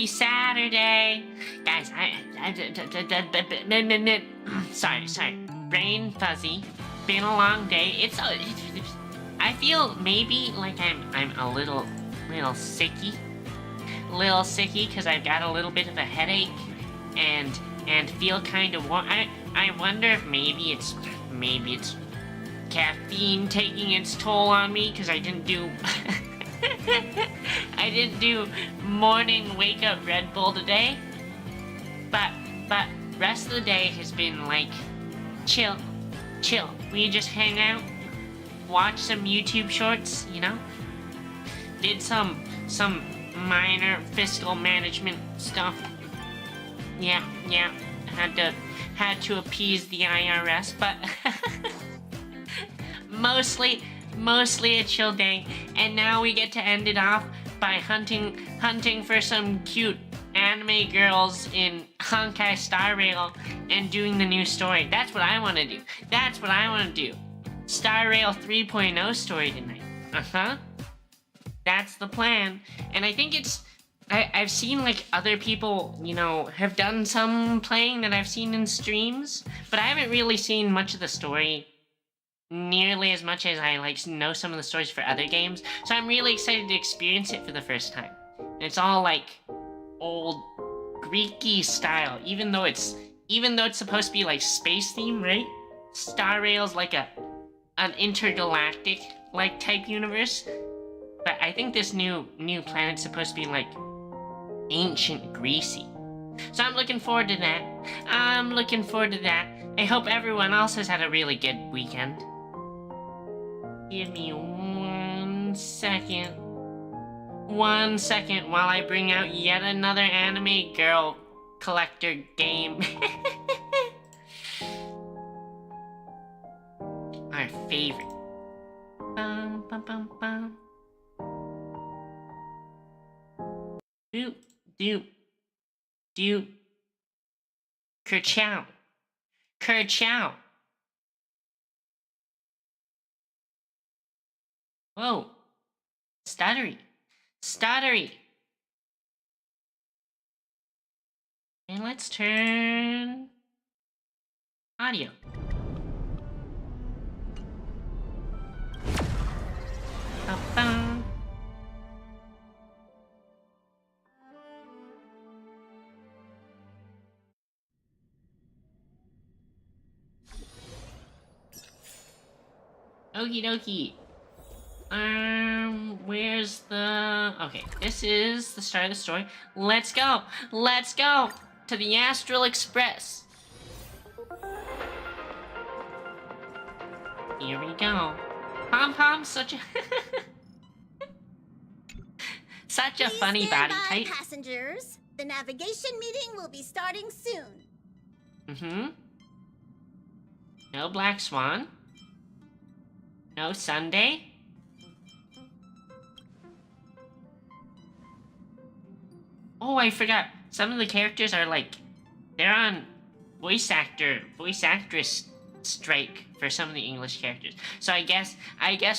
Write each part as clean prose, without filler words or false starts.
Happy Saturday! Guys, sorry. Brain fuzzy. Been a long day. I feel maybe like I'm a little sicky. Little sicky because I've got a little bit of a headache and feel kind of warm. I wonder if maybe it's caffeine taking its toll on me because I didn't do I didn't do morning wake up Red Bull today. But rest of the day has been like chill. We just hang out, watch some YouTube shorts, you know? Did some minor fiscal management stuff. Yeah. Had to appease the IRS, but mostly a chill day. And now we get to end it off by hunting for some cute anime girls in Honkai Star Rail and doing the new story. That's what I want to do. Star Rail 3.0 story tonight. That's the plan. And I think I've seen like other people, you know, have done some playing that I've seen in streams, but I haven't really seen much of the story nearly as much as I like know some of the stories for other games. So I'm really excited to experience it for the first time. And it's all like old Greeky style, even though it's supposed to be like space theme, right? Star Rail's like an intergalactic like type universe. But I think this new planet's supposed to be like ancient Greasy. So I'm looking forward to that. I hope everyone else has had a really good weekend. Give me 1 second. 1 second while I bring out yet another anime girl collector game. Our favorite. Bum, bum, bum, bum. Doop. Kerchow. Whoa. Stuttery. And let's turn audio. Ba-bum. Okie dokie. Where's the... Okay, this is the start of the story. Let's go to the Astral Express. Here we go. Pom-Pom's such a... such a funny body type. Passengers, the navigation meeting will be starting soon. No Black Swan. No Sunday? Oh, I forgot. Some of the characters are like... They're on voice actress strike for some of the English characters. So I guess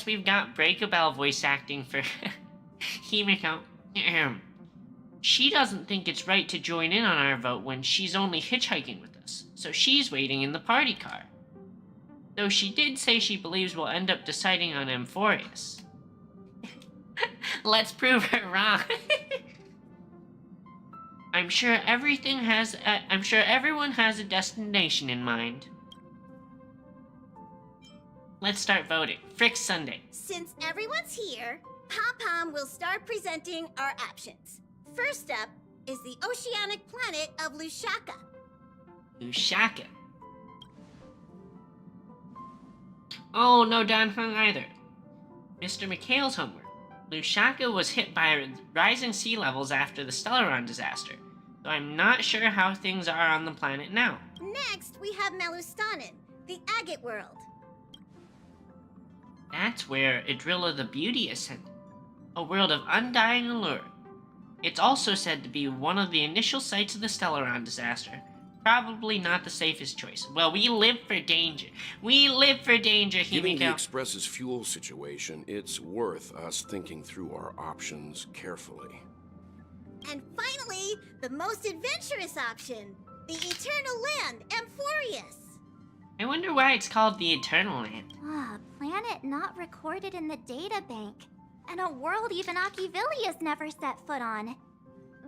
we've got Breakabell voice acting for Himiko. She doesn't think it's right to join in on our vote when she's only hitchhiking with us. So she's waiting in the party car. Though she did say she believes we'll end up deciding on Amphorius. Let's prove her wrong. I'm sure everyone has a destination in mind. Let's start voting. Frick Sunday. Since everyone's here, Pom-Pom will start presenting our options. First up is the oceanic planet of Lushaka. Lushaka. Oh, no Dan Hung either. Mr. McHale's homework. Lushaka was hit by rising sea levels after the Stellaron disaster, so I'm not sure how things are on the planet now. Next, we have Melustanin, the agate world. That's where Idrilla the Beauty ascended, a world of undying allure. It's also said to be one of the initial sites of the Stellaron disaster. Probably not the safest choice. Well, we live for danger. Himiko. Given the Express's fuel situation, it's worth us thinking through our options carefully. And finally, the most adventurous option, the Eternal Land, Amphorius. I wonder why it's called the Eternal Land. Ah, planet not recorded in the databank. And a world even Achivilius never set foot on.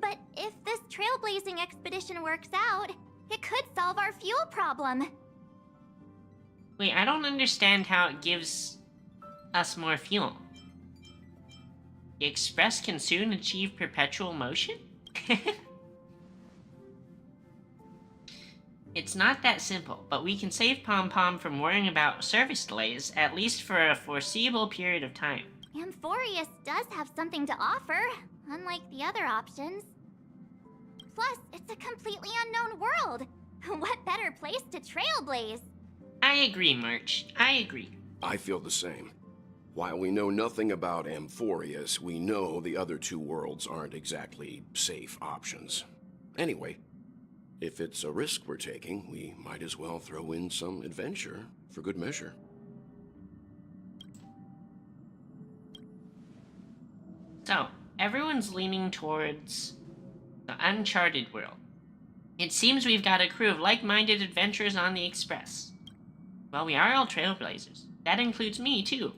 But if this trailblazing expedition works out, it could solve our fuel problem. Wait, I don't understand how it gives us more fuel. The Express can soon achieve perpetual motion? It's not that simple, but we can save Pom Pom from worrying about service delays, at least for a foreseeable period of time. Amphorius does have something to offer, unlike the other options. Plus, it's a completely unknown world. What better place to trailblaze? I agree, Murch. I agree. I feel the same. While we know nothing about Amphorius, we know the other two worlds aren't exactly safe options. Anyway, if it's a risk we're taking, we might as well throw in some adventure for good measure. So, everyone's leaning towards the uncharted world. It seems we've got a crew of like-minded adventurers on the Express. Well, we are all trailblazers. That includes me, too.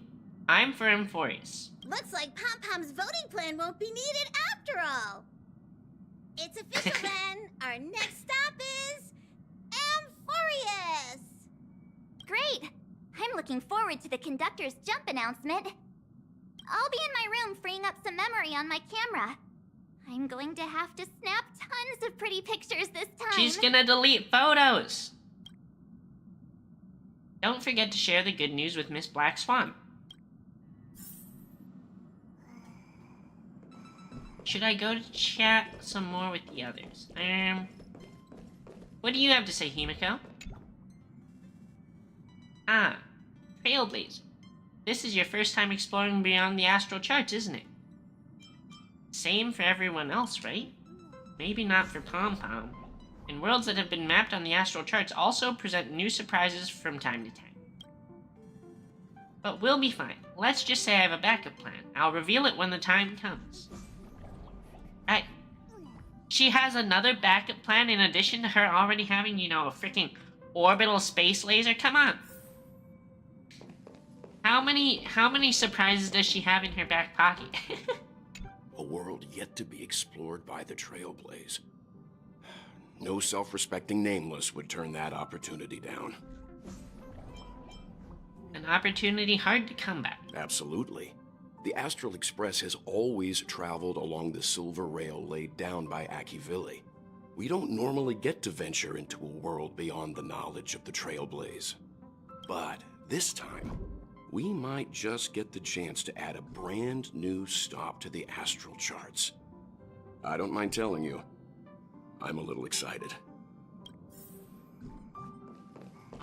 I'm for Amphorius. Looks like Pom Pom's voting plan won't be needed after all. It's official then. Our next stop is Amphorius. Great! I'm looking forward to the conductor's jump announcement. I'll be in my room freeing up some memory on my camera. I'm going to have to snap tons of pretty pictures this time. She's gonna delete photos! Don't forget to share the good news with Miss Black Swan. Should I go to chat some more with the others? What do you have to say, Himiko? Ah, Trailblazer. This is your first time exploring beyond the astral charts, isn't it? Same for everyone else, right? Maybe not for Pom Pom. And worlds that have been mapped on the astral charts also present new surprises from time to time. But we'll be fine. Let's just say I have a backup plan. I'll reveal it when the time comes. She has another backup plan in addition to her already having, you know, a freaking orbital space laser? Come on! How many surprises does she have in her back pocket? A world yet to be explored by the Trailblaze. No self-respecting nameless would turn that opportunity down. An opportunity hard to come by. Absolutely. The Astral Express has always traveled along the silver rail laid down by Achivili. We don't normally get to venture into a world beyond the knowledge of the Trailblaze. But this time, we might just get the chance to add a brand new stop to the astral charts. I don't mind telling you, I'm a little excited.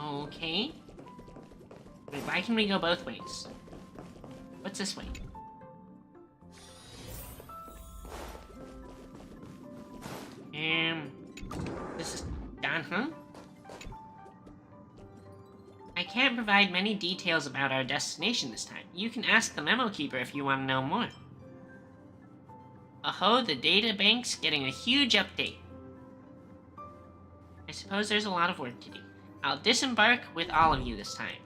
Okay. Wait, why can we go both ways? What's this way? This is done, huh? I can't provide many details about our destination this time. You can ask the Memo Keeper if you want to know more. Aho, the databank's getting a huge update. I suppose there's a lot of work to do. I'll disembark with all of you this time.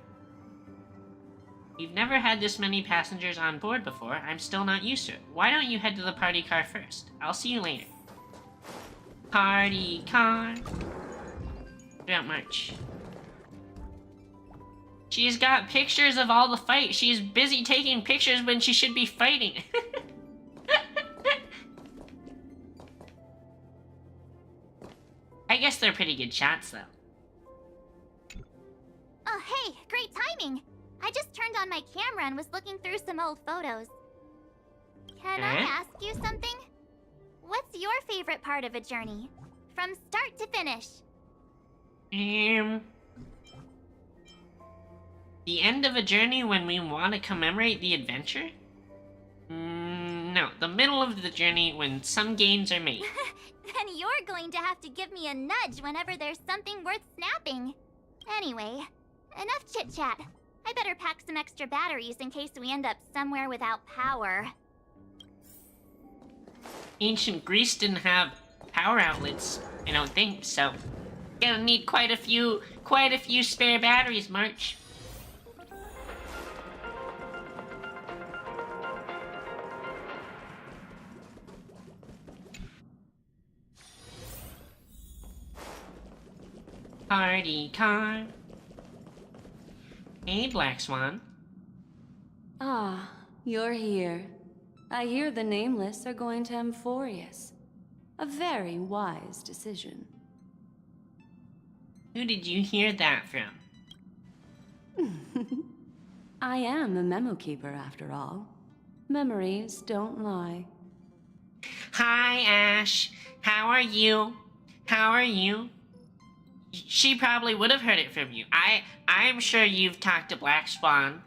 We've never had this many passengers on board before. I'm still not used to it. Why don't you head to the party car first? I'll see you later. Party car. Don't march. She's got pictures of all the fight. She's busy taking pictures when she should be fighting. I guess they're pretty good shots, though. Oh, hey, great timing. I just turned on my camera and was looking through some old photos. Can I ask you something? What's your favorite part of a journey? From start to finish? The end of a journey when we want to commemorate the adventure? No, the middle of the journey when some gains are made. Then you're going to have to give me a nudge whenever there's something worth snapping. Anyway, enough chit-chat. I better pack some extra batteries in case we end up somewhere without power. Ancient Greece didn't have power outlets, I don't think, so gonna need quite a few spare batteries, March. Party car. Hey, Black Swan. Ah, you're here. I hear the Nameless are going to Amphorius. A very wise decision. Who did you hear that from? I am a memo keeper, after all. Memories don't lie. Hi, Ash. How are you? How are you? She probably would have heard it from you. I'm sure you've talked to Black Swan.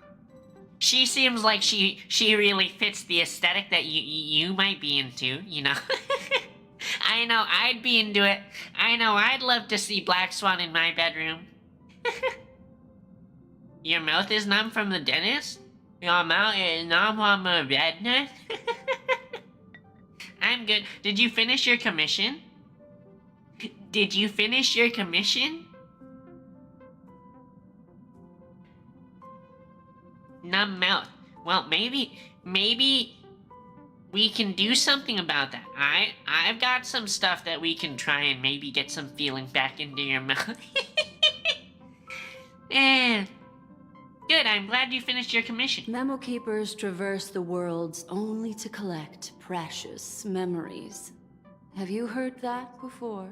She seems like she really fits the aesthetic that you might be into, you know? I know I'd be into it. I know I'd love to see Black Swan in my bedroom. Your mouth is numb from the dentist? Your mouth is numb from the dentist? I'm good. Did you finish your commission? Did you finish your commission? Numb mouth. Well, maybe we can do something about that. I've got some stuff that we can try and maybe get some feeling back into your mouth. Eh. Good, I'm glad you finished your commission. Memo keepers traverse the worlds only to collect precious memories. Have you heard that before?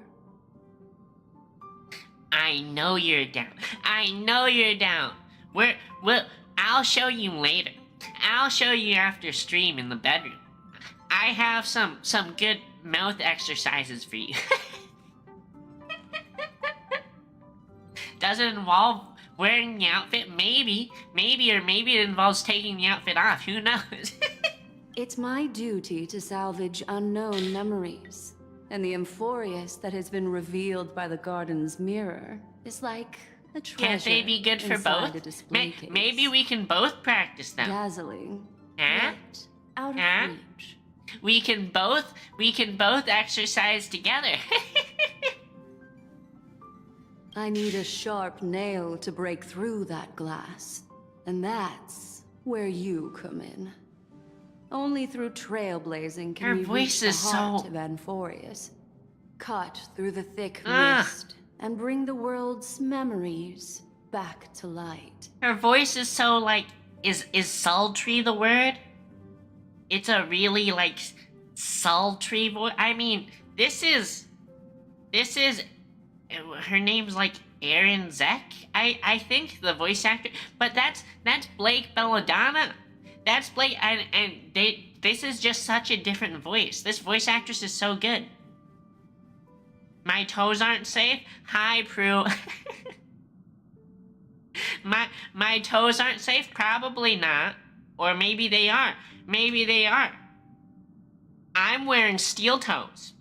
I know you're down. I know you're down. I'll show you later. I'll show you after stream in the bedroom. I have some good mouth exercises for you. Does it involve wearing the outfit? Maybe, or maybe it involves taking the outfit off. Who knows? It's my duty to salvage unknown memories. And the Amphorius that has been revealed by the garden's mirror is like a treasure. Can't they be good for inside both? a display case. Maybe we can both practice them. Dazzling. Huh? Yet out of Huh? reach. We can both exercise together. I need a sharp nail to break through that glass. And that's where you come in. Only through trailblazing can Her we voice reach the is heart so- of Amphorius. Cut through the thick Ah. mist and bring the world's memories back to light. Her voice is so like is sultry the word? It's a really like sultry voice. I mean, this is her name's like Erin Zek, I think, the voice actor. But that's Blake Belladonna. That's Blake, and this is just such a different voice. This voice actress is so good. My toes aren't safe? Hi, Prue. My toes aren't safe? Probably not. Or maybe they are. Maybe they are. I'm wearing steel toes.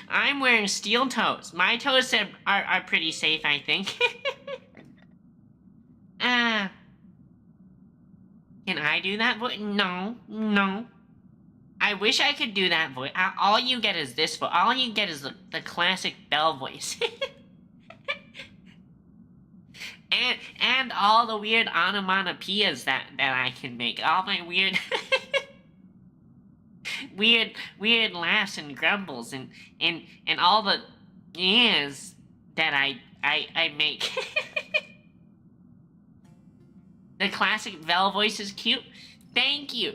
I'm wearing steel toes. My toes are pretty safe, I think. Can I do that voice? No. I wish I could do that voice. All you get is this voice. All you get is the classic Belle voice. and all the weird onomatopoeias that I can make. All my weird... weird laughs and grumbles and all the yeahs that I make. The classic Vel voice is cute. Thank you.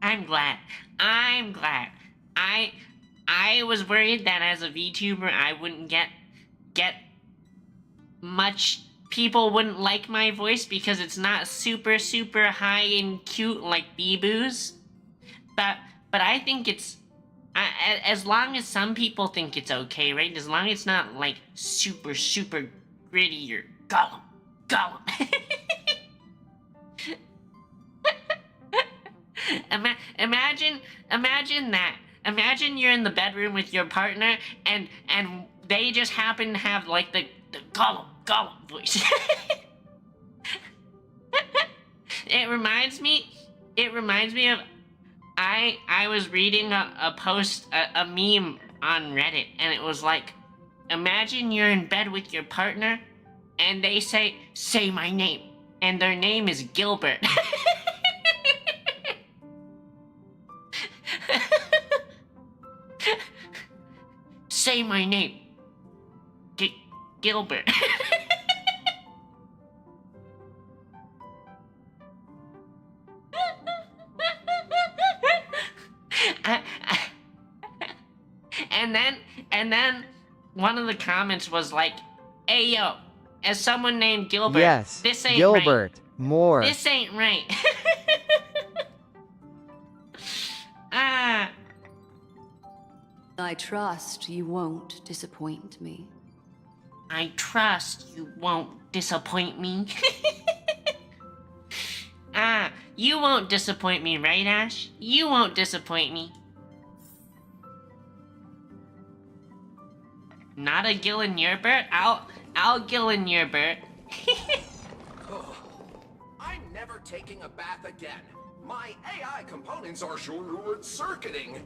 I'm glad. I was worried that as a VTuber I wouldn't get much. People wouldn't like my voice because it's not super high and cute like Bee-Boo's. But I think it's as long as some people think it's okay, right? As long as it's not like super gritty or Gollum. Imagine that. Imagine you're in the bedroom with your partner and they just happen to have like the Gollum voice. It reminds me I was reading a post, a meme on Reddit, and it was like, imagine you're in bed with your partner, and they say my name, and their name is Gilbert. Say my name. Gilbert. And then one of the comments was like, "Hey yo, as someone named Gilbert, Yes, this ain't Gilbert. right. More. This ain't right." Ah. I trust you won't disappoint me. I trust you won't disappoint me. You won't disappoint me, right, Ash? You won't disappoint me. Not a Gillen Yerbert? I'll Gillen Yerbert. I'm never taking a bath again. My AI components are short-circuiting.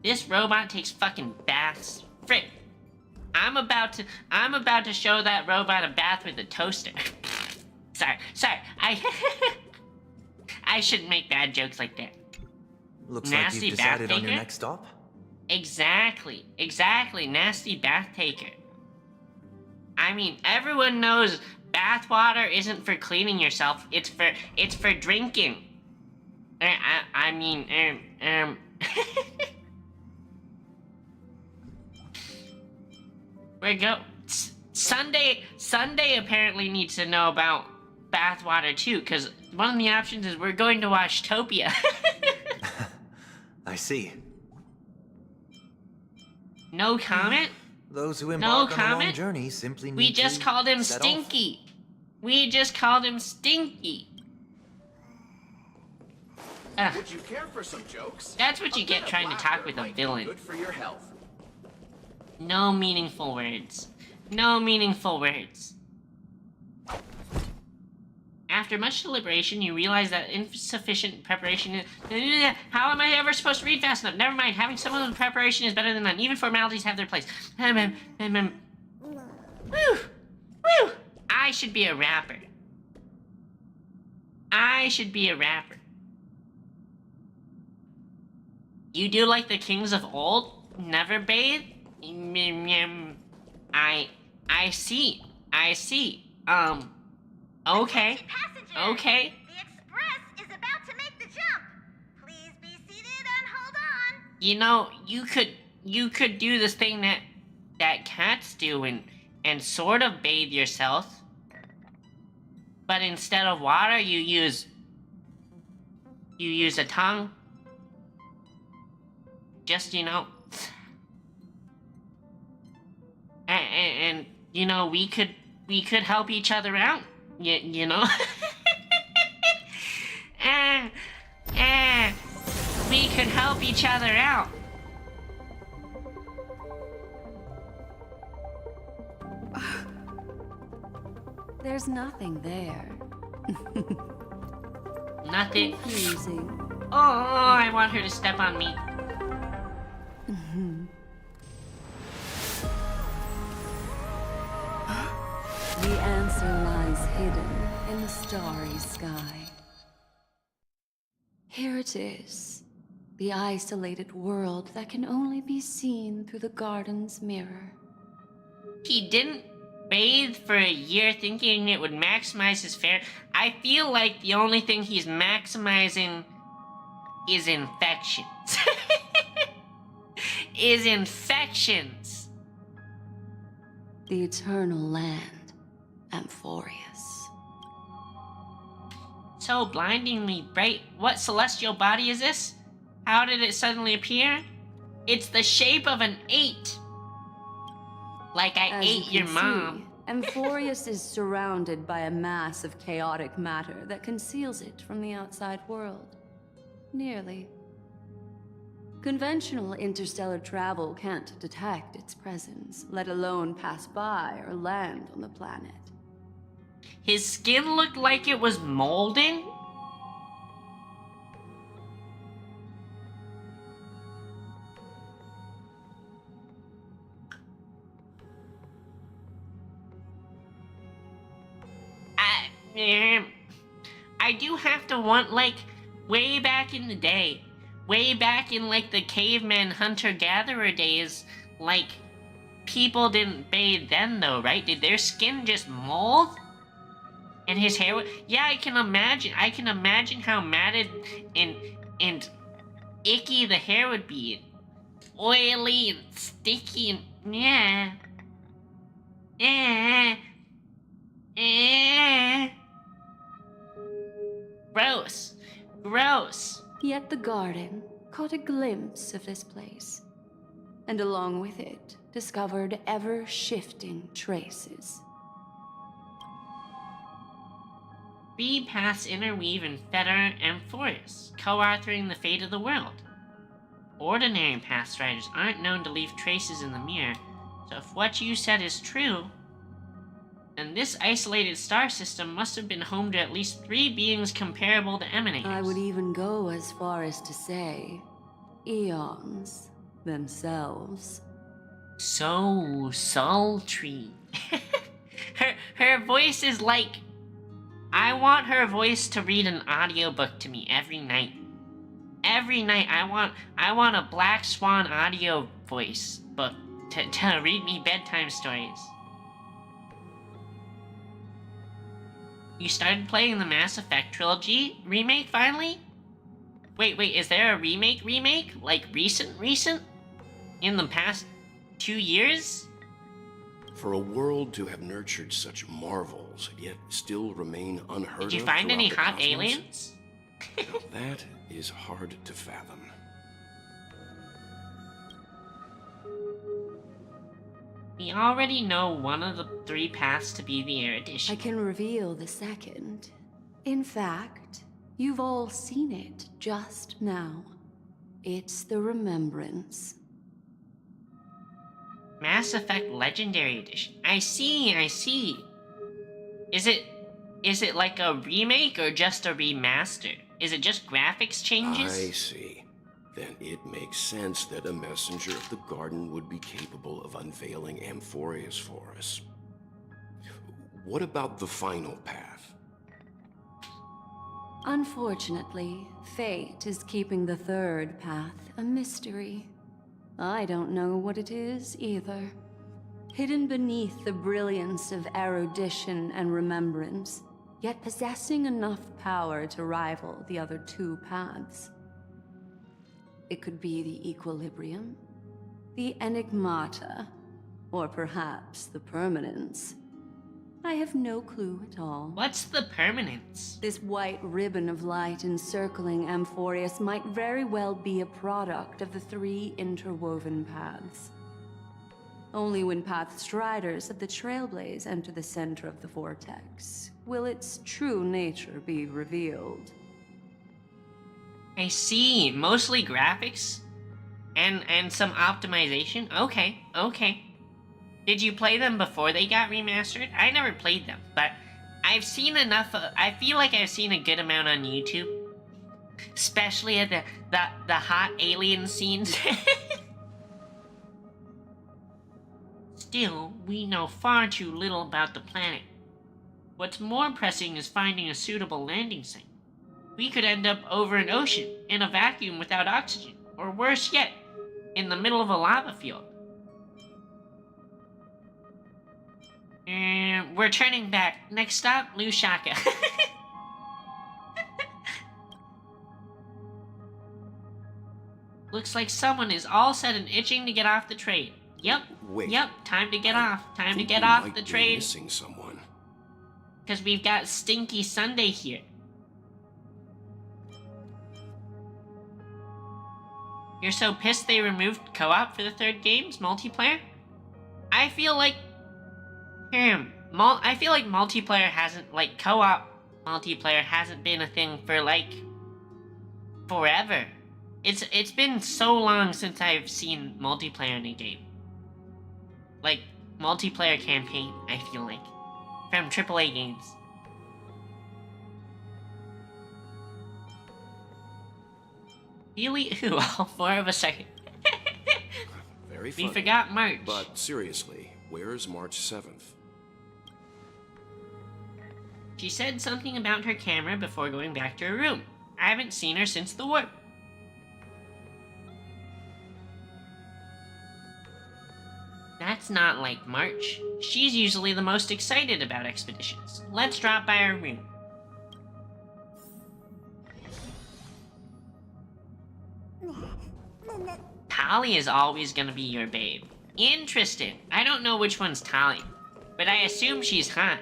This robot takes fucking baths. Frick. I'm about to show that robot a bath with a toaster. Sorry. I shouldn't make bad jokes like that. Looks Nasty like you've bath decided on your taker? next stop. Exactly. Nasty bath taker. I mean, everyone knows bath water isn't for cleaning yourself. It's for drinking. I mean. Where go? Sunday apparently needs to know about bathwater too, because one of the options is we're going to Washtopia. I see. No comment? Those who No embark on a long comment? journey simply need We just to called him set off. Stinky. We just called him Stinky. Would you care for some jokes? That's what you A get bit of trying to talk laughter with a might be villain. Good for your health. No meaningful words. No meaningful words. After much deliberation, you realize that insufficient preparation is... How am I ever supposed to read fast enough? Never mind, having someone with preparation is better than none. Even formalities have their place. Woo! Woo! I should be a rapper. I should be a rapper. You do like the kings of old? Never bathe? I see. Okay. Attention passengers! Okay. The express is about to make the jump. Please be seated and hold on. You know, you could do this thing that cats do and sort of bathe yourself. But instead of water, you use a tongue. Just, you know. And you know, we could help each other out. You know? We could help each other out. There's nothing there. Nothing. Confusing. Oh, I want her to step on me. The answer lies hidden in the starry sky. Here it is, the isolated world that can only be seen through the garden's mirror. He didn't bathe for a year thinking it would maximize his fare. I feel like the only thing he's maximizing is infections. Is infections. The eternal land, Amphorius. So blindingly bright. What celestial body is this? How did it suddenly appear? It's the shape of an 8. Like I As ate you your can mom. see, Amphorius is surrounded by a mass of chaotic matter that conceals it from the outside world. Nearly. Conventional interstellar travel can't detect its presence, let alone pass by or land on the planet. His skin looked like it was molding. I do have to want, like, way back in the day, way back in, like, the caveman hunter-gatherer days, like, people didn't bathe then, though, right? Did their skin just mold? And his hair yeah, I can imagine how matted and icky the hair would be. Oily and sticky and, yeah. Gross. Gross. Yet the garden caught a glimpse of this place, and along with it, discovered ever-shifting traces. 3 paths interweave in Fetter and Forest, co-authoring the fate of the world. Ordinary Pathstriders aren't known to leave traces in the mirror, so if what you said is true, then this isolated star system must have been home to at least 3 beings comparable to Emanators. I would even go as far as to say, eons themselves. So sultry. her voice is like, I want her voice to read an audiobook to me every night. Every night I want a Black Swan audio voice book to read me bedtime stories. You started playing the Mass Effect trilogy remake finally? Wait, is there a remake? Like recent? In the past 2 years? For a world to have nurtured such marvels, yet still remain unheard of. Did you find any throughout hot the cosmos, aliens? now that is hard to fathom. We already know one of the 3 paths to be the erudition. I can reveal the second. In fact, you've all seen it just now. It's the Remembrance. Mass Effect Legendary Edition. I see. Is it like a remake or just a remaster? Is it just graphics changes? I see. Then it makes sense that a messenger of the garden would be capable of unveiling Amphorius for us. What about the final path? Unfortunately, fate is keeping the third path a mystery. I don't know what it is either. Hidden beneath the brilliance of erudition and remembrance, yet possessing enough power to rival the other 2 paths. It could be the Equilibrium, the Enigmata, or perhaps the Permanence. I have no clue at all. What's the permanence? This white ribbon of light encircling Amphorius might very well be a product of the 3 interwoven paths. Only when Pathstriders of the Trailblaze enter the center of the vortex will its true nature be revealed. I see. Mostly graphics and some optimization. Okay. Did you play them before they got remastered? I never played them, but I've seen enough. I feel like I've seen a good amount on YouTube, especially at the hot alien scenes. Still, we know far too little about the planet. What's more pressing is finding a suitable landing site. We could end up over an ocean, in a vacuum without oxygen, or worse yet, in the middle of a lava field. We're turning back. Next stop, Lusaka. Looks like someone is all set and itching to get off the train. Yep. Wait. Yep, time to get off. Time to Think get we off might the be train. Missing someone. Because we've got Stinky Sunday here. You're so pissed they removed co-op for the 3rd game's multiplayer? I feel like... I feel like multiplayer hasn't, like, co-op multiplayer hasn't been a thing for, like, forever. It's been so long since I've seen multiplayer in a game. Like, multiplayer campaign, I feel like. From AAA games. Really? Ooh, all 4 of a second. Very funny. We forgot March. But seriously, where's March 7th? She said something about her camera before going back to her room. I haven't seen her since the warp. That's not like March. She's usually the most excited about expeditions. Let's drop by her room. Tali is always gonna be your babe. Interesting. I don't know which one's Tali, but I assume she's hot.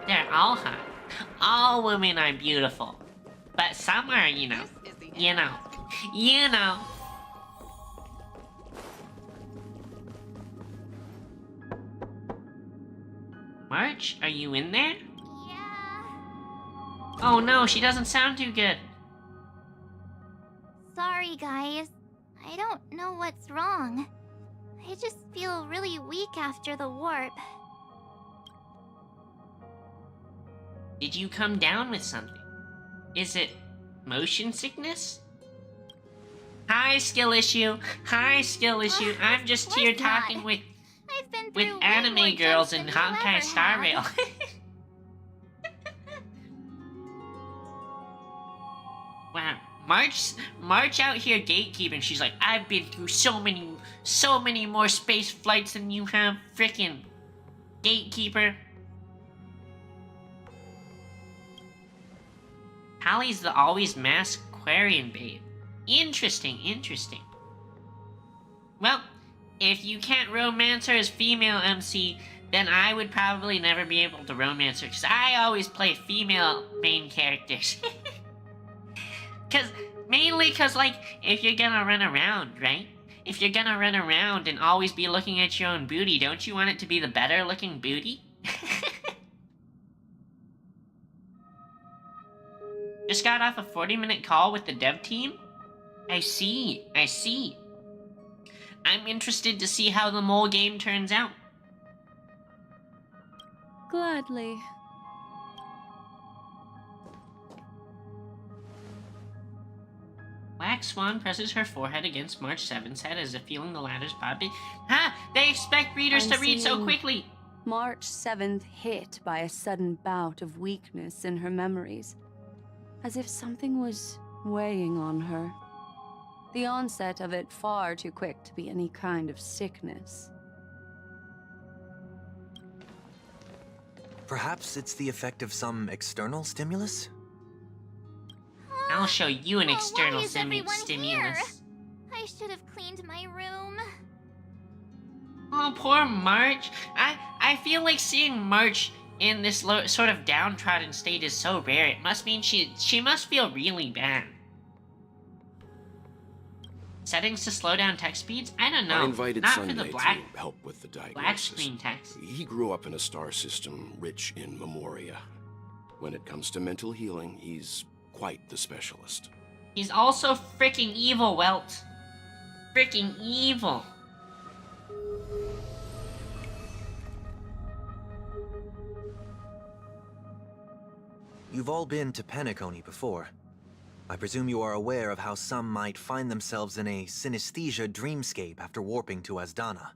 They're all hot. All women are beautiful. But some are, you know. March, are you in there? Yeah. Oh no, she doesn't sound too good. Sorry, guys. I don't know what's wrong. I just feel really weak after the warp. Did you come down with something? Is it motion sickness? Hi, skill issue. Hi, skill issue. I'm just here What's talking that? with I've been through way more anime girls jumps in than Honkai you'll Star ever Rail. have. Wow. March out here gatekeeping. She's like, I've been through so many more space flights than you have. Frickin' gatekeeper. Hallie's the always masked Aquarian babe. Interesting. Well, if you can't romance her as female MC, then I would probably never be able to romance her, because I always play female main characters. Mainly because, like, if you're gonna run around, right? If you're gonna run around and always be looking at your own booty, don't you want it to be the better looking booty? Just got off a 40-minute call with the dev team? I see. I'm interested to see how the mole game turns out. Gladly. Black Swan presses her forehead against March 7's head as if feeling the latter's body. Ha! They expect readers I'm to read so seeing- quickly! March 7th hit by a sudden bout of weakness in her memories, as if something was weighing on her. The onset of it far too quick to be any kind of sickness. Perhaps it's the effect of some external stimulus? I'll show you an Oh, external why is everyone stimulus. here? I should have cleaned my room. Oh, poor March. I feel like seeing March in this sort of downtrodden state is so rare. It must mean she must feel really bad. Settings to slow down text speeds? I don't know. I invited Not Sunday for the black to help with the black diagnosis. screen text. He grew up in a star system rich in memoria. When it comes to mental healing, he's quite the specialist. He's also freaking evil, Welt. Freaking evil. You've all been to Penacony before. I presume you are aware of how some might find themselves in a synesthesia dreamscape after warping to Asdana.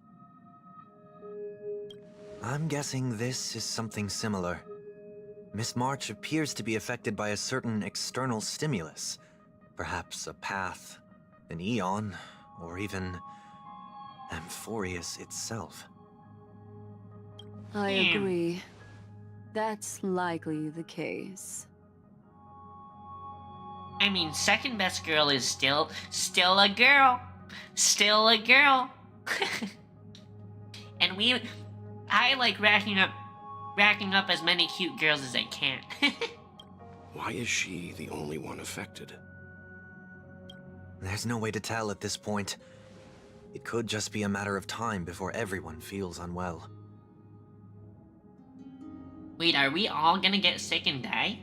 I'm guessing this is something similar. Miss March appears to be affected by a certain external stimulus. Perhaps a path, an eon, or even Amphorius itself. I Damn. agree. That's likely the case. I mean, second best girl is still a girl. Still a girl. And I like racking up as many cute girls as I can. Why is she the only one affected? There's no way to tell at this point. It could just be a matter of time before everyone feels unwell. Wait, are we all gonna get sick and die?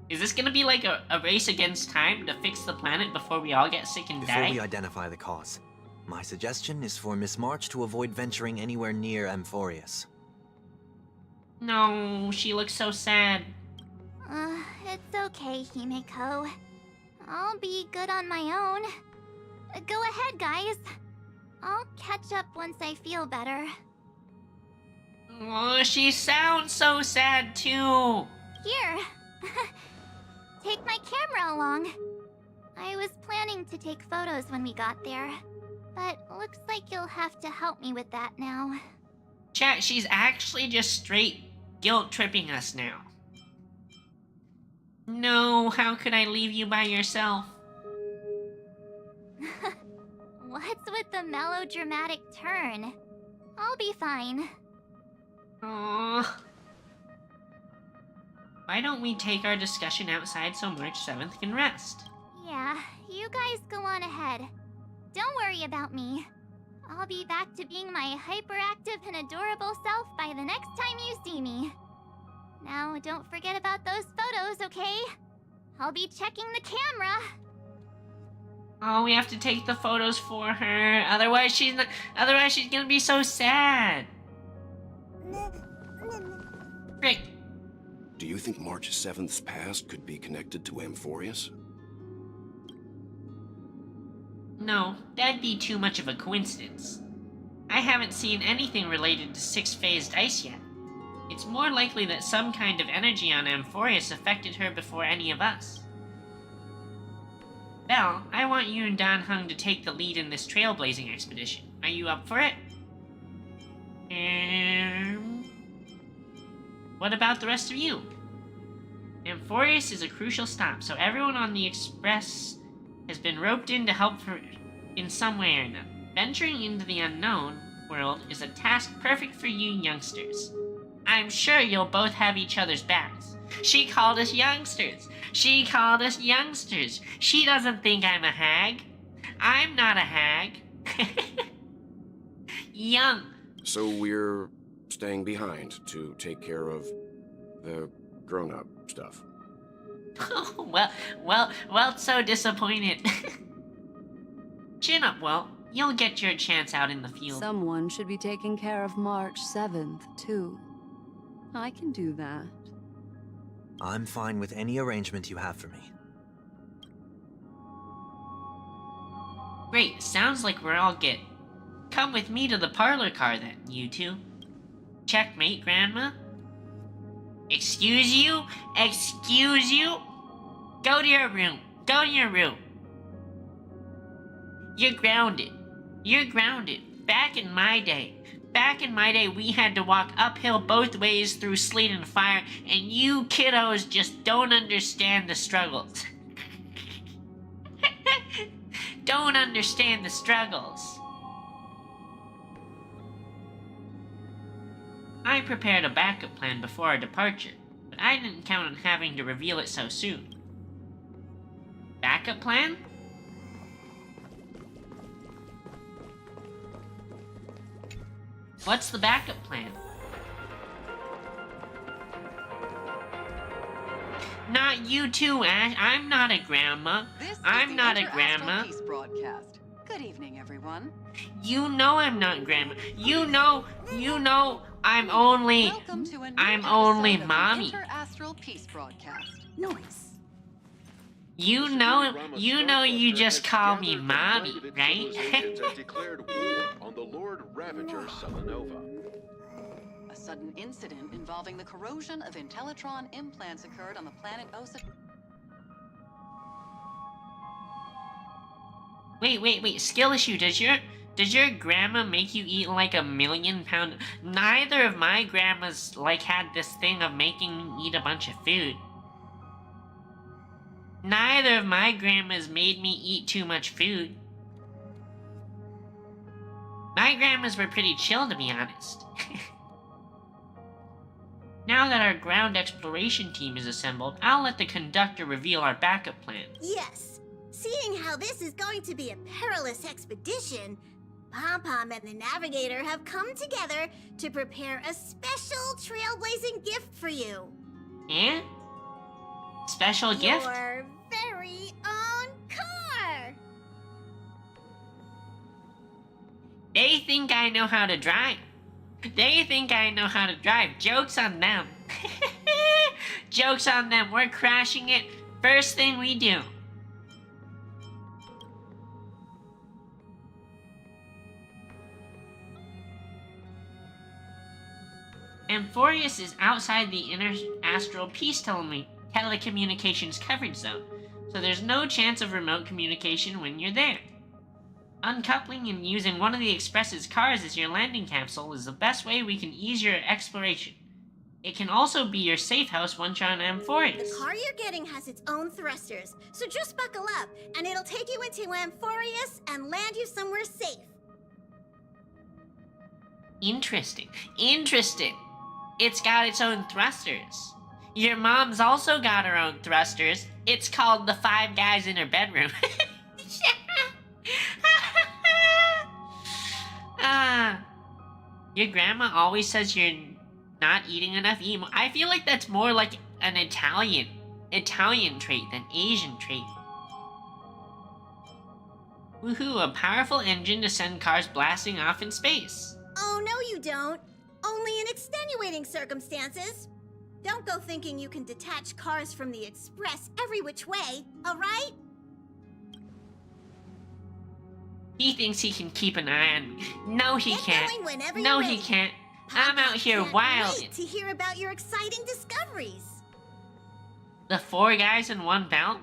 Is this gonna be like a race against time to fix the planet before we all get sick and Before die? we identify the cause, my suggestion is for Miss March to avoid venturing anywhere near Amphorius. No, she looks so sad. It's okay, Himeko. I'll be good on my own. Go ahead, guys. I'll catch up once I feel better. Oh, she sounds so sad too. Here. Take my camera along. I was planning to take photos when we got there, but looks like you'll have to help me with that now. Chat, she's actually just straight guilt-tripping us now. No, how could I leave you by yourself? What's with the melodramatic turn? I'll be fine. Aww. Why don't we take our discussion outside so March 7th can rest? Yeah, you guys go on ahead. Don't worry about me. I'll be back to being my hyperactive and adorable self by the next time you see me. Now, don't forget about those photos, okay? I'll be checking the camera. Oh, we have to take the photos for her. Otherwise she's gonna be so sad. Great. Do you think March 7th's past could be connected to Amphorius? No, that'd be too much of a coincidence. I haven't seen anything related to six-phased ice yet. It's more likely that some kind of energy on Amphorius affected her before any of us. Belle, I want you and Dan Heng to take the lead in this trailblazing expedition. Are you up for it? What about the rest of you? Amphorius is a crucial stop, so everyone on the Express has been roped in to help in some way or another. Venturing into the unknown world is a task perfect for you youngsters. I'm sure you'll both have each other's backs. She called us youngsters. She called us youngsters. She doesn't think I'm a hag. I'm not a hag. Young. So we're staying behind to take care of the grown-up stuff. Oh, well, so disappointed. Chin up, Well. You'll get your chance out in the field. Someone should be taking care of March 7th, too. I can do that. I'm fine with any arrangement you have for me. Great, sounds like we're all good. Come with me to the parlor car then, you two. Checkmate, Grandma. Excuse you? Excuse you? Go to your room. Go to your room. You're grounded. You're grounded. Back in my day, we had to walk uphill both ways through sleet and fire, and you kiddos just don't understand the struggles. Don't understand the struggles. I prepared a backup plan before our departure, but I didn't count on having to reveal it so soon. Backup plan? What's the backup plan? Not you too, Ash. I'm not a grandma. I'm not a grandma. Peace broadcast. Good evening, everyone. You know I'm not grandma. You know I'm only Welcome to a new I'm only episode of the mommy. Inter-Astral Peace broadcast. Noise. You know you just call me mommy, right? Civilians have declared war on the Lord Ravager Sulanova. A sudden incident involving the corrosion of Intellitron implants occurred on the planet Osa. Wait, skill issue. Does your grandma make you eat like 1,000,000 pound? Neither of my grandmas had this thing of making me eat a bunch of food. Neither of my grandmas made me eat too much food. My grandmas were pretty chill, to be honest. Now that our ground exploration team is assembled, I'll let the conductor reveal our backup plan. Yes. Seeing how this is going to be a perilous expedition, Pom-Pom and the Navigator have come together to prepare a special trailblazing gift for you. Eh? Special gift? Your very own car! They think I know how to drive. Joke's on them. Joke's on them. We're crashing it first thing we do. Amphorius is outside the inner astral peace telecommunications coverage zone, so there's no chance of remote communication when you're there. Uncoupling and using one of the Express's cars as your landing capsule is the best way we can ease your exploration. It can also be your safe house once you're on Amphorius. The car you're getting has its own thrusters, so just buckle up, and it'll take you into Amphorius and land you somewhere safe. Interesting. Interesting. It's got its own thrusters. Your mom's also got her own thrusters. It's called the 5 guys in her bedroom. Your grandma always says you're not eating enough emo. I feel like that's more like an Italian trait than Asian trait. Woohoo, a powerful engine to send cars blasting off in space. Oh, no you don't. Only in extenuating circumstances. Don't go thinking you can detach cars from the Express every which way, alright? He thinks he can keep an eye on me. No, he Get can't. going whenever No, you're he ready. can't. I'm out here Can't wild. wait to hear about your exciting discoveries. The 4 guys in one belt?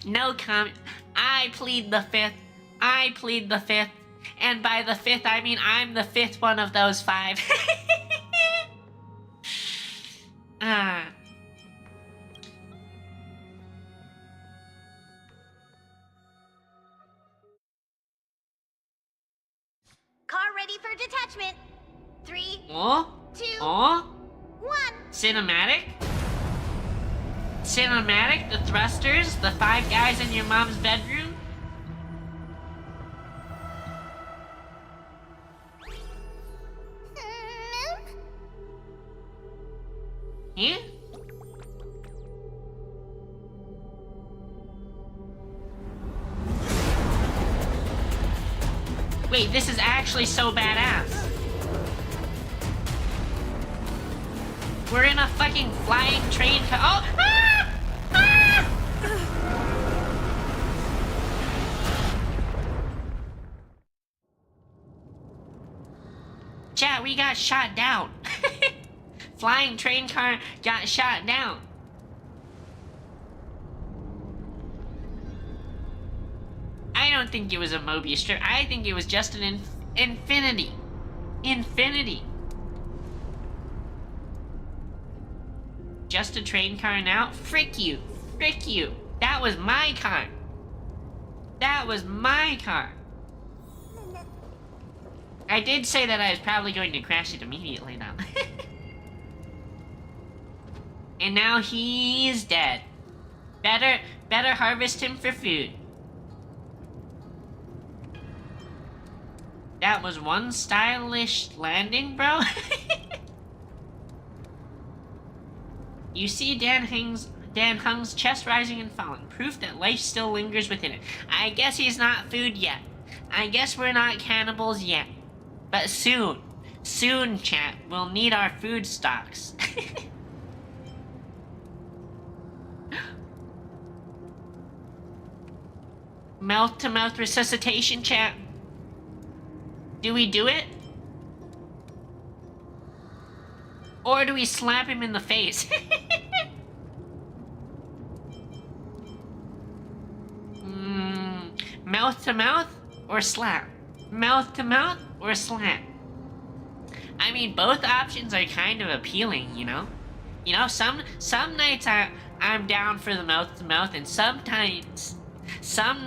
No comment. I plead the 5th. I plead the 5th. And by the 5th, I mean I'm the 5th one of those 5. Car ready for detachment. 3, Oh? 2, Oh? 1. Cinematic? Cinematic? The thrusters? The 5 guys in your mom's bedroom? Yeah? Wait, this is actually so badass. We're in a fucking flying train oh! Ah! Ah! Chat, we got shot down. Flying train car got shot down. I don't think it was a Mobius strip. I think it was just an infinity. Infinity. Just a train car now? Frick you. Frick you. That was my car. That was my car. I did say that I was probably going to crash it immediately, though. And now he's dead. Better harvest him for food. That was one stylish landing, bro. You see Dan Hung's chest rising and falling, proof that life still lingers within it. I guess he's not food yet. I guess we're not cannibals yet. But soon, chat, we'll need our food stocks. Mouth-to-mouth resuscitation, chat. Do we do it? Or do we slap him in the face? Mouth to mouth or slap? Mouth to mouth or slap? I mean, both options are kind of appealing, you know? You know, some nights I'm down for the mouth to mouth, and some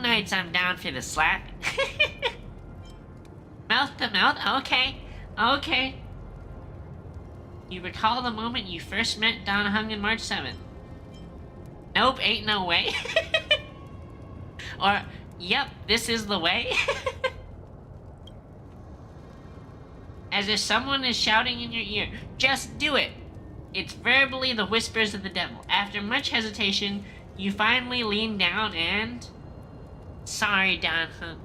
nights I'm down for the slap. Mouth to mouth? Okay. You recall the moment you first met Don Hung on March 7th? Nope, ain't no way. Or, yep, this is the way. As if someone is shouting in your ear, just do it. It's verbally the whispers of the devil. After much hesitation, you finally lean down and... Sorry, Don Hung.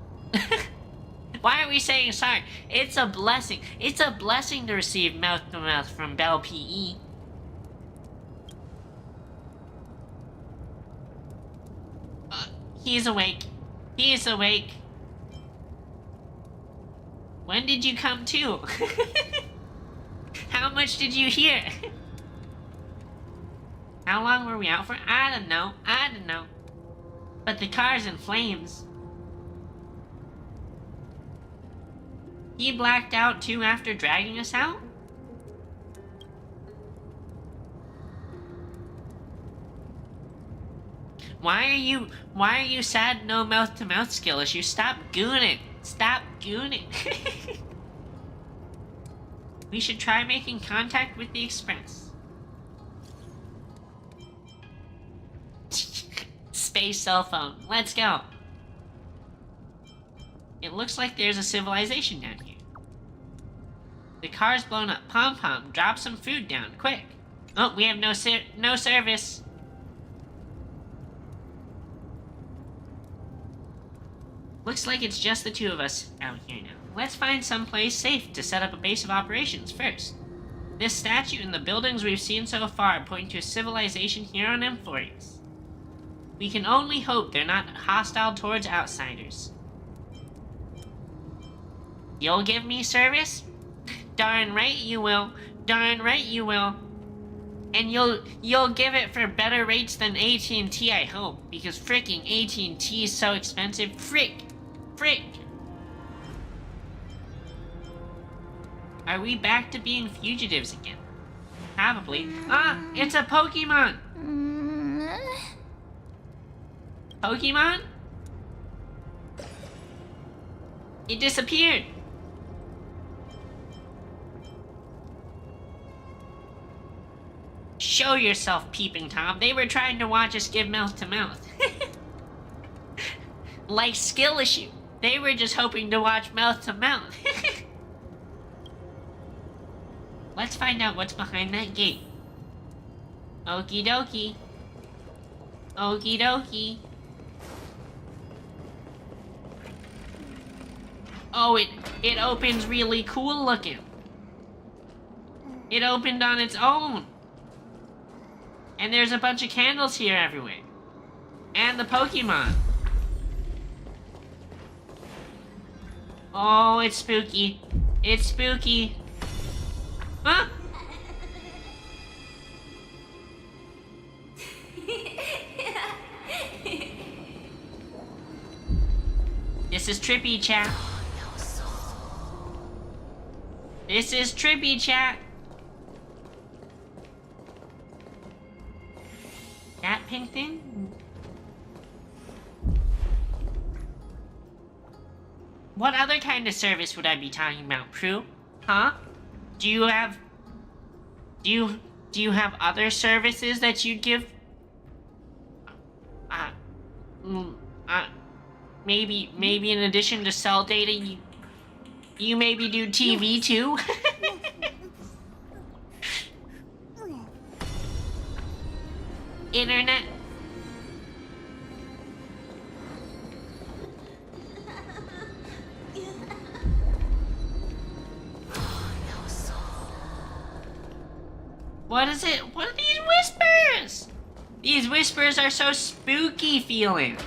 Why are we saying sorry? It's a blessing. It's a blessing to receive mouth-to-mouth from Bell PE. He's awake. He's awake. When did you come to? How much did you hear? How long were we out for? I don't know. But the car's in flames. He blacked out too after dragging us out? Why are you sad no mouth-to-mouth skill issue? Stop gooning. We should try making contact with the Express. Space cell phone. Let's go. It looks like there's a civilization down here. The car's blown up. Pom-Pom, drop some food down, quick. Oh, we have no service. Looks like it's just the two of us out here now. Let's find someplace safe to set up a base of operations first. This statue and the buildings we've seen so far point to a civilization here on Amphorius. We can only hope they're not hostile towards outsiders. You'll give me service? Darn right you will. And you'll give it for better rates than AT&T, I hope, because fricking AT&T is so expensive. Frick. Are we back to being fugitives again? Probably. Ah, it's a Pokemon. Pokemon? It disappeared. Show yourself, Peeping Tom. They were trying to watch us give mouth to mouth. Like skill issue. They were just hoping to watch mouth to mouth. Let's find out what's behind that gate. Okie dokie. Oh, it opens really cool looking. It opened on its own. And there's a bunch of candles here everywhere. And the Pokemon. Oh, it's spooky. Huh? This is trippy, chat. That pink thing? What other kind of service would I be talking about, Prue? Huh? Do you have other services that you'd give? Maybe in addition to cell data, you maybe do TV too? Internet? What is it? What are these whispers? These whispers are so spooky feeling.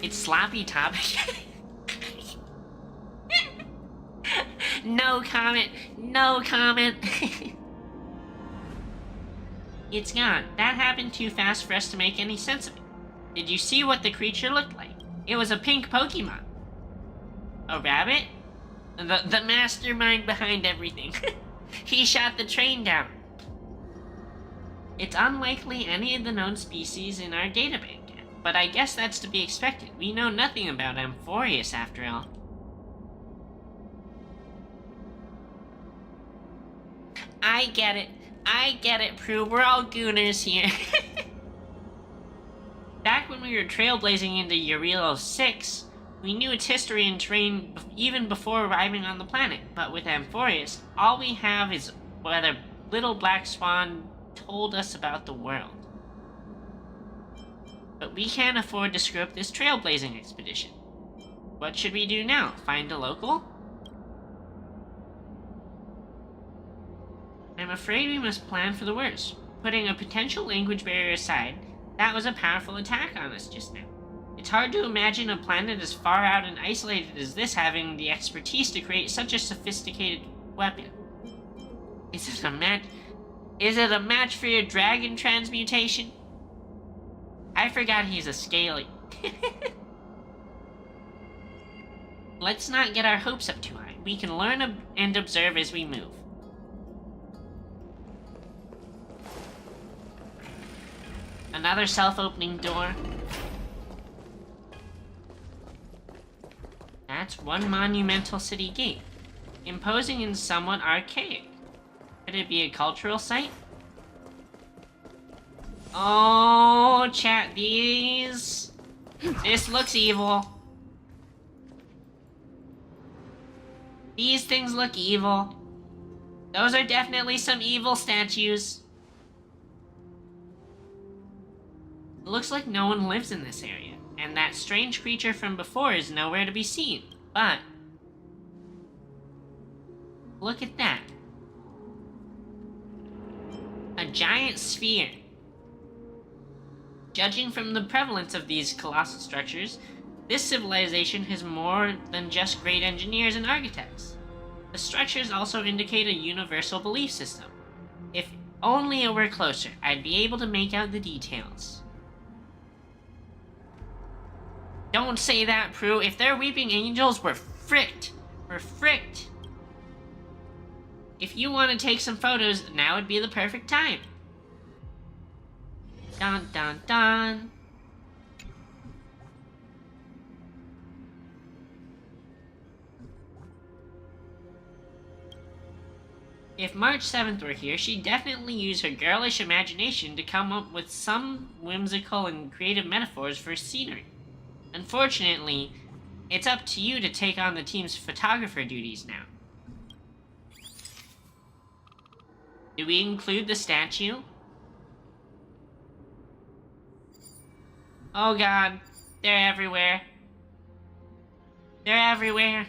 It's Sloppy Topic. No comment. It's gone. That happened too fast for us to make any sense of it. Did you see what the creature looked like? It was a pink Pokemon. A rabbit? The mastermind behind everything. He shot the train down. It's unlikely any of the known species in our databank, but I guess that's to be expected. We know nothing about Amphorius after all. I get it, Prue. We're all gooners here. Back when we were trailblazing into Uriel 6, we knew its history and terrain even before arriving on the planet, but with Amphorius, all we have is what a little black swan told us about the world. But we can't afford to screw up this trailblazing expedition. What should we do now? Find a local? I'm afraid we must plan for the worst. Putting a potential language barrier aside, that was a powerful attack on us just now. It's hard to imagine a planet as far out and isolated as this having the expertise to create such a sophisticated weapon. Is it a match for your dragon transmutation? I forgot he's a scaly. Let's not get our hopes up too high. We can learn and observe as we move. Another self-opening door. That's one monumental city gate, imposing and somewhat archaic. Could it be a cultural site? Oh, chat, this looks evil. These things look evil. Those are definitely some evil statues. It looks like no one lives in this area, and that strange creature from before is nowhere to be seen. But look at that. A giant sphere. Judging from the prevalence of these colossal structures, this civilization has more than just great engineers and architects. The structures also indicate a universal belief system. If only it were closer, I'd be able to make out the details. Don't say that, Prue. If they're weeping angels, we're fricked. We're fricked. If you want to take some photos, now would be the perfect time. Dun dun dun. If March 7th were here, she'd definitely use her girlish imagination to come up with some whimsical and creative metaphors for scenery. Unfortunately, it's up to you to take on the team's photographer duties now. Do we include the statue? Oh god, they're everywhere. They're everywhere.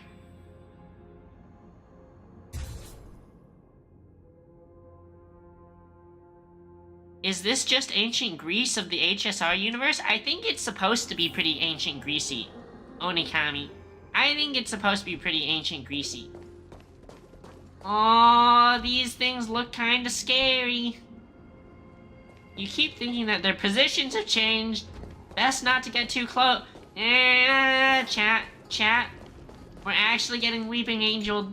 Is this just ancient Greece of the HSR universe? I think it's supposed to be pretty ancient Greasy. Onikami. I think it's supposed to be pretty ancient Greasy. Oh, these things look kinda scary. You keep thinking that their positions have changed. Best not to get too close. Chat. We're actually getting Weeping Angel.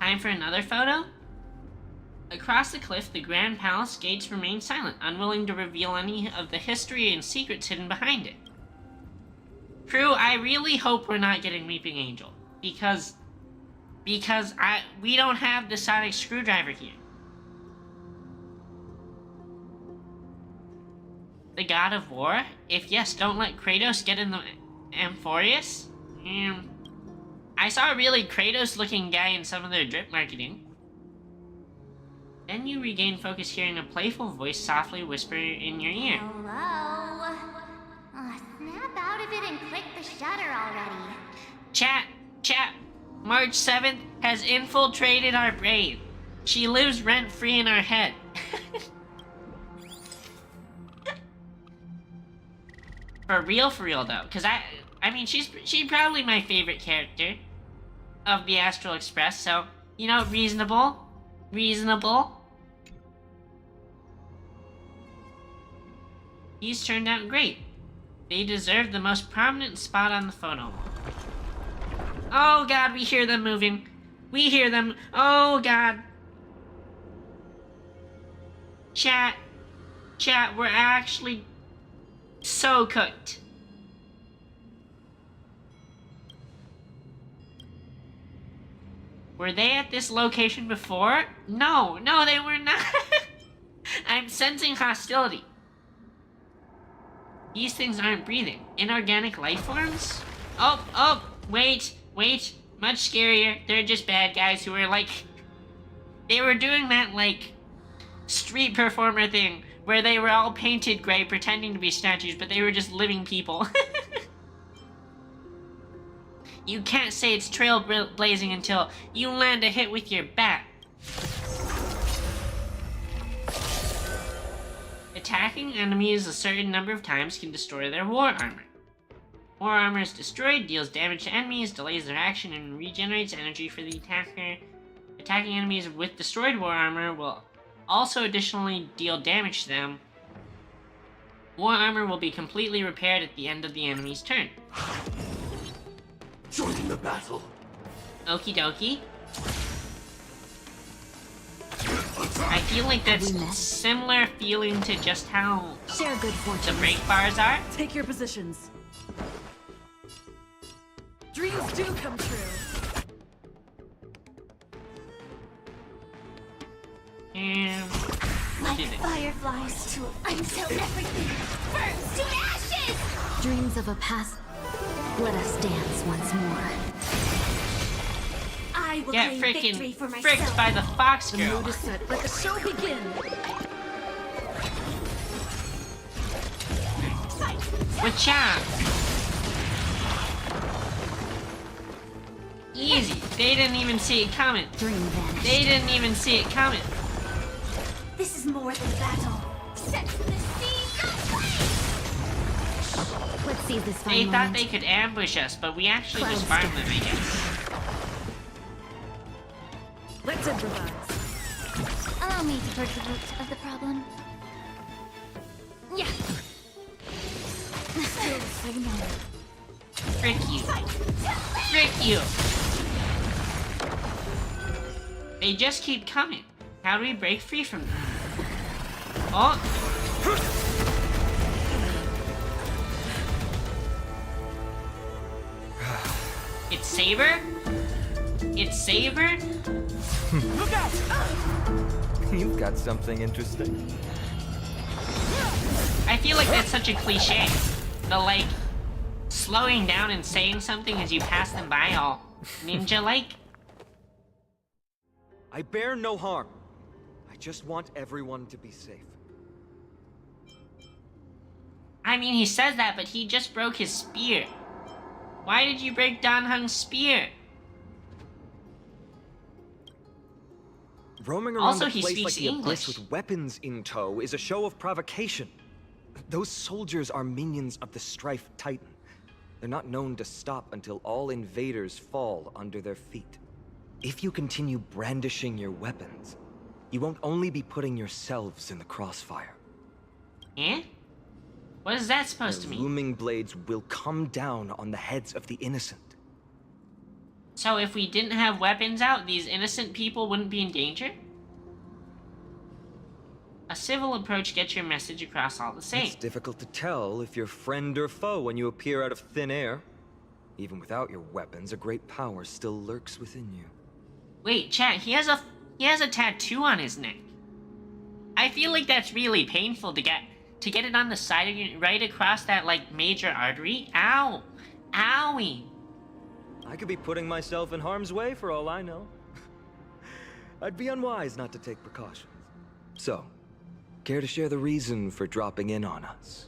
Time for another photo? Across the cliff, the Grand Palace gates remain silent, unwilling to reveal any of the history and secrets hidden behind it. Prue, I really hope we're not getting Weeping Angel. Because we don't have the sonic screwdriver here. The God of War? If yes, don't let Kratos get in the Amphoreus? I saw a really Kratos-looking guy in some of their drip marketing. Then you regain focus hearing a playful voice softly whisper in your ear. Hello? Snap out of it and click the shutter already. Chat. March 7th has infiltrated our brain. She lives rent-free in our head. For real though, because I mean, she's probably my favorite character of the Astral Express, so, you know, reasonable. These turned out great. They deserve the most prominent spot on the photo wall. Oh god, we hear them moving. We hear them. Oh god. Chat, we're actually so cooked. Were they at this location before? No, they were not. I'm sensing hostility. These things aren't breathing. Inorganic life forms? Oh, wait. Much scarier. They're just bad guys who are like... They were doing that, like, street performer thing where they were all painted gray pretending to be statues, but they were just living people. You can't say it's trailblazing until you land a hit with your bat. Attacking enemies a certain number of times can destroy their war armor. War armor is destroyed, deals damage to enemies, delays their action, and regenerates energy for the attacker. Attacking enemies with destroyed war armor will also additionally deal damage to them. War armor will be completely repaired at the end of the enemy's turn. Join the battle. Okie dokie. I feel like that's similar feeling to just how Share good the fortune. break bars are. Take your positions. Dreams do come true. And we'll do Like this. fireflies until everything burns to ashes! Dreams of a past. Let us dance once more. I will Get claim victory freaking for myself. fricked by the fox The girl. mood is set. Let the show begin. Wacha! Easy. They didn't even see it coming. Dream vanished. They didn't even see it coming. This is more than battle. Set the scene ablaze! Let's see this They fine thought moment. they could ambush us, but we actually just Cloud farmed them, I guess. Let's improvise. Allow me to purge the root of the problem. Yeah. I know. Frick you. Frick you. They just keep coming. How do we break free from them? Oh! It's Saber? It's Saber? Look out! You've got something interesting. I feel like that's such a cliche. The like slowing down and saying something as you pass them by all ninja-like. I bear no harm. I just want everyone to be safe. I mean, he says that, but he just broke his spear. Why did you break Dan Heng's spear? Roaming around Also, a he place like speaks the English. Abyss with weapons in tow is a show of provocation. Those soldiers are minions of the Strife Titan. They're not known to stop until all invaders fall under their feet. If you continue brandishing your weapons, you won't only be putting yourselves in the crossfire. Eh? What is that supposed to Their mean? looming blades will come down on the heads of the innocent. So if we didn't have weapons out, these innocent people wouldn't be in danger? A civil approach gets your message across all the same. It's difficult to tell if you're friend or foe when you appear out of thin air. Even without your weapons, a great power still lurks within you. Wait, chat, he has a tattoo on his neck. I feel like that's really painful to get it on the side of you, right across that like major artery. Ow. Owie. I could be putting myself in harm's way for all I know. I'd be unwise not to take precautions. So, care to share the reason for dropping in on us?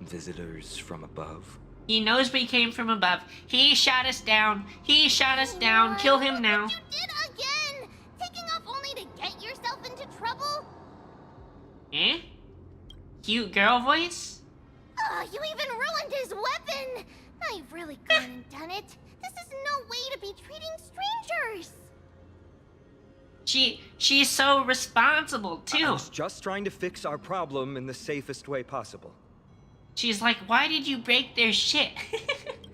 Visitors from above? He knows we came from above. He shot us down. He shot us down. Kill him now. You did again! Taking off only to get yourself into trouble? Eh? Cute girl voice? Oh, you even ruined his weapon! Now you've really gone and done it. This is no way to be treating strangers. She's so responsible I too. was just trying to fix our problem in the safest way possible. She's like, why did you break their shit?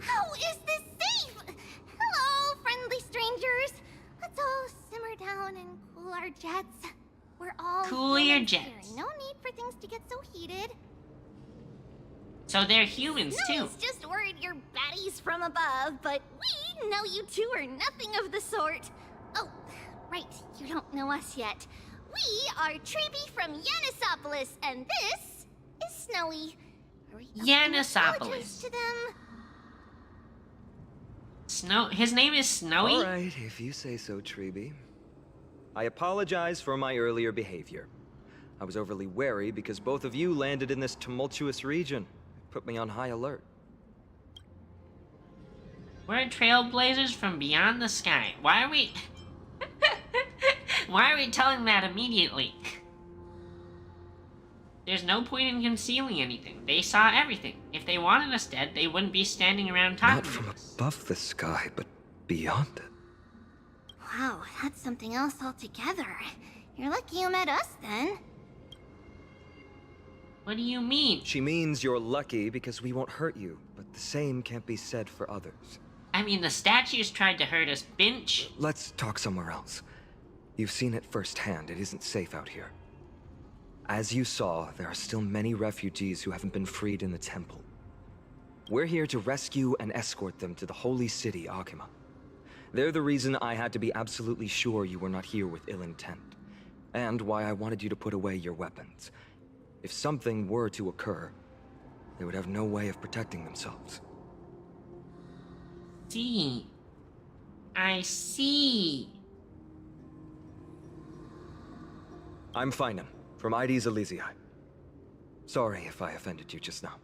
How is this safe? Hello, friendly strangers. Let's all simmer down and cool our jets. We're all Cool your humans here. jets. No need for things to get so heated. So they're humans too. Snowy's just worried you're baddies from above, but we know you two are nothing of the sort. Oh, right, you don't know us yet. We are Treeby from Yanisopolis, and this is Snowy. Hurry up and Yanisopolis. apologize to them. His name is Snowy? All right, if you say so, Treeby. I apologize for my earlier behavior. I was overly wary because both of you landed in this tumultuous region. It put me on high alert. We're trailblazers from beyond the sky. Why are we... Why are we telling that immediately? There's no point in concealing anything. They saw everything. If they wanted us dead, they wouldn't be standing around talking Not from to us. above the sky, but beyond it. Wow, that's something else altogether. You're lucky you met us then. What do you mean? She means you're lucky because we won't hurt you, but the same can't be said for others. I mean, the statues tried to hurt us, Binch. Let's talk somewhere else. You've seen it firsthand. It isn't safe out here. As you saw, there are still many refugees who haven't been freed in the temple. We're here to rescue and escort them to the holy city, Akima. They're the reason I had to be absolutely sure you were not here with ill intent, and why I wanted you to put away your weapons. If something were to occur, they would have no way of protecting themselves. See. I see. I'm Finan, from ID's Elysiae. Sorry if I offended you just now.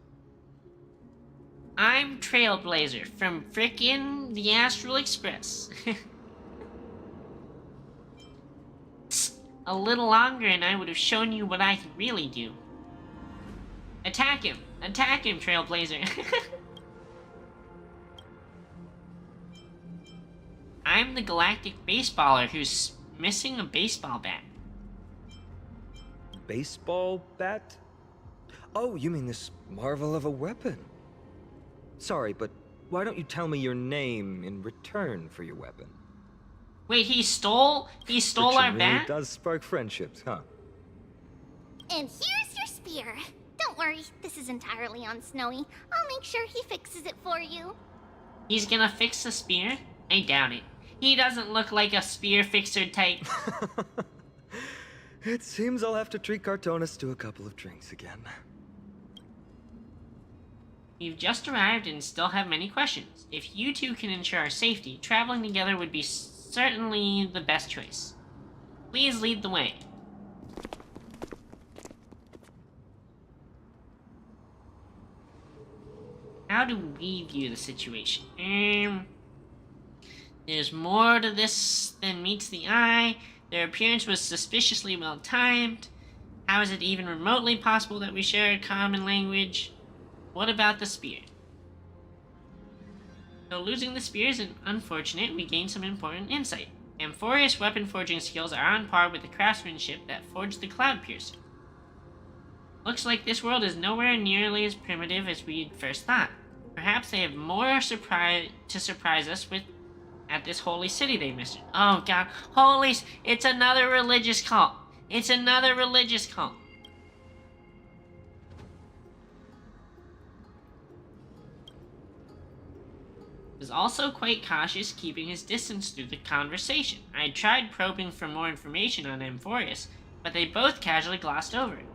I'm Trailblazer from frickin' the Astral Express. A little longer and I would have shown you what I can really do. Attack him! Attack him, Trailblazer! I'm the galactic baseballer who's missing a baseball bat. Baseball bat? Oh, you mean this marvel of a weapon? Sorry, but why don't you tell me your name in return for your weapon? Wait, he stole Friction our really bat? does spark friendships, huh? And here's your spear. Don't worry, this is entirely on Snowy. I'll make sure he fixes it for you. He's gonna fix the spear? I doubt it. He doesn't look like a spear fixer type. It seems I'll have to treat Cartonis to a couple of drinks again. You've just arrived and still have many questions. If you two can ensure our safety, traveling together would be certainly the best choice. Please lead the way. How do we view the situation? There's more to this than meets the eye. Their appearance was suspiciously well timed. How is it even remotely possible that we share a common language? What about the spear? Though losing the spear is unfortunate, we gain some important insight. Amphorius weapon forging skills are on par with the craftsmanship that forged the Cloud Piercer. Looks like this world is nowhere nearly as primitive as we first thought. Perhaps they have more to surprise us with at this holy city they missed. Oh god, it's another religious cult. It's another religious cult. Was also quite cautious, keeping his distance through the conversation. I tried probing for more information on Amphorius, but they both casually glossed over it.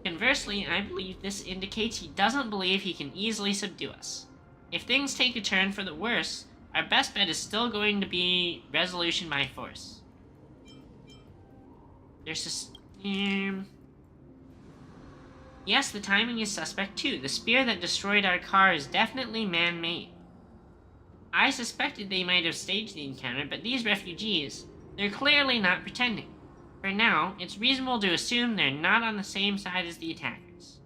Conversely, I believe this indicates he doesn't believe he can easily subdue us. If things take a turn for the worse, our best bet is still going to be resolution by force. There's yes, the timing is suspect too. The spear that destroyed our car is definitely man-made. I suspected they might have staged the encounter, but these refugees, they're clearly not pretending. For now, it's reasonable to assume they're not on the same side as the attackers.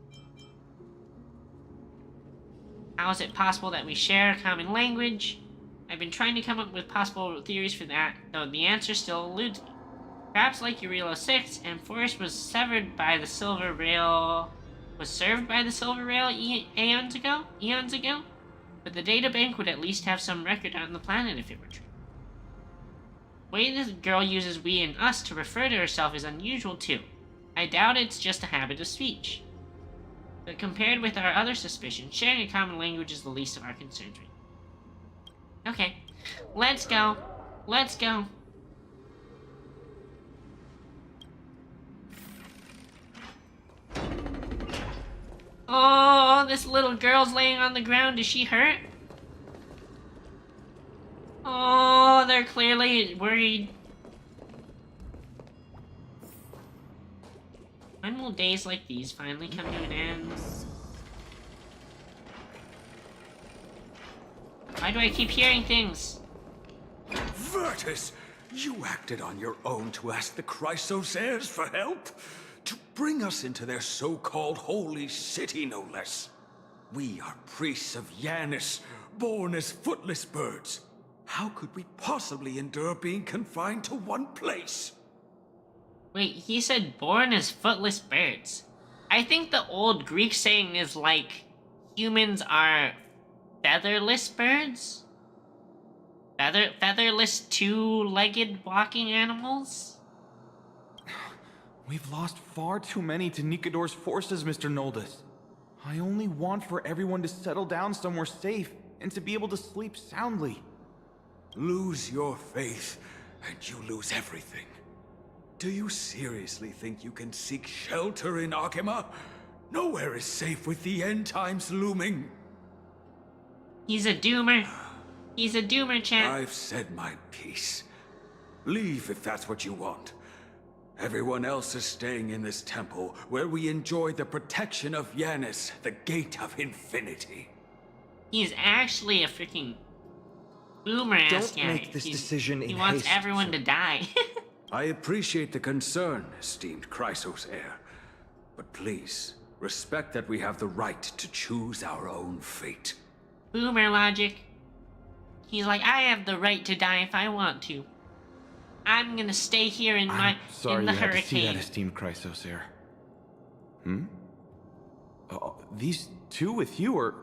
How is it possible that we share a common language? I've been trying to come up with possible theories for that, though the answer still eludes me. Perhaps like Eurilo 6, Amphorius was served by the Silver Rail eons ago? But the databank would at least have some record on the planet if it were true. The way this girl uses we and us to refer to herself is unusual too. I doubt it's just a habit of speech. But compared with our other suspicions, sharing a common language is the least of our concerns right now. Okay, let's go. Let's go. Oh, this little girl's laying on the ground. Is she hurt? Oh, they're clearly worried. When will days like these finally come to an end? Why do I keep hearing things? Virtus, you acted on your own to ask the Chrysosaurs for help? to bring us into their so-called holy city, no less. We are priests of Yanis, born as footless birds. How could we possibly endure being confined to one place? Wait, he said born as footless birds. I think the old Greek saying is like, humans are featherless birds? Featherless two-legged walking animals? We've lost far too many to Nikador's forces, Mr. Noldus. I only want for everyone to settle down somewhere safe and to be able to sleep soundly. Lose your faith, and you lose everything. Do you seriously think you can seek shelter in Akima? Nowhere is safe with the end times looming. He's a doomer. He's a doomer, champ. I've said my piece. Leave if that's what you want. Everyone else is staying in this temple, where we enjoy the protection of Yanis, the Gate of Infinity. He's actually a freaking boomer-ass guy. Don't make this decision in He wants haste, everyone sir. to die. I appreciate the concern, esteemed Chrysos heir. But please, respect that we have the right to choose our own fate. Boomer logic. He's like, I have the right to die if I want to. I'm gonna stay here in I'm sorry in the you had to see that, hurricane. esteemed Chrysos heir. These two with you are...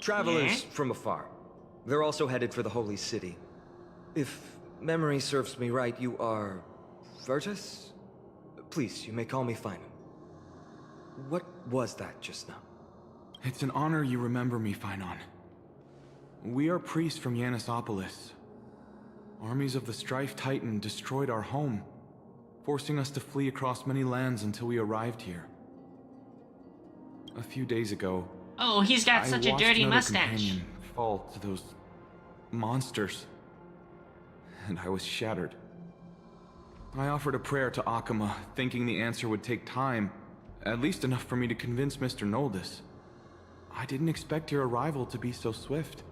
Travelers Yeah? from afar. They're also headed for the Holy City. If memory serves me right, you are... Virtus? Please, you may call me Finan. What was that just now? It's an honor you remember me, Finan. We are priests from Yanisopolis. Armies of the Strife Titan destroyed our home, forcing us to flee across many lands until we arrived here. A few days ago, Oh, he's got I such a watched dirty another mustache. companion fall to those monsters, and I was shattered. I offered a prayer to Akima, thinking the answer would take time, at least enough for me to convince Mr. Noldus. I didn't expect your arrival to be so swift.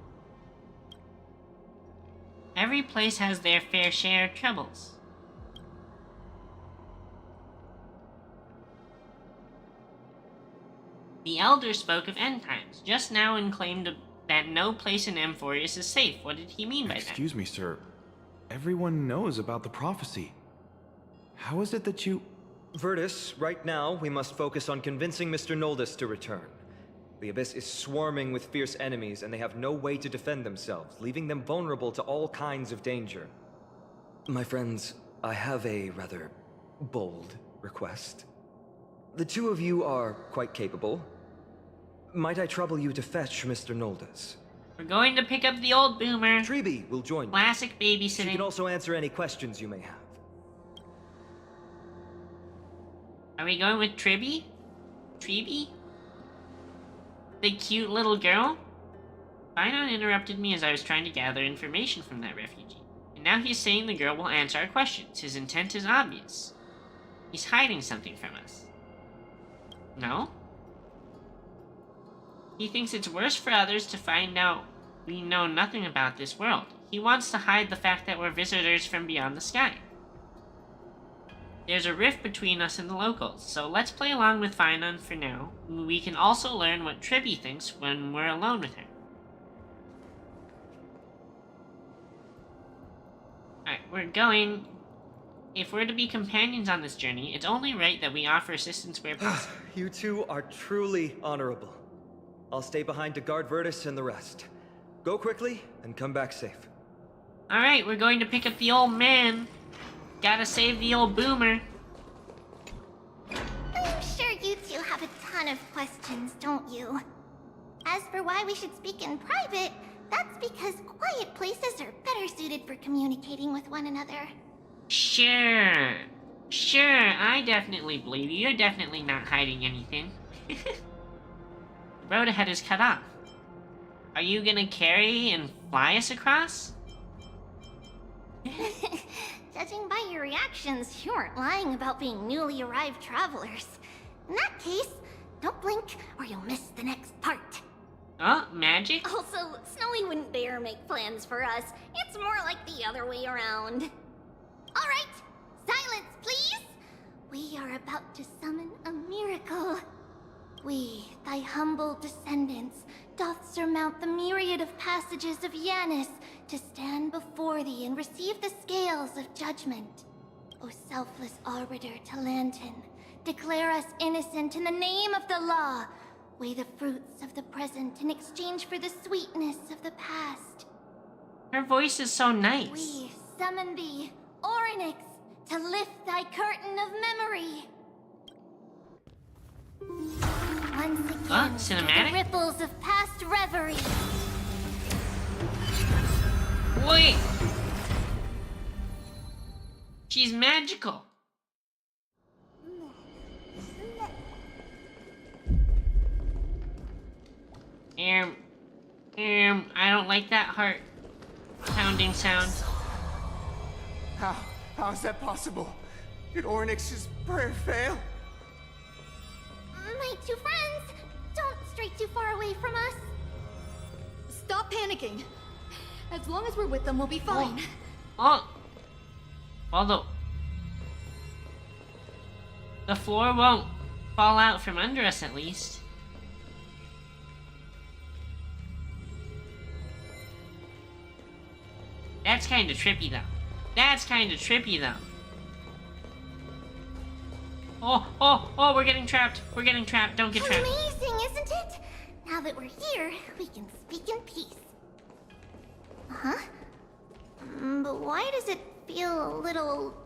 Every place has their fair share of troubles. The Elder spoke of end times just now and claimed that no place in Amphorius is safe. What did he mean by that? Excuse me, sir. Everyone knows about the prophecy. How is it that you... Virtus, right now, we must focus on convincing Mr. Noldus to return. The Abyss is swarming with fierce enemies, and they have no way to defend themselves, leaving them vulnerable to all kinds of danger. My friends, I have a rather bold request. The two of you are quite capable. Might I trouble you to fetch Mr. Noldus? We're going to pick up the old boomer. Treeby will join you. Classic She babysitting. can also answer any questions you may have. Are we going with Tribby? Treeby? The cute little girl? Finon interrupted me as I was trying to gather information from that refugee. And now he's saying the girl will answer our questions. His intent is obvious. He's hiding something from us. No? He thinks it's worse for others to find out we know nothing about this world. He wants to hide the fact that we're visitors from beyond the sky. There's a rift between us and the locals, so let's play along with Finon for now. We can also learn what Tribby thinks when we're alone with her. Alright, we're going. If we're to be companions on this journey, it's only right that we offer assistance where possible. You two are truly honorable. I'll stay behind to guard Virtus and the rest. Go quickly and come back safe. Alright, we're going to pick up the old man. Gotta save the old boomer. I'm sure you two have a ton of questions, don't you? As for why we should speak in private, that's because quiet places are better suited for communicating with one another. Sure. Sure, I definitely believe you. You're definitely not hiding anything. The road ahead is cut off. Are you gonna carry and fly us across? Judging by your reactions, you aren't lying about being newly arrived travelers. In that case, don't blink or you'll miss the next part. Oh, magic? Also, Snowy wouldn't dare make plans for us. It's more like the other way around. All right, silence, please. We are about to summon a miracle. We, thy humble descendants, doth surmount the myriad of passages of Yanis to stand before thee and receive the scales of judgment. O selfless arbiter Talantin, declare us innocent in the name of the law. Weigh the fruits of the present in exchange for the sweetness of the past. Her voice is so nice. We summon thee, Orynyx, to lift thy curtain of memory. Once again, through cinematic? the ripples of past reverie. Wait! She's magical. I don't like that heart pounding sound. How is that possible? Did Orynyx's prayer fail? My two friends, don't stray too far away from us. Stop panicking. As long as we're with them, we'll be fine. Oh. Although the floor won't fall out from under us, at least. That's kind of trippy, though. That's kind of trippy, though. Oh, we're getting trapped. We're getting trapped. Don't get trapped. Amazing, isn't it? Now that we're here, we can speak in peace. Huh? But why does it feel a little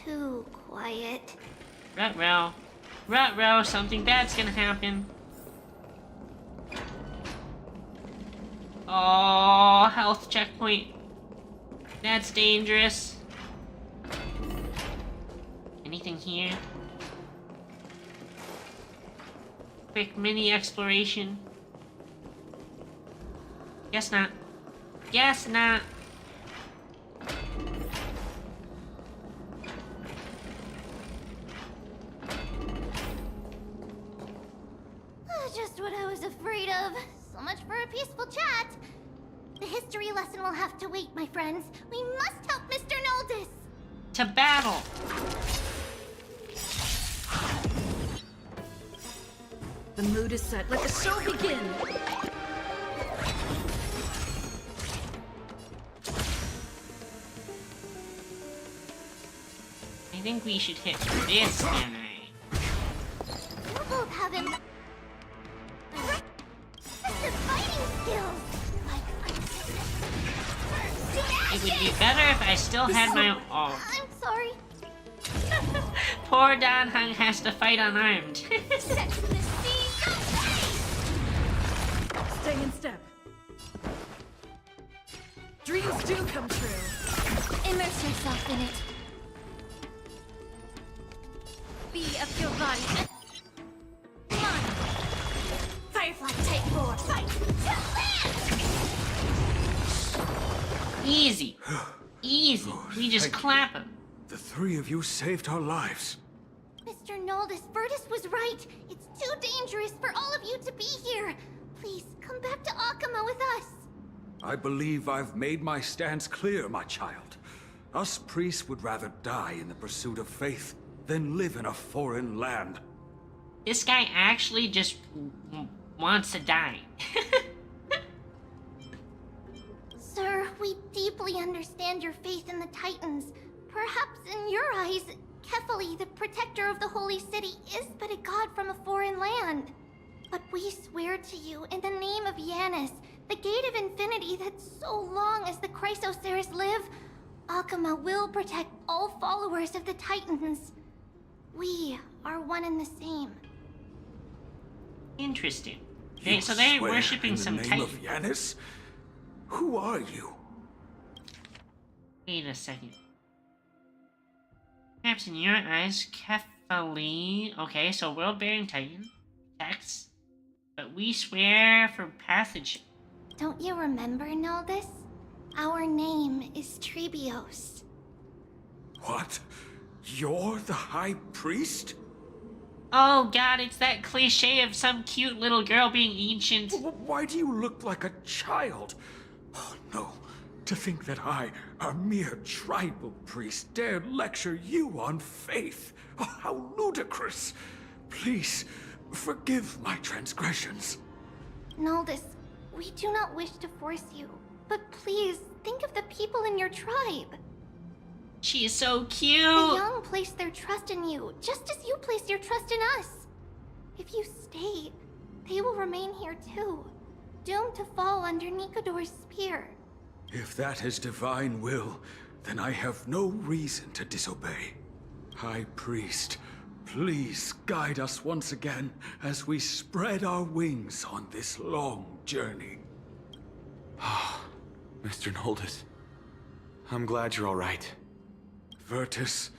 too quiet? Ruh-roh. Ruh-roh, something bad's gonna happen. Oh, health checkpoint. That's dangerous. Anything here? Quick mini exploration. Guess not. Guess not. Just what I was afraid of. So much for a peaceful chat. The history lesson will have to wait, my friends. We must help Mr. Noldis. To battle. The mood is set. Let the show begin. I think we should hit this guy. You both have impressive fighting skills. It would be better if I still had my... Oh. I'm sorry. Poor Dan Heng has to fight unarmed. Stay in step. Dreams do come true. Immerse yourself in it. Be a pure body. Come on. Firefly, take 4. Fight. Easy. Easy. We just clap him. The three of you saved our lives. Mr. Noldis, Virtus was right. It's too dangerous for all of you to be here. Please, come back to Akama with us. I believe I've made my stance clear, my child. Us priests would rather die in the pursuit of faith than live in a foreign land. This guy actually just wants to die. Sir, we deeply understand your faith in the Titans. Perhaps in your eyes, Kefali, the protector of the Holy City, is but a god from a foreign land. But we swear to you, in the name of Yanis, the Gate of Infinity, that so long as the Chrysoceres live, Akama will protect all followers of the Titans. We are one and the same. Interesting. You So they're swear worshipping some in the name Titan. of Yanis? Who are you? Wait a second. Perhaps in your eyes, Kefali. Okay, so world-bearing Titan. Text. But we swear for passage. Don't you remember, Noldis? Our name is Trebios. What? You're the High Priest? Oh god, it's that cliche of some cute little girl being ancient. Why do you look like a child? Oh, no. To think that I, a mere tribal priest, dared lecture you on faith. Oh, how ludicrous! Please, forgive my transgressions. Noldus, we do not wish to force you, but please think of the people in your tribe. She is so The cute. young place their trust in you, just as you place your trust in us. If you stay, they will remain here too, doomed to fall under Nikodor's spear. If that is divine will, then I have no reason to disobey. High Priest, please guide us once again as we spread our wings on this long journey. Mr. Noldus, I'm glad you're all right. Virtus,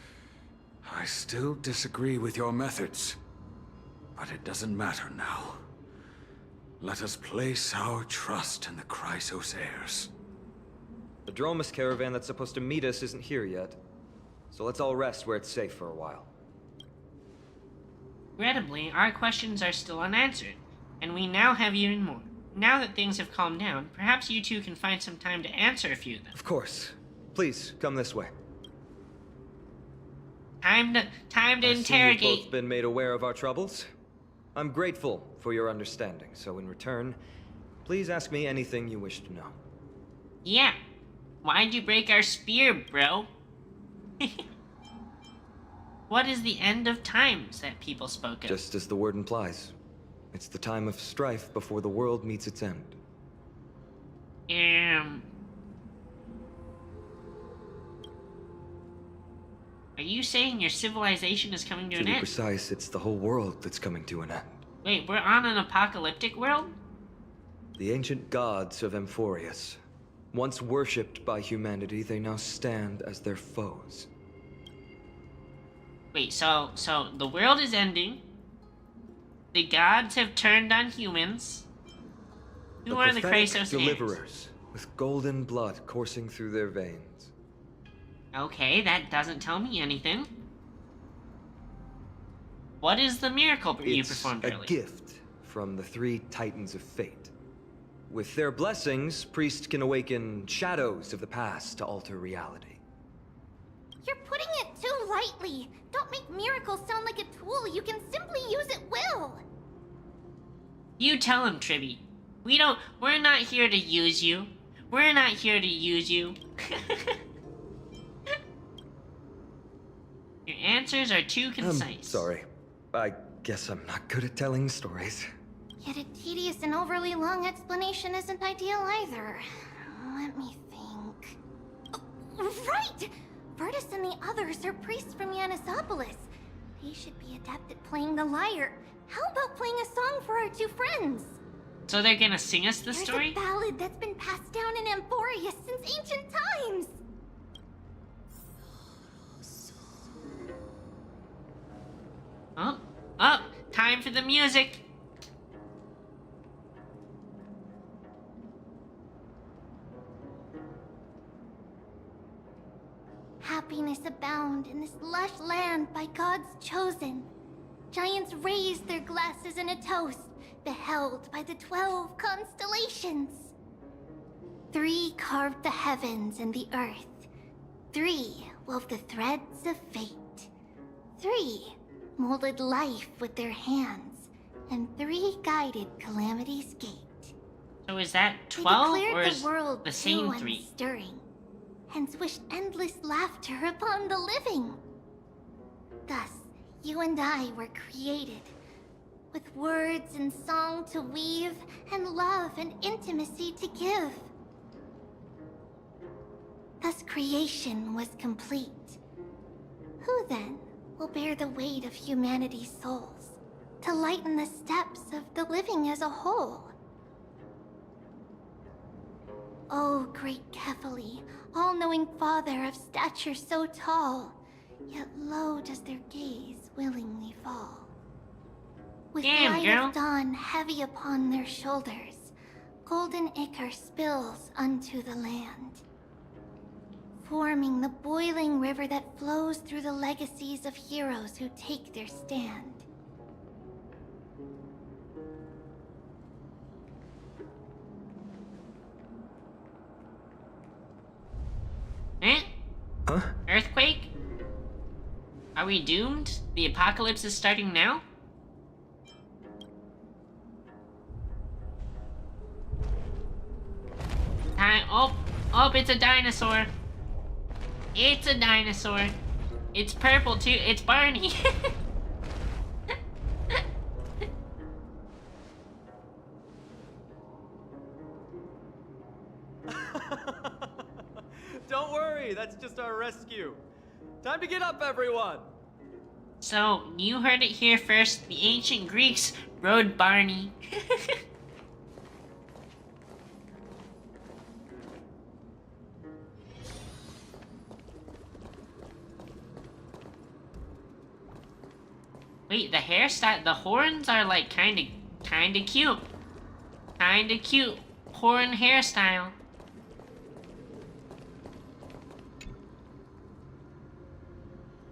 I still disagree with your methods, but it doesn't matter now. Let us place our trust in the Chrysos heirs. The Dromus caravan that's supposed to meet us isn't here yet, so let's all rest where it's safe for a while. Regrettably, our questions are still unanswered, and we now have even more. Now that things have calmed down, perhaps you two can find some time to answer a few of them. Of course. Please, come this way. Time to I see interrogate. you've both been made aware of our troubles. I'm grateful for your understanding, so in return, please ask me anything you wish to know. Yeah. Why'd you break our spear, bro? What is the end of times that people spoke of? Just as the word implies. It's the time of strife before the world meets its end. Are you saying your civilization is coming to To an be end? precise, it's the whole world that's coming to an end. Wait, we're on an apocalyptic world? The ancient gods of Amphorius. Once worshipped by humanity, they now stand as their foes. Wait, so the world is ending. The gods have turned on humans. Who are the prophetic Chrysos heirs? deliverers, with golden blood coursing through their veins. Okay, that doesn't tell me anything. What is the miracle you performed It's a earlier? gift from the three Titans of Fate. With their blessings, priests can awaken shadows of the past to alter reality. You're putting it too lightly. Don't make miracles sound like a tool you can simply use at will. You tell him, Tribby. We're not here to use you. We're not here to use you. Your answers are too concise. Sorry. I guess I'm not good at telling stories. Yet a tedious and overly long explanation isn't ideal either. Let me think. Oh, right! Virtus and the others are priests from Yanisopolis. They should be adept at playing the lyre. How about playing a song for our two friends? So they're gonna sing us the There's story? a ballad that's been passed down in Amphorius since ancient times. Oh, time for the music. Happiness abound in this lush land by God's chosen. Giants raised their glasses in a toast, beheld by the 12 constellations. 3 carved the heavens and the earth. 3 wove the threads of fate. 3 molded life with their hands, and 3 guided Calamity's gate. So is that They 12 declared or the is world the same new and 3? stirring, hence wished endless laughter upon the living. Thus, you and I were created, with words and song to weave, and love and intimacy to give. Thus creation was complete. Who then will bear the weight of humanity's souls, to lighten the steps of the living as a whole? O great Kefali, all-knowing father of stature so tall, yet low does their gaze willingly fall. With Damn, light girl. of dawn heavy upon their shoulders, golden ichor spills unto the land, forming the boiling river that flows through the legacies of heroes who take their stand. Huh? Earthquake? Are we doomed? The apocalypse is starting now? Oh, it's a dinosaur. It's a dinosaur. It's purple too. It's Barney. Don't worry, that's just our rescue. Time to get up, everyone. So, you heard it here first. The ancient Greeks rode Barney. Wait, the hairstyle, the horns are like kinda cute. Kinda cute horn hairstyle.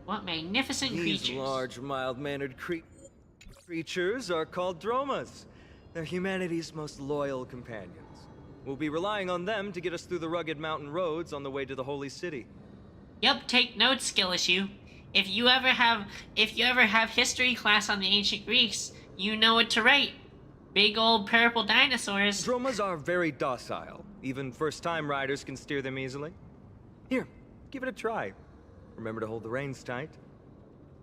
What magnificent These creatures. large, mild-mannered creatures are called Dromas. They're humanity's most loyal companions. We'll be relying on them to get us through the rugged mountain roads on the way to the Holy City. Yep, take notes, skill issue. If you ever have history class on the ancient Greeks, you know what to write. Big old purple dinosaurs. Dromas are very docile. Even first-time riders can steer them easily. Here, give it a try. Remember to hold the reins tight.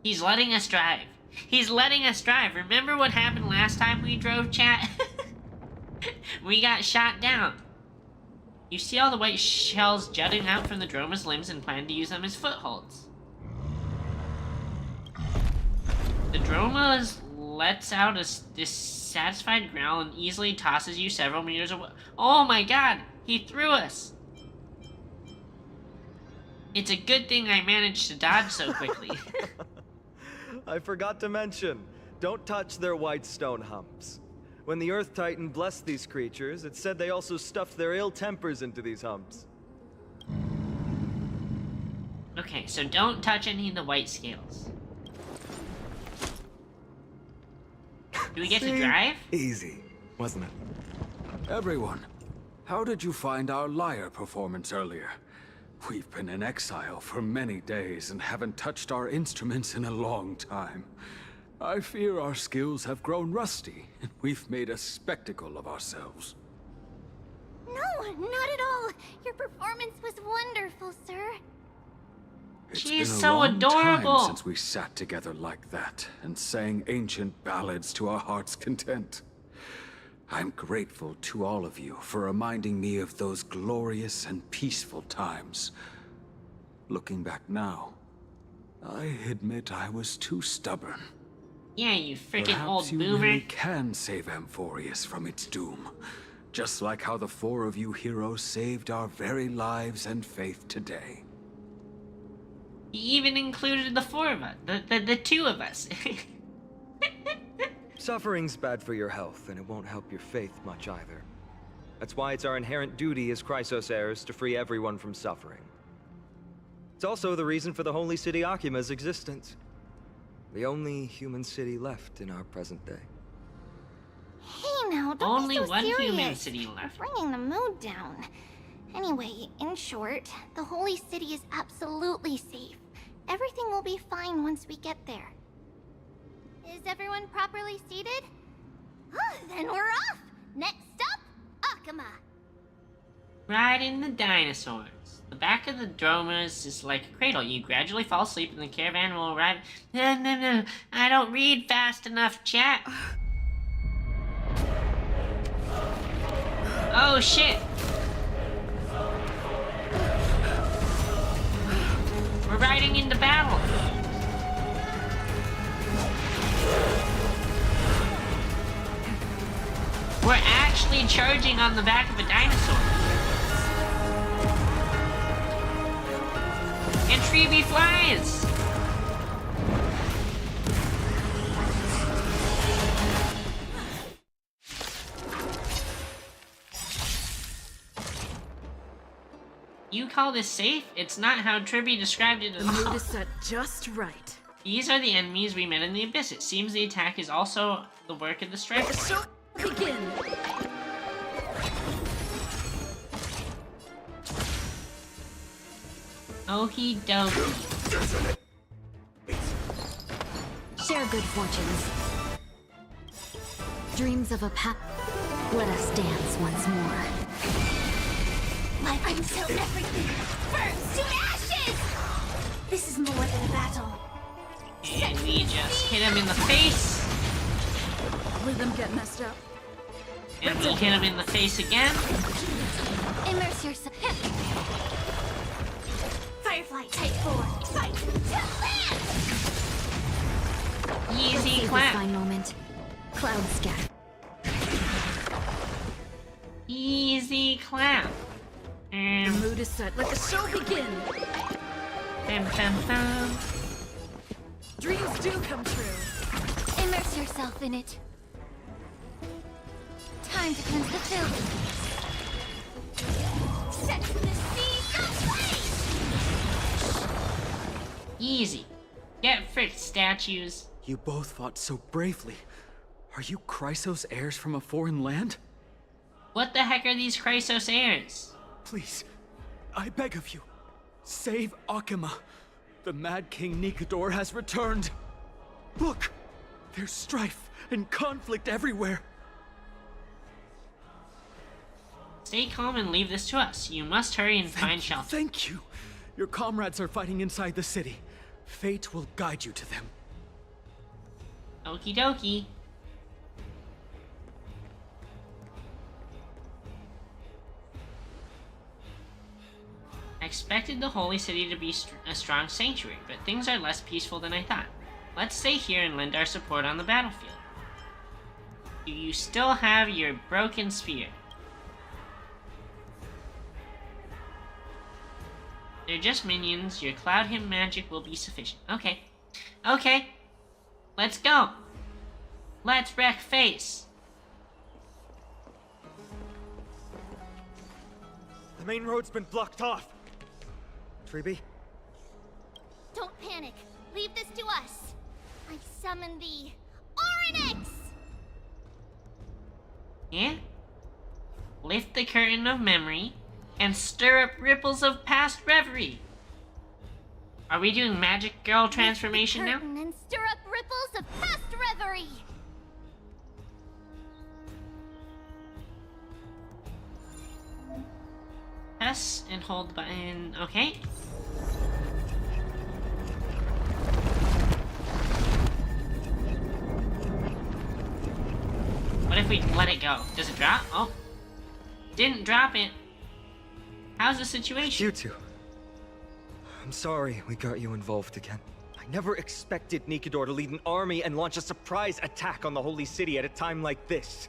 He's letting us drive. He's letting us drive. Remember what happened last time we drove, chat? We got shot down. You see all the white shells jutting out from the Droma's limbs and plan to use them as footholds. The Droma lets out a dissatisfied growl and easily tosses you several meters away. Oh my god! He threw us! It's a good thing I managed to dodge so quickly. I forgot to mention, don't touch their white stone humps. When the Earth Titan blessed these creatures, it said they also stuffed their ill tempers into these humps. Okay, so don't touch any of the white scales. Do we get to drive? Easy, wasn't it? Everyone, how did you find our lyre performance earlier? We've been in exile for many days and haven't touched our instruments in a long time. I fear our skills have grown rusty, and we've made a spectacle of ourselves. No, not at all. Your performance was wonderful, sir. It's She been is a so long adorable. time since we sat together like that and sang ancient ballads to our heart's content. I'm grateful to all of you for reminding me of those glorious and peaceful times. Looking back now, I admit I was too stubborn. Yeah, you freaking Perhaps old you boomer. really can save Amphorius from its doom. Just like how the four of you heroes saved our very lives and faith today. He even included the four of us, the two of us. Suffering's bad for your health, and it won't help your faith much either. That's why it's our inherent duty as Chrysos heirs to free everyone from suffering. It's also the reason for the Holy City Akima's existence. The only human city left in our present day. Hey now, don't Only be so one serious. human city left. You're bringing the mood down. Anyway, in short, the Holy City is absolutely safe. Everything will be fine once we get there. Is everyone properly seated? Then we're off! Next stop, Akama! Riding the dinosaurs. The back of the Dromas is like a cradle. You gradually fall asleep and the caravan will arrive. No. I don't read fast enough, chat. Oh shit. We're riding into battle. We're actually charging on the back of a dinosaur. And Treeby flies! You call this safe? It's not how Tribby described it at all. The mood is set just right. These are the enemies we met in the Abyss. It seems the attack is also the work of the Striker. So, begin. Okie dokie. Share good fortunes. Dreams of a path. Let us dance once more. Life until everything burns to ashes! This is more than a battle. And we just hit him in the face. Rhythm get messed up. And we hit him in the face again. Immerse yourself. Firefly, type 4. Fight to land! Easy Save this clap. fine moment. Cloud scatter. Easy clap. The mood is set. Let the show begin. Bam, bam, bam. Dreams do come true. Immerse yourself in it. Time to cleanse the filth. Set the sea ablaze! Easy. Get Fritz statues. You both fought so bravely. Are you Chrysos heirs from a foreign land? What the heck are these Chrysos heirs? Please, I beg of you, save Akima. The Mad King Nikodor has returned. Look, there's strife and conflict everywhere. Stay calm and leave this to us. You must hurry and find shelter. Thank you. Your comrades are fighting inside the city. Fate will guide you to them. Okie dokie. I expected the Holy City to be a strong sanctuary, but things are less peaceful than I thought. Let's stay here and lend our support on the battlefield. Do you still have your broken spear? They're just minions. Your Cloud Hymn magic will be sufficient. Okay. Okay. Let's go. Let's wreck face. The main road's been blocked off. Treeby? Don't panic. Leave this to us. I summon the Oryx! Yeah? Lift the curtain of memory and stir up ripples of past reverie. Are we doing magic girl transformation now? And stir up ripples of past reverie. Press and hold the button. Okay. What if we let it go? Does it drop? Oh. Didn't drop it. How's the situation? You two. I'm sorry we got you involved again. I never expected Nikodor to lead an army and launch a surprise attack on the Holy City at a time like this.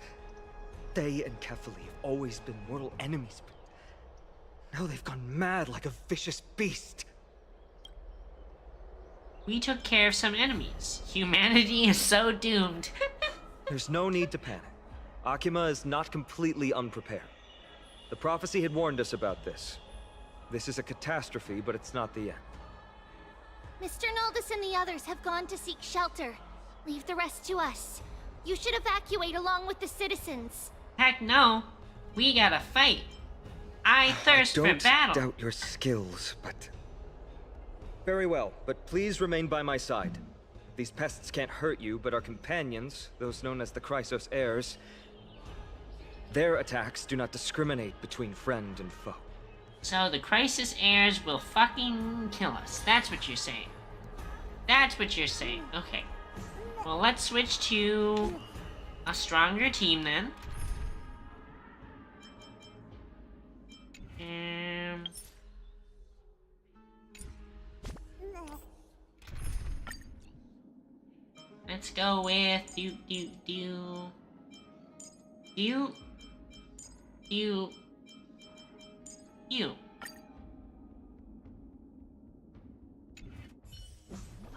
They and Kefali have always been mortal enemies, but now they've gone mad like a vicious beast. We took care of some enemies. Humanity is so doomed. There's no need to panic. Akima is not completely unprepared. The prophecy had warned us about this. This is a catastrophe, but it's not the end. Mr. Naldus and the others have gone to seek shelter. Leave the rest to us. You should evacuate along with the citizens. Heck no. We gotta fight. I thirst for battle. Don't doubt your skills, but... Very well, but please remain by my side. These pests can't hurt you, but our companions, those known as the Chrysos heirs, their attacks do not discriminate between friend and foe. So the Crisis heirs will fucking kill us. That's what you're saying. That's what you're saying. Okay. Well, let's switch to a stronger team then. Let's go with you.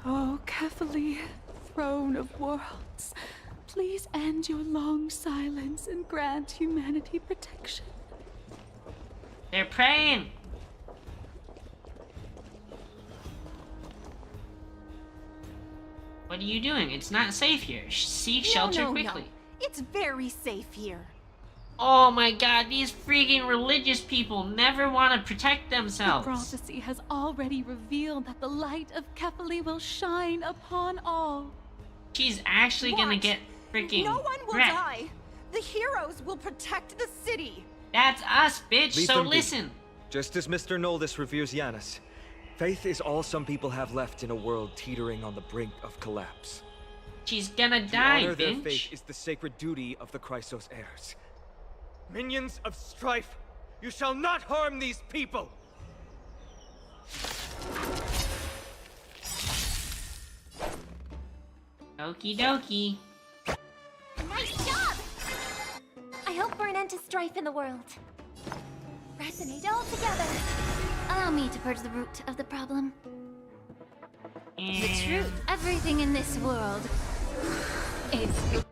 Oh, Kefali, throne of worlds, please end your long silence and grant humanity protection. They're praying. What are you doing? It's not safe here. Seek shelter quickly. No. It's very safe here. Oh my god, these freaking religious people never want to protect The themselves. prophecy has already revealed that the light of Kefali will shine upon all. She's actually gonna Watch. get freaking No one will wrecked. die. The heroes will protect the city. That's us, bitch, Leave so them be. listen. Just as Mr. Noldus reveres Janus, faith is all some people have left in a world teetering on the brink of collapse. She's gonna To die, honor their bitch. faith is the sacred duty of the Chrysos heirs. Minions of strife, you shall not harm these people! Okie dokie. Nice job! I hope for an end to strife in the world. Resonate all together. Allow me to purge the root of the problem. The truth. Everything in this world is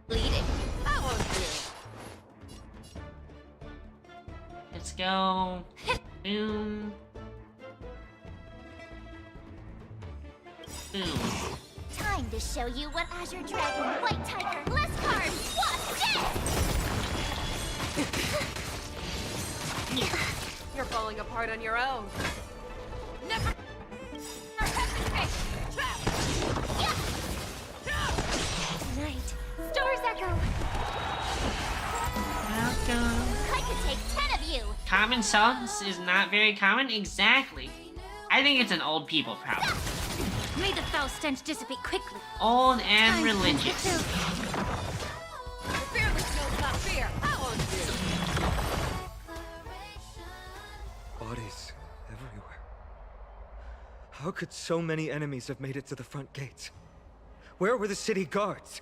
bleeding. That won't do. Let's go. Boom. Boom. Time to show you what Azure Dragon, White Tiger, less cards, what's this? You're falling apart on your own. Never. Tonight, Stars Echo. Welcome. I could take 10 of you. Common sense is not very common? Exactly. I think it's an old people problem. May the foul stench dissipate quickly. Old and Time to religious. Fearless knows not fear. That won't do. Bodies everywhere. How could so many enemies have made it to the front gates? Where were the city guards?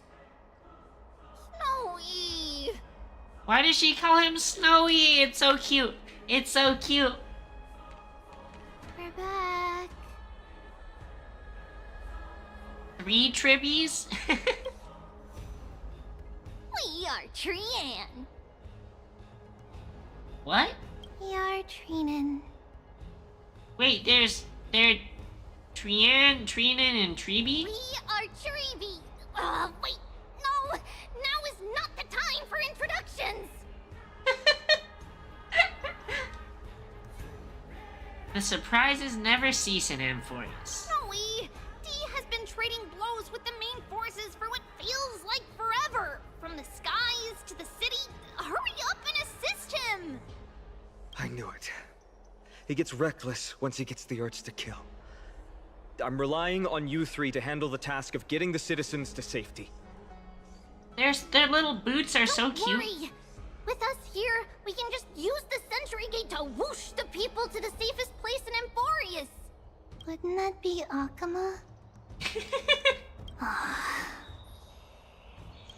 Snowy. Why does she call him Snowy? It's so cute. It's so cute. We're back. 3 tribbies? We are Trian. What? We are Trinin. Wait, there Trian, Trinin, and Treeby? We are Treeby. Wait, no. Now is not the time for introductions. The surprises never cease in Amphoreus. Snowy, D has been trading blows with the main forces for what feels like forever. From the skies to the city. Hurry up and assist him. I knew it. He gets reckless once he gets the urge to kill. I'm relying on you three to handle the task of getting the citizens to safety. Their little boots are so cute. Worry. With us here, we can just use the Century Gate to whoosh the people to the safest place in Amphoreus. Wouldn't that be Akama?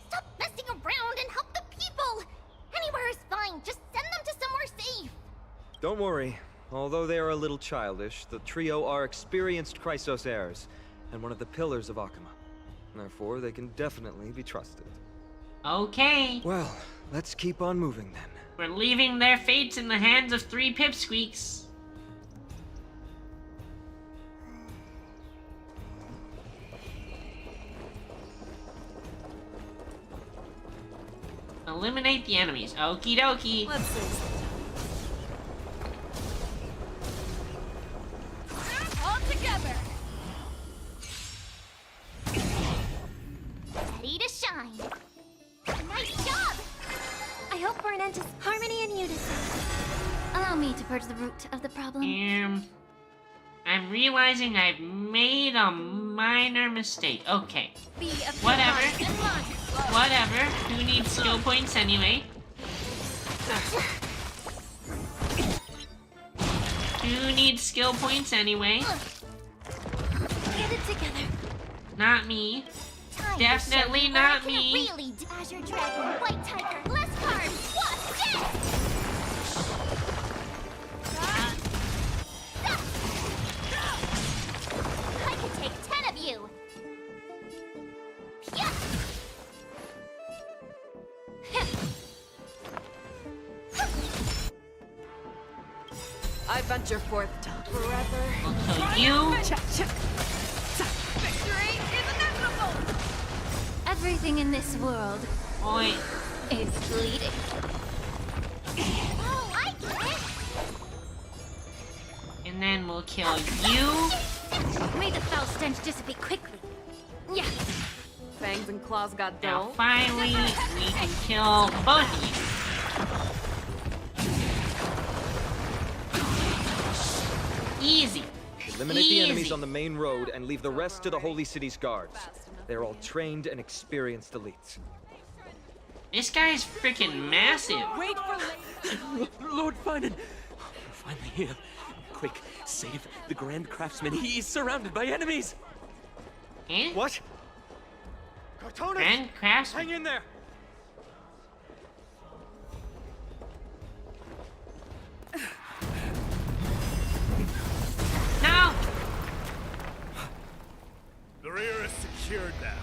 Stop messing around and help the people! Anywhere is fine, just send them to somewhere safe! Don't worry. Although they are a little childish, the trio are experienced Chrysos heirs, and one of the pillars of Akama. Therefore, they can definitely be trusted. Okay. Well, let's keep on moving then. We're leaving their fates in the hands of 3 pipsqueaks. Eliminate the enemies. Okie dokie. Let's see. All together. Ready to shine. Nice job! I hope for an end to harmony and unison. Allow me to purge the root of the problem. I'm realizing I've made a minor mistake. Okay. Be a Whatever. Whatever. Who needs skill points anyway? Who needs skill points anyway? Get it together. Not me. Time Definitely to show you not what I can me. Really Azure Dragon, White Tiger, less cards. What's this? I could take 10 of you. Yeah. I venture forth to forever. So you. Victory is inevitable. Everything in this world Oi. It's bleeding. Oh, I get it! And then we'll kill you. May the foul stench dissipate quickly. Yeah. Fangs and claws got Now dull. finally, we can kill both of you. Easy. Eliminate the enemies Easy. on the main road and leave the rest to the Holy City's guards. They're all trained and experienced elites. This guy's freaking massive. Wait for Lord Finan! We're finally here. Quick, save the Grand Craftsman. He is surrounded by enemies! Eh? What? Cartonis! Grand Craftsman. Hang in there! No! The rear is secured now.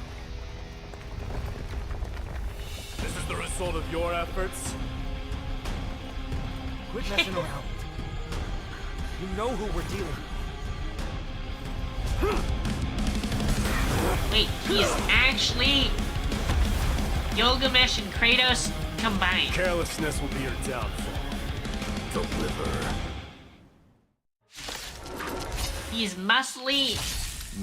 This is the result of your efforts? Quit messing around. You know who we're dealing with. Wait, he's actually Gilgamesh and Kratos combined. Carelessness will be your downfall. Deliver. He's muscly,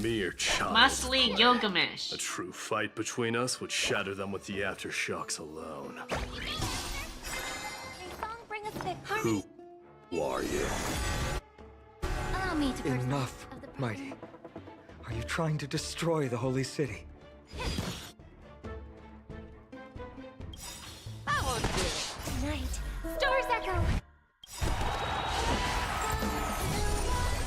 Mere child. muscly Gilgamesh. A true fight between us would shatter them with the aftershocks alone. Bring us back. Who are you? Allow me to purge Enough, Mighty. Are you trying to destroy the Holy City? I won't do it. Tonight, stars echo.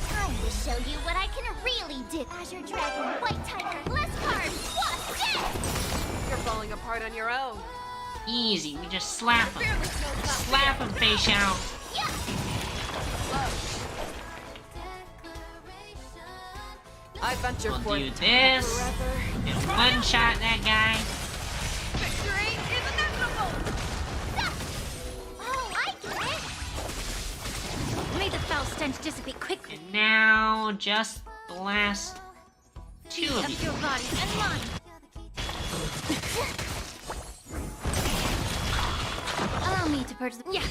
Time to show you what I can really do. Azure Dragon, White Tiger, less cards. What's this? You're falling apart on your own. Easy, we just slap him. Slap him, face out. I venture We'll forth do this. forever. And one shot that guy. Victory is inevitable! Oh, I get it. May the foul stench dissipate quickly. And now just the last two of you. Your body and mine. Allow me to purge the. Yeah.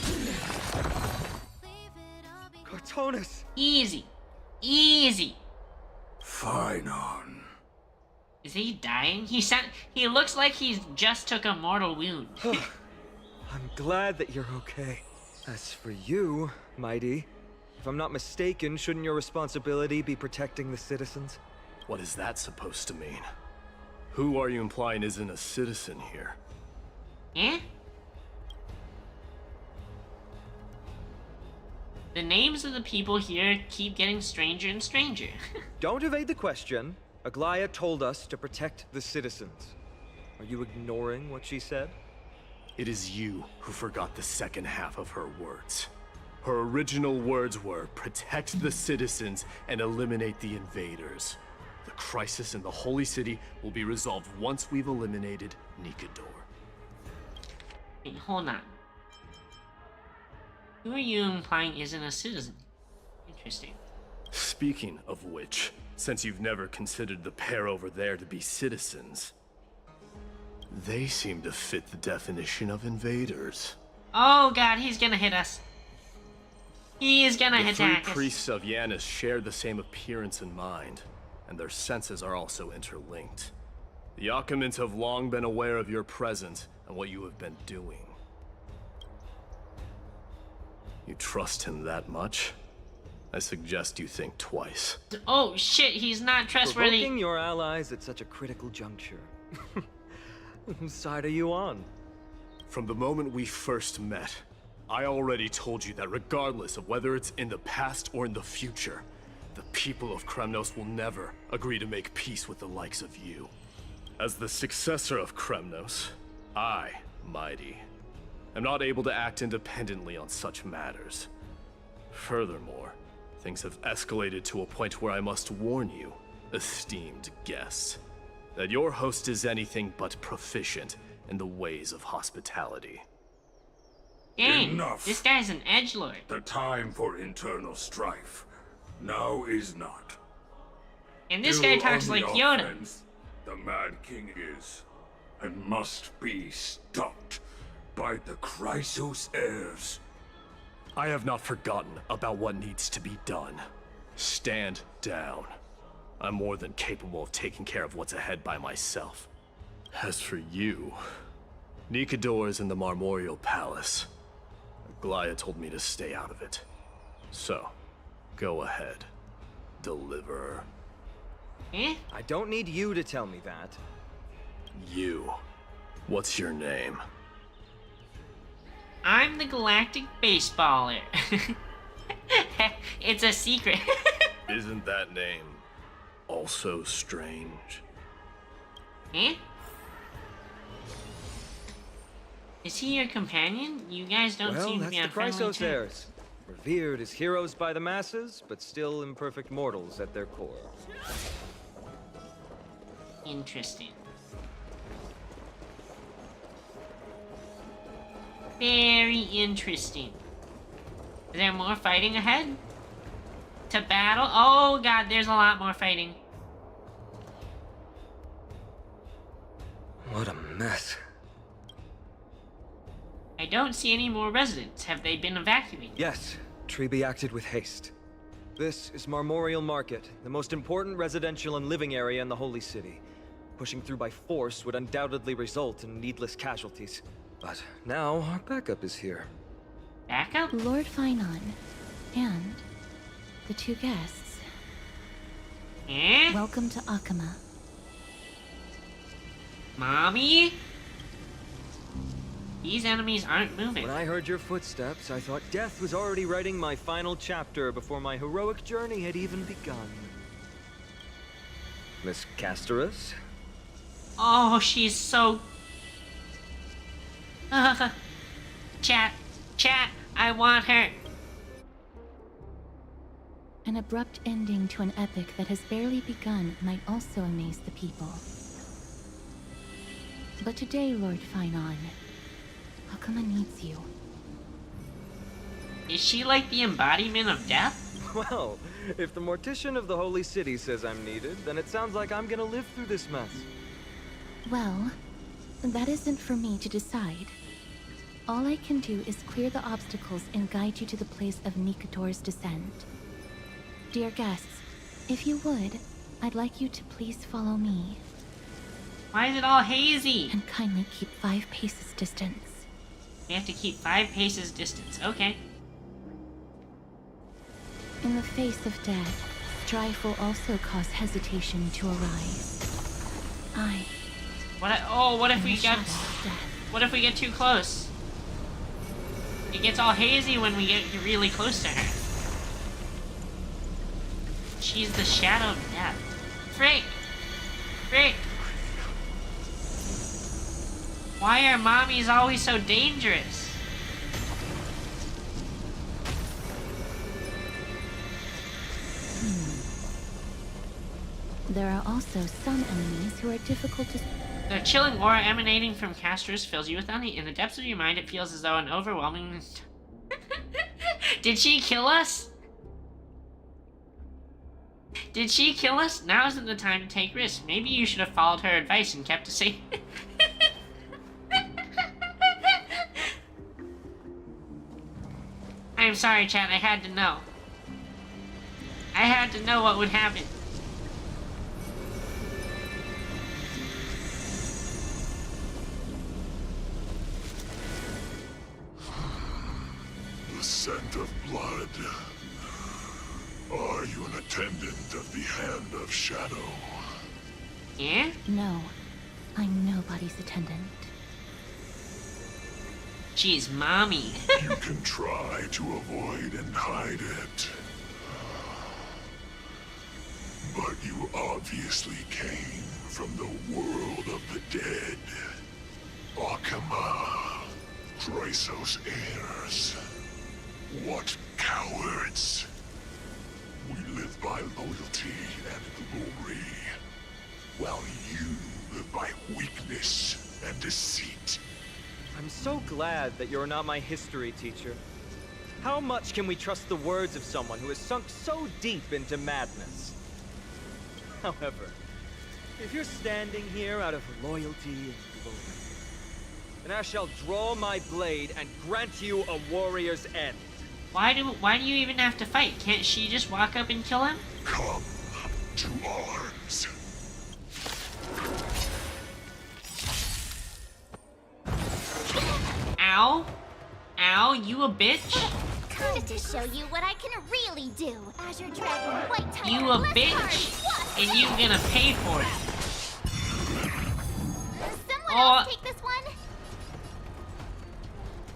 Cartonis! Easy. Easy. Finon. Is he dying? He looks like he's just took a mortal wound. I'm glad that you're okay. As for you, Mighty, if I'm not mistaken, shouldn't your responsibility be protecting the citizens? What is that supposed to mean? Who are you implying isn't a citizen here? Eh? The names of the people here keep getting stranger and stranger. Don't evade the question. Aglaia told us to protect the citizens. Are you ignoring what she said? It is you who forgot the second half of her words. Her original words were, protect the citizens and eliminate the invaders. The crisis in the Holy City will be resolved once we've eliminated Nikador. Wait, hold on. Who are you implying isn't a citizen? Interesting. Speaking of which, since you've never considered the pair over there to be citizens, they seem to fit the definition of invaders. Oh god, he's gonna hit us. He is gonna The three attack us. priests of Yanis share the same appearance and mind, and their senses are also interlinked. The Achaemins have long been aware of your presence and what you have been doing. You trust him that much? I suggest you think twice. Oh shit, he's not trustworthy. Provoking your allies at such a critical juncture. Whose side are you on? From the moment we first met, I already told you that regardless of whether it's in the past or in the future, the people of Kremnos will never agree to make peace with the likes of you. As the successor of Kremnos, I, Mighty, am not able to act independently on such matters. Furthermore, things have escalated to a point where I must warn you, esteemed guests, that your host is anything but proficient in the ways of hospitality. Dang, Enough. this guy's an edgelord. The time for internal strife now is not. And this Still guy talks on the like Yoda. offense, the Mad King is and must be stopped. by the Chrysos heirs. I have not forgotten about what needs to be done. Stand down. I'm more than capable of taking care of what's ahead by myself. As for you, Nikador is in the Marmorial Palace. Glaya told me to stay out of it. So, go ahead. Deliver. Eh? I don't need you to tell me that. You. What's your name? I'm the Galactic Baseballer. It's a secret. Isn't that name also strange? Eh? Is he your companion? You guys don't Well, seem to that's be on the friendly Chrysos terms. heirs. Revered as heroes by the masses, but still imperfect mortals at their core. Interesting. Very interesting. Is there more fighting ahead? To battle? Oh god, there's a lot more fighting. What a mess. I don't see any more residents. Have they been evacuated? Yes, Treeby acted with haste. This is Marmorial Market, the most important residential and living area in the Holy City. Pushing through by force would undoubtedly result in needless casualties. But now our backup is here. Backup? Lord Finon and the two guests. Eh? Welcome to Akama. Mommy? These enemies aren't moving. When I heard your footsteps, I thought death was already writing my final chapter before my heroic journey had even begun. Miss Casterus? Oh, she's so... Chat, I want her. An abrupt ending to an epic that has barely begun might also amaze the people. But today, Lord Finon, Akama needs you. Is she like the embodiment of death? Well, if the Mortician of the Holy City says I'm needed, then it sounds like I'm gonna live through this mess. Well, that isn't for me to decide. All I can do is clear the obstacles and guide you to the place of Nikador's descent. Dear guests, if you would, I'd like you to please follow me. Why is it all hazy? And kindly keep 5 paces distance. We have to keep 5 paces distance. Okay. In the face of death, strife will also cause hesitation to arise. What if we get... What if we get too close? It gets all hazy when we get really close to her. She's the shadow of death. Frick! Why are mommies always so dangerous? There are also some enemies who are difficult to... The chilling aura emanating from Casterus fills you with unease. In the depths of your mind, it feels as though an overwhelming... Did she kill us? Did she kill us? Now isn't the time to take risks. Maybe you should have followed her advice and kept us safe. I'm sorry, chat. I had to know. I had to know what would happen. The scent of blood. Are you an attendant of the Hand of Shadow? Yeah? No, I'm nobody's attendant. She's mommy. You can try to avoid and hide it. But you obviously came from the world of the dead. Akama, Chrysos heirs. What cowards! We live by loyalty and glory, while you live by weakness and deceit. I'm so glad that you're not my history teacher. How much can we trust the words of someone who has sunk so deep into madness? However, if you're standing here out of loyalty and glory, and I shall draw my blade and grant you a warrior's end. Why do you even have to fight? Can't she just walk up and kill him? Come to arms. Ow. Ow, you a bitch. Come to show you what I can really do. Azure Dragon, White Tiger, You a Blizzard, bitch. what? And you gonna pay for it. Someone else take this one.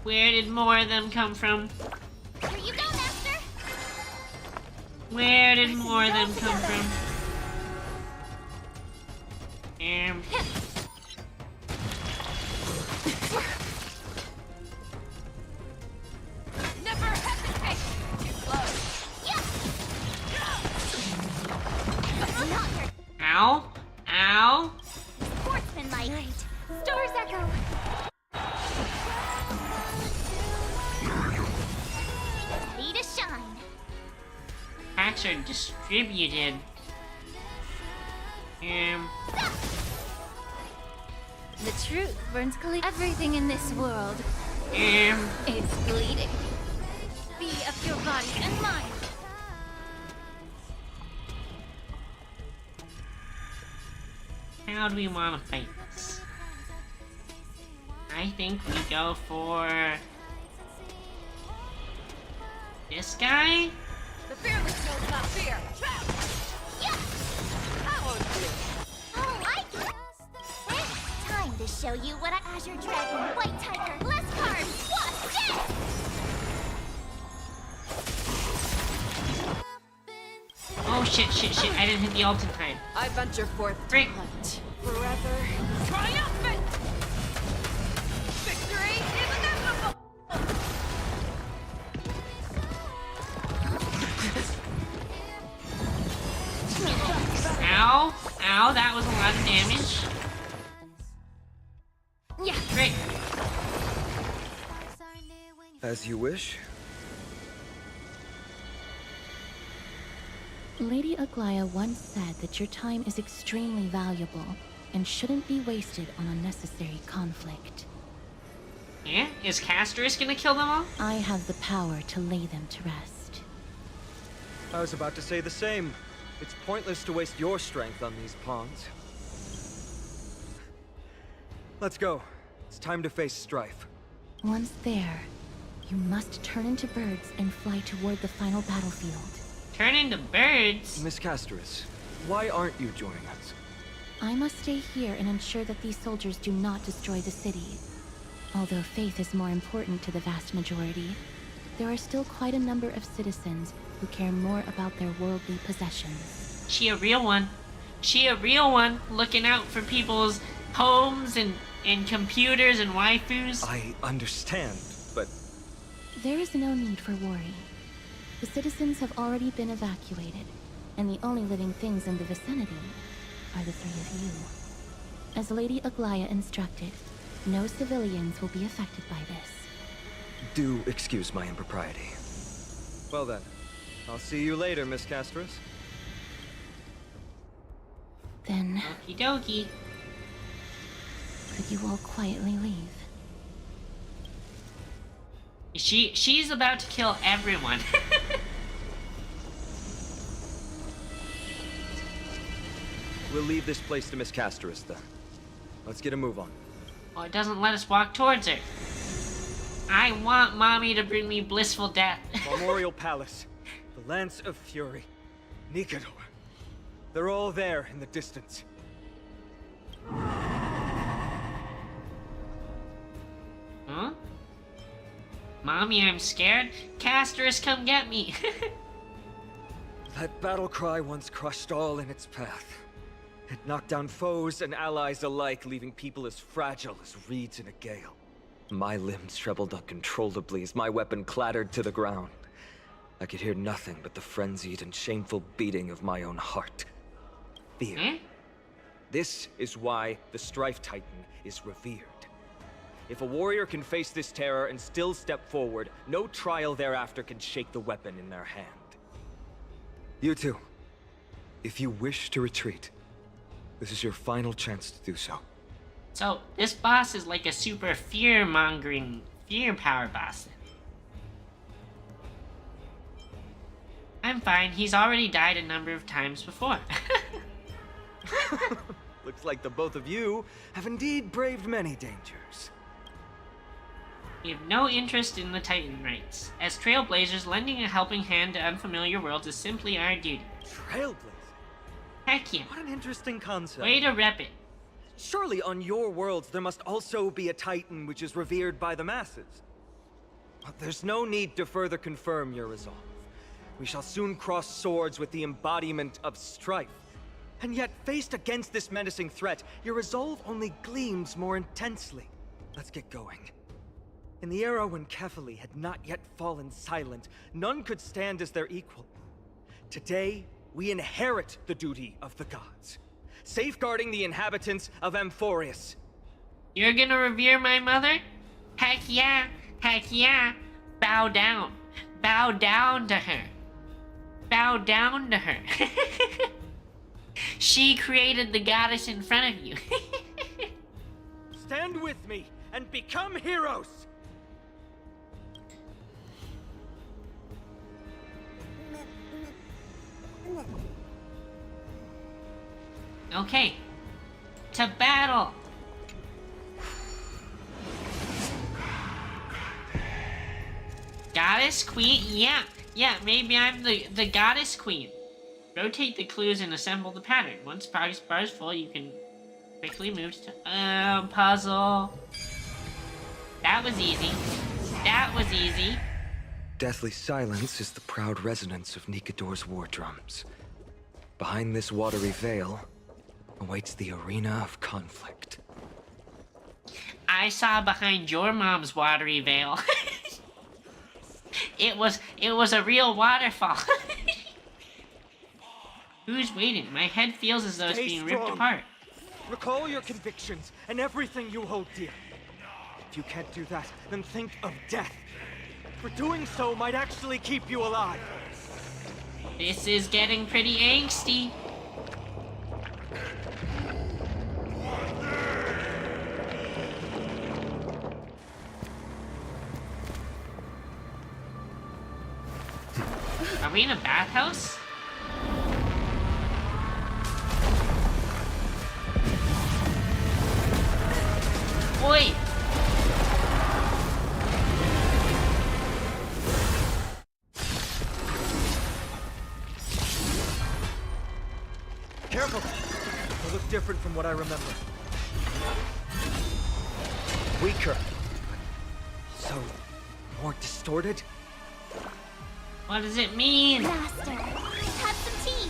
Where did more of them come from? Here you go, Master. Where did more of them come from? Never hesitate. Too close. Ow. Ow. Sportsmanlike. Stars Echo. Ready to shine. Packs are distributed. The truth burns clean. Everything in this world is bleeding. Be of your body and mind. How do we want to fight this? I think we go for this guy. The fearless knows not fear. Trap. That won't do. I like it. It's time to show you what I Azure Dragon, White Tiger, less cards. What's this? Oh shit, shit, shit. I didn't hit the ult in time. I venture forth Frick. to hunt. Forever triumphant. Victory is inevitable. Ow. Ow, that was a lot of damage. Yeah. Frick. As you wish. Lady Aglaya once said that your time is extremely valuable and shouldn't be wasted on unnecessary conflict. Yeah? Is Castorus gonna kill them all? I have the power to lay them to rest. I was about to say the same. It's pointless to waste your strength on these pawns. Let's go. It's time to face Strife. Once there, you must turn into birds and fly toward the final battlefield. Turn into birds? Miss Castorus, why aren't you joining us? I must stay here and ensure that these soldiers do not destroy the city. Although faith is more important to the vast majority, there are still quite a number of citizens who care more about their worldly possessions. She a real one. She a real one, looking out for people's homes and computers and waifus. I understand, but... There is no need for worry. The citizens have already been evacuated, and the only living things in the vicinity are the three of you. As Lady Aglaya instructed, no civilians will be affected by this. Do excuse my impropriety. Well then, I'll see you later, Miss Castorus. Then... Okie dokie. Could you all quietly leave? She's about to kill everyone. We'll leave this place to Miss Castorus, then. Let's get a move on. Well, it doesn't let us walk towards her. I want Mommy to bring me blissful death. Memorial Palace, the Lance of Fury, Nicanor. They're all there in the distance. Huh? Mommy, I'm scared. Castorus, come get me. That battle cry once crushed all in its path. It knocked down foes and allies alike, leaving people as fragile as reeds in a gale. My limbs trembled uncontrollably as my weapon clattered to the ground. I could hear nothing but the frenzied and shameful beating of my own heart. Fear. This is why the Strife Titan is revered. If a warrior can face this terror and still step forward, no trial thereafter can shake the weapon in their hand. You two, if you wish to retreat, this is your final chance to do so. So, this boss is like a super fear-mongering, fear-power boss. I'm fine, he's already died a number of times before. Looks like the both of you have indeed braved many dangers. We have no interest in the Titan rights. As Trailblazers, lending a helping hand to unfamiliar worlds is simply our duty. Trailblazing? Heck yeah. What an interesting concept. Way to rep it. Surely on your worlds there must also be a Titan which is revered by the masses. But there's no need to further confirm your resolve. We shall soon cross swords with the embodiment of strife. And yet, faced against this menacing threat, your resolve only gleams more intensely. Let's get going. In the era when Kefali had not yet fallen silent, none could stand as their equal. Today, we inherit the duty of the gods, safeguarding the inhabitants of Amphorius. You're gonna revere my mother? Heck yeah, heck yeah. Bow down. Bow down to her. Bow down to her. She created the goddess in front of you. Stand with me and become heroes! Okay. To battle! Goddess Queen? Yeah, maybe I'm the Goddess Queen. Rotate the clues and assemble the pattern. Once progress bar is full, you can quickly move to puzzle. That was easy. That was easy. Deathly silence is the proud resonance of Nikador's war drums. Behind this watery veil awaits the arena of conflict. I saw behind your mom's watery veil. It was a real waterfall. Who's waiting? My head feels as though it's being ripped apart. Recall your convictions and everything you hold dear. If you can't do that, then think of death. For doing so might actually keep you alive. This is getting pretty angsty. Are we in a bathhouse? Oi! Careful! They look different from what I remember. Weaker. So, more distorted? What does it mean? Master, have some tea.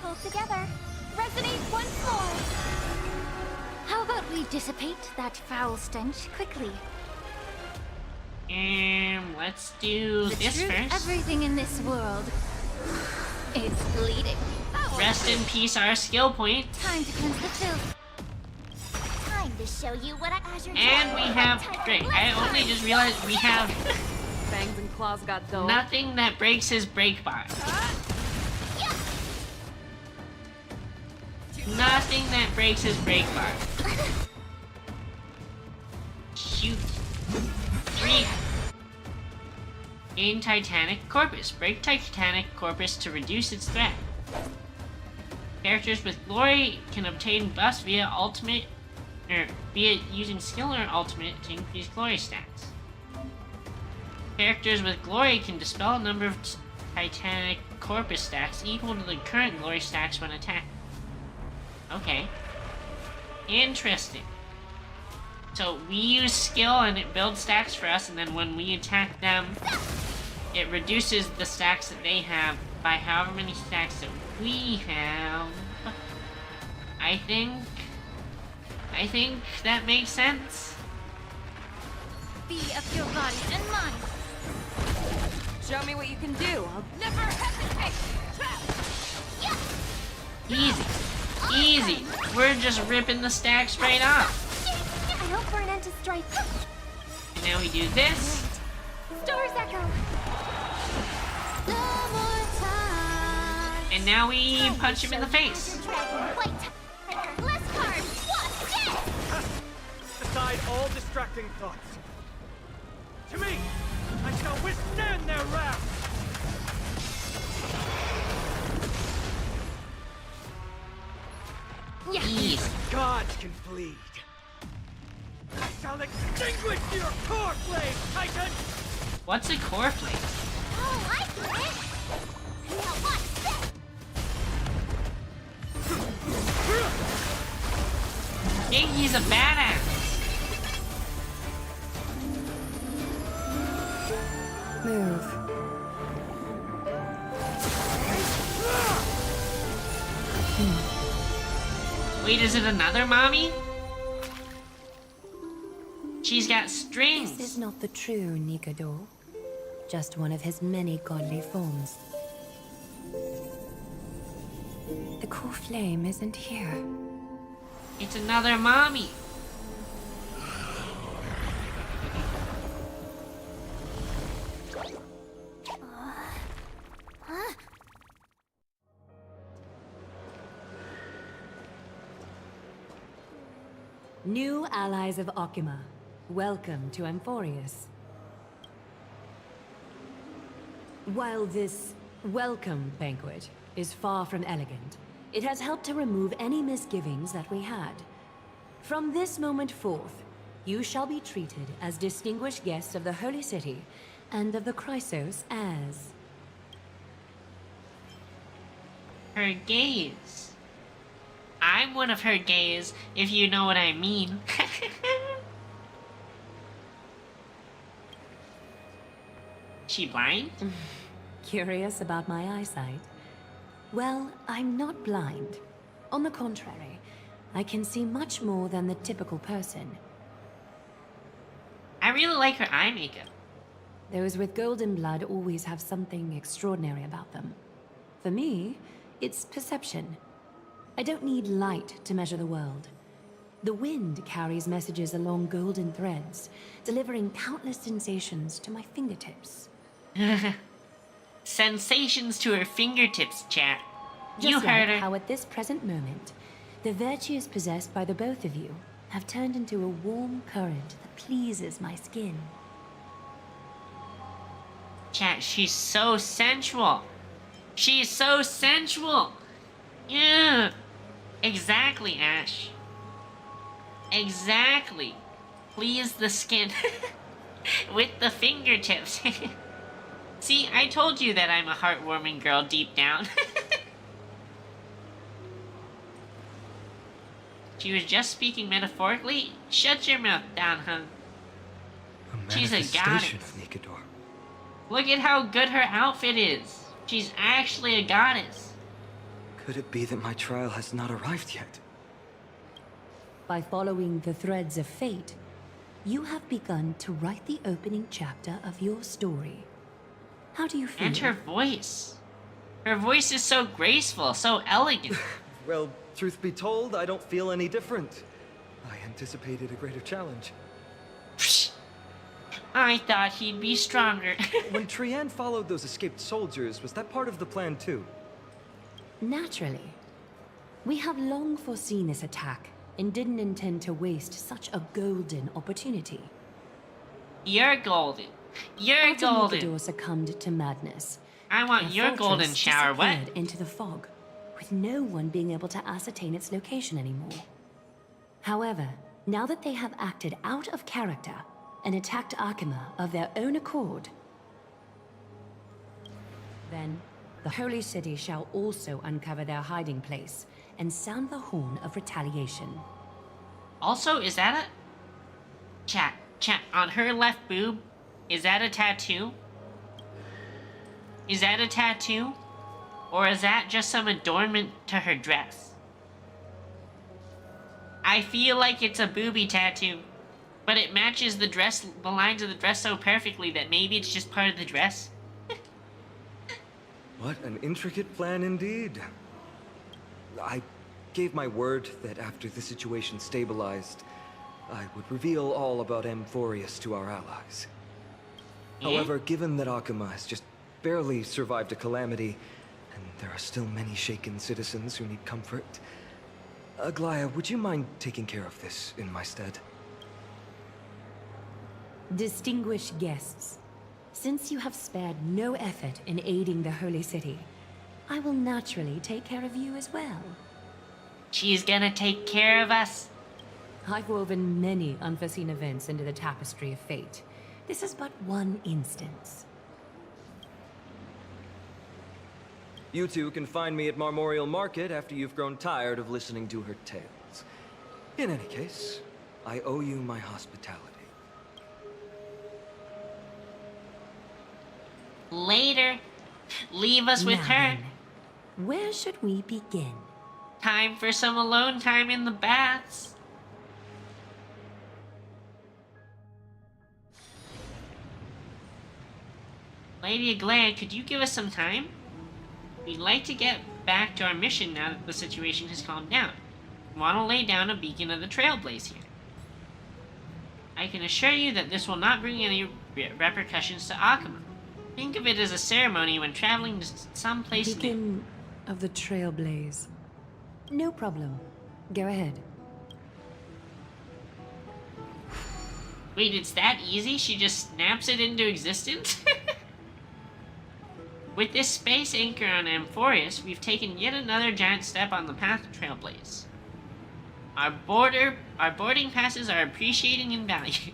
Pull together. Resonate once more. How about we dissipate that foul stench quickly? Let's do this first. Everything in this world is bleeding. Rest in peace, our skill point. Time to cleanse the filth. Time to show you what And we have, great, I only just realized we have Fangs and claws got dull. nothing that breaks his break bar. Nothing that breaks his break bar. Shoot. 3. Gain Titanic Corpus. Break Titanic Corpus to reduce its threat. Characters with glory can obtain buffs via ultimate, or via using skill or ultimate to increase glory stats. Characters with glory can dispel a number of Titanic Corpus stats equal to the current glory stats when attacked. Okay. Interesting. So we use skill and it builds stacks for us, and then when we attack them, it reduces the stacks that they have by however many stacks that we have. I think that makes sense. Be of your body and mind. Show me what you can do. I'll never hesitate. Easy. Easy. We're just ripping the stacks right off. I hope for an end to strife. And now we do this. Stars echo. And now we punch him in the face. Wait. conflicting thoughts. To me, I shall withstand their wrath! Easy. Gods can bleed. I shall extinguish your core flame, Titan! What's a core flame? Oh, I get it! Now watch this! Iggy's a badass. Move. Wait, is it another mommy? She's got strings. This is not the true Nikador. Just one of his many godly forms. The core flame isn't here. It's another mommy. New allies of Okima, welcome to Amphorius. While this welcome banquet is far from elegant, it has helped to remove any misgivings that we had. From this moment forth, you shall be treated as distinguished guests of the Holy City and of the Chrysos as... Her gaze. I'm one of her gays, if you know what I mean. She blind? Curious about my eyesight? Well, I'm not blind. On the contrary, I can see much more than the typical person. I really like her eye makeup. Those with golden blood always have something extraordinary about them. For me, it's perception. I don't need light to measure the world. The wind carries messages along golden threads, delivering countless sensations to my fingertips. Sensations to her fingertips, chat. Just You like heard her. how at this present moment, the virtues possessed by the both of you have turned into a warm current that pleases my skin. Chat, she's so sensual. She's so sensual. Yeah. Exactly, Ash. Exactly. Please the skin. With the fingertips. See, I told you that I'm a heartwarming girl deep down. She was just speaking metaphorically? Shut your mouth down, huh? She's a goddess. Of Nikador. Look at how good her outfit is. She's actually a goddess. Could it be that my trial has not arrived yet? By following the threads of fate, you have begun to write the opening chapter of your story. How do you feel? And her voice. Her voice is so graceful, so elegant. Well, truth be told, I don't feel any different. I anticipated a greater challenge. I thought he'd be stronger. When Trian followed those escaped soldiers, was that part of the plan too? Naturally. We have long foreseen this attack and didn't intend to waste such a golden opportunity. You're golden. You're golden. Nikador succumbed to madness. I want Our your golden fortress shower. What? disappeared into the fog, with no one being able to ascertain its location anymore. However, now that they have acted out of character and attacked Akima of their own accord, then the Holy City shall also uncover their hiding place and sound the horn of retaliation. Also, is that a... Chat, on her left boob, is that a tattoo? Is that a tattoo? Or is that just some adornment to her dress? I feel like it's a booby tattoo, but it matches the dress, the lines of the dress so perfectly that maybe it's just part of the dress. What an intricate plan indeed. I gave my word that after the situation stabilized, I would reveal all about Amphorius to our allies. However, given that Akima has just barely survived a calamity, and there are still many shaken citizens who need comfort, Aglaya, would you mind taking care of this in my stead? Distinguished guests, since you have spared no effort in aiding the Holy City, I will naturally take care of you as well. She's gonna take care of us. I've woven many unforeseen events into the tapestry of fate. This is but one instance. You two can find me at Marmorial Market after you've grown tired of listening to her tales. In any case, I owe you my hospitality. Later. Leave us with Now her. then, where should we begin? Time for some alone time in the baths. Lady Aglaya, could you give us some time? We'd like to get back to our mission now that the situation has calmed down. We want to lay down a beacon of the Trailblaze here. I can assure you that this will not bring any repercussions to Akuma. Think of it as a ceremony when traveling to someplace new. Beacon of the Trailblaze. No problem. Go ahead. Wait, it's that easy? She just snaps it into existence? With this space anchor on Amphorius, we've taken yet another giant step on the path to Trailblaze. Our boarding passes are appreciating in value.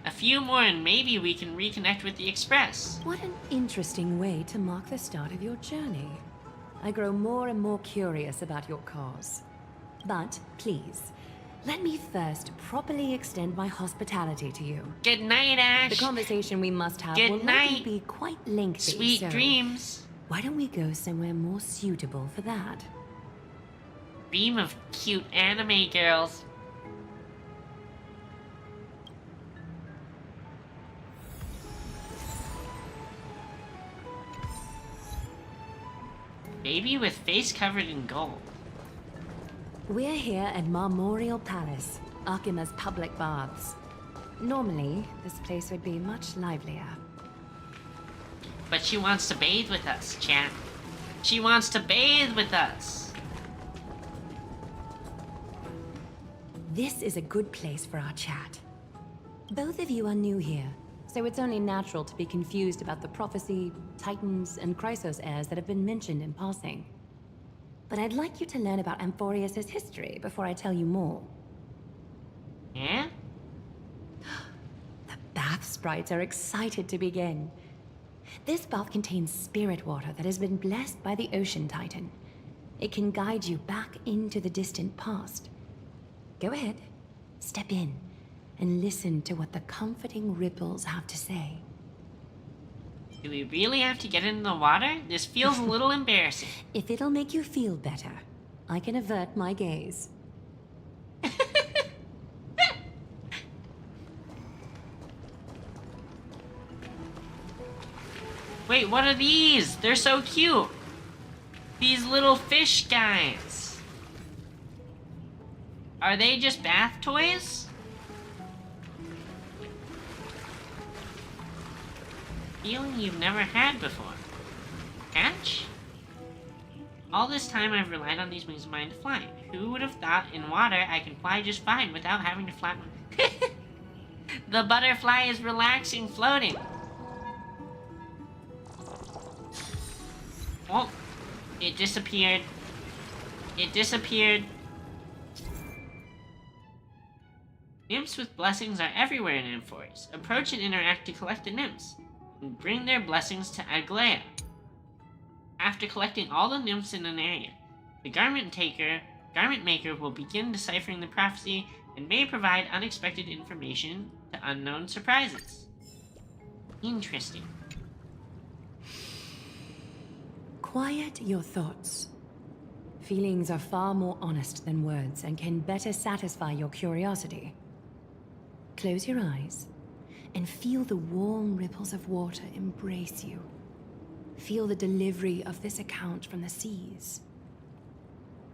A few more and maybe we can reconnect with the Express. What an interesting way to mark the start of your journey. I grow more and more curious about your cause. But please, let me first properly extend my hospitality to you. Good night, Ash. The conversation we must have Good will night. likely be quite lengthy. Sweet so dreams. Why don't we go somewhere more suitable for that? Dream of cute anime girls. Baby with face covered in gold. We're here at Marmorial Palace, Akima's public baths. Normally, this place would be much livelier. But she wants to bathe with us, chat. She wants to bathe with us. This is a good place for our chat. Both of you are new here, so it's only natural to be confused about the prophecy, titans, and Chrysos heirs that have been mentioned in passing. But I'd like you to learn about Amphorius' history before I tell you more. Yeah? The bath sprites are excited to begin. This bath contains spirit water that has been blessed by the Ocean Titan. It can guide you back into the distant past. Go ahead, step in, and listen to what the comforting ripples have to say. Do we really have to get into the water? This feels a little embarrassing. If it'll make you feel better, I can avert my gaze. Wait, what are these? They're so cute. These little fish guys. Are they just bath toys? Feeling you've never had before. Catch? All this time I've relied on these wings of mine to fly. Who would have thought in water I can fly just fine without having to flap my... The butterfly is relaxing, floating. Oh, it disappeared. It disappeared. Nymphs with blessings are everywhere in Amphorius. Approach and interact to collect the nymphs, and bring their blessings to Aglaya. After collecting all the nymphs in an area, the Garment Maker will begin deciphering the prophecy and may provide unexpected information to unknown surprises. Interesting. Quiet your thoughts. Feelings are far more honest than words and can better satisfy your curiosity. Close your eyes and feel the warm ripples of water embrace you. Feel the delivery of this account from the seas.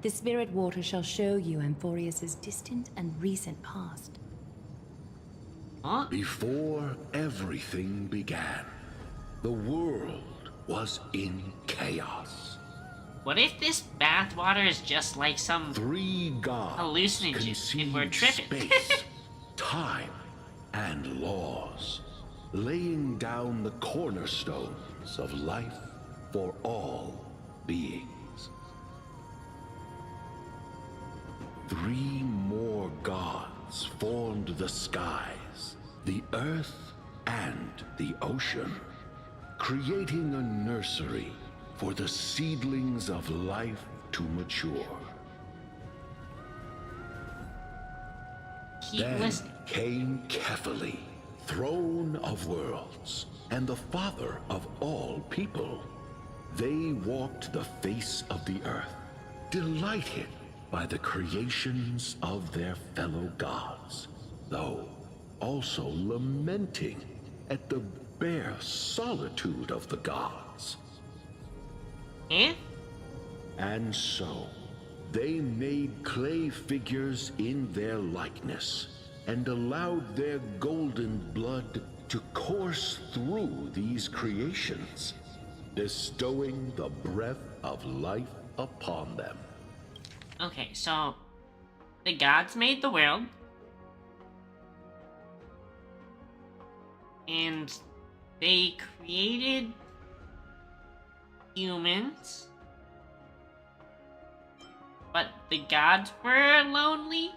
The spirit water shall show you Amphorius' distant and recent past. Before everything began, the world was in chaos. What if this bathwater is just like some Three gods hallucinogen and we're tripping? space, time, and laws, laying down the cornerstones of life for all beings. 3 more gods formed the skies, the earth, and the ocean, creating a nursery for the seedlings of life to mature. Keep Then listening. came Kefali, throne of worlds, and the father of all people. They walked the face of the earth, delighted by the creations of their fellow gods, though also lamenting at the bare solitude of the gods. Eh? And so, they made clay figures in their likeness, and allowed their golden blood to course through these creations, bestowing the breath of life upon them. Okay, so the gods made the world, and they created humans, but the gods were lonely.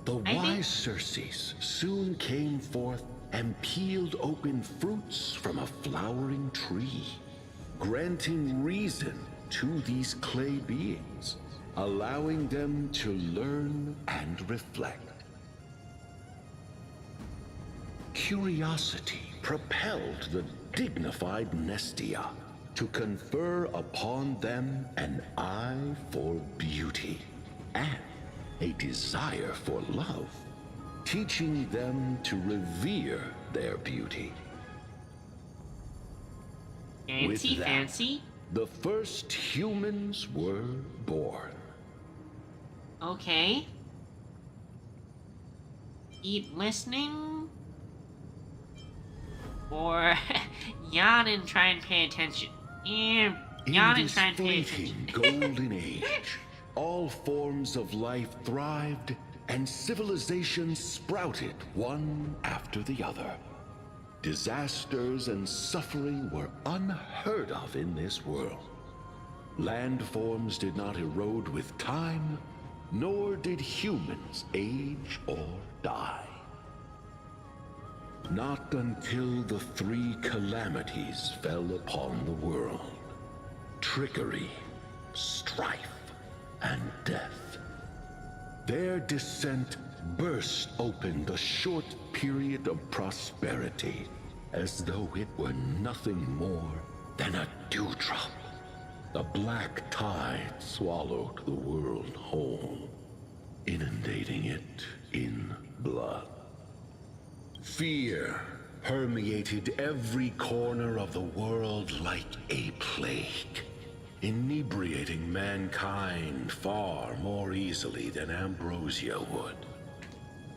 The wise Circes soon came forth and peeled open fruits from a flowering tree, granting reason to these clay beings, allowing them to learn and reflect. Curiosity propelled the dignified Nestia to confer upon them an eye for beauty and a desire for love, teaching them to revere their beauty. Fancy, fancy. The first humans were born. Okay. Keep listening. Or yawn and try and pay attention. Yeah, yawn and try and pay attention. Golden Age, all forms of life thrived and civilizations sprouted one after the other. Disasters and suffering were unheard of in this world. Landforms did not erode with time, nor did humans age or die. Not until the 3 calamities fell upon the world: trickery, strife, and death. Their descent burst open the short period of prosperity, as though it were nothing more than a dewdrop. The black tide swallowed the world whole, inundating it in blood. Fear permeated every corner of the world like a plague, inebriating mankind far more easily than ambrosia would.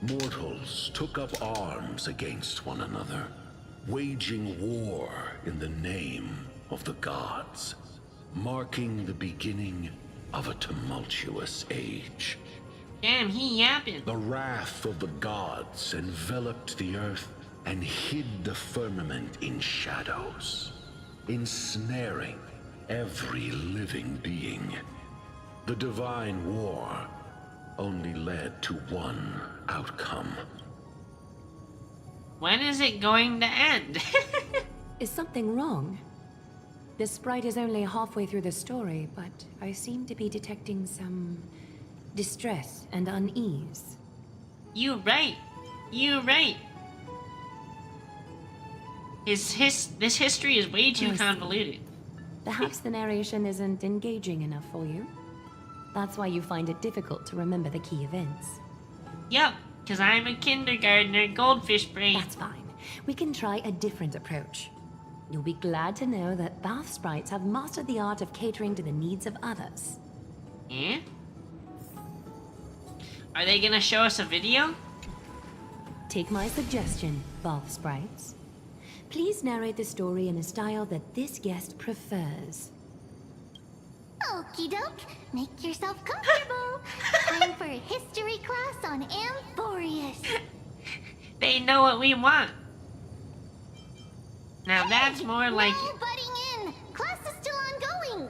Mortals took up arms against one another, waging war in the name of the gods, marking the beginning of a tumultuous age. Damn, he yapping. The wrath of the gods enveloped the earth and hid the firmament in shadows, ensnaring every living being. The divine war only led to one outcome. When is it going to end? Is something wrong? The sprite is only halfway through the story, but I seem to be detecting some distress and unease. You right. This history is way too convoluted. Perhaps the narration isn't engaging enough for you. That's why you find it difficult to remember the key events. Yep, because I'm a kindergartner goldfish brain. That's fine. We can try a different approach. You'll be glad to know that bath sprites have mastered the art of catering to the needs of others. Eh? Are they gonna show us a video? Take my suggestion, bath sprites. Please narrate the story in a style that this guest prefers. Okie doke, make yourself comfortable. Time for a history class on Amphorius. They know what we want. Now that's more like No butting in. Class is still ongoing.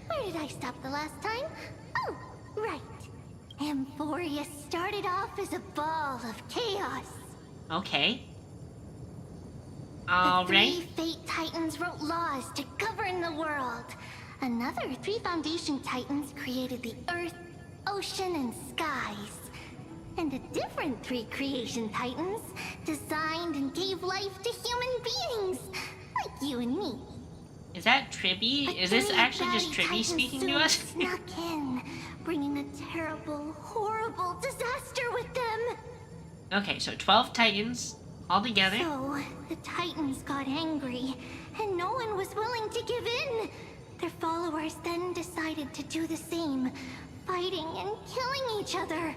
Where did I stop the last time? Oh, right. Amphorius started off as a ball of chaos. Okay. The Alright. 3 Fate Titans wrote laws to govern the world. Another 3 Foundation Titans created the earth, ocean, and skies. And a different 3 Creation Titans designed and gave life to human beings, like you and me. Is that Tribby? Is this actually just Tribby speaking to us? Snuck in, bringing a terrible, horrible disaster with them. Okay, so 12 Titans all together. So, the Titans got angry, and no one was willing to give in. Their followers then decided to do the same, fighting and killing each other.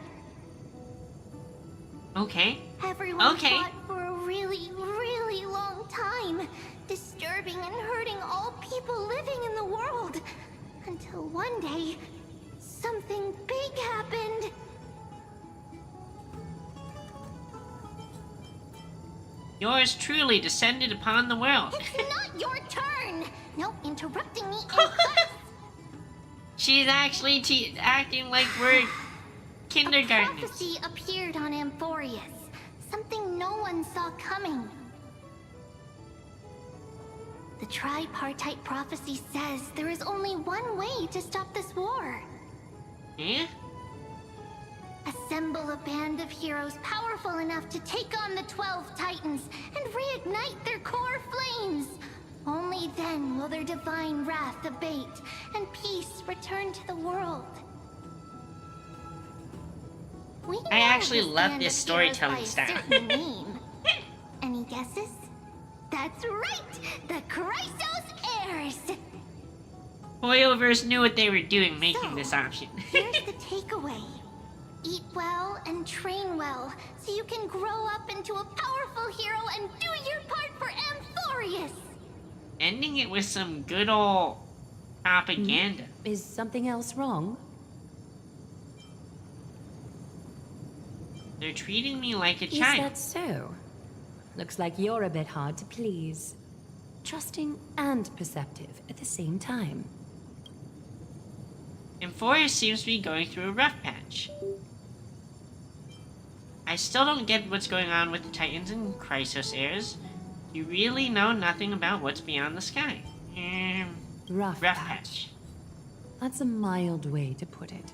Okay. Everyone Okay. fought for a really, really long time, disturbing and hurting all people living in the world. Until one day, something big happened. Yours truly descended upon the world. It's not your turn! No interrupting me in class! She's actually acting like we're A kindergartners. prophecy appeared on Amphorius. Something no one saw coming. The tripartite prophecy says there is only one way to stop this war. Eh? Assemble a band of heroes powerful enough to take on the 12 Titans and reignite their core flames. Only then will their divine wrath abate and peace return to the world. We I know actually this love band this of heroes storytelling by a style. certain name. Any guesses? That's right! The Chrysos Heirs! Hoyoverse knew what they were doing making this option. Here's the takeaway. Eat well and train well, so you can grow up into a powerful hero and do your part for Amphorius! Ending it with some good old propaganda. Is something else wrong? They're treating me like a Is child. that so? Looks like you're a bit hard to please. Trusting and perceptive at the same time. Amphorius seems to be going through a rough patch. I still don't get what's going on with the Titans and Chrysos heirs. You really know nothing about what's beyond the sky. Rough patch. That's a mild way to put it.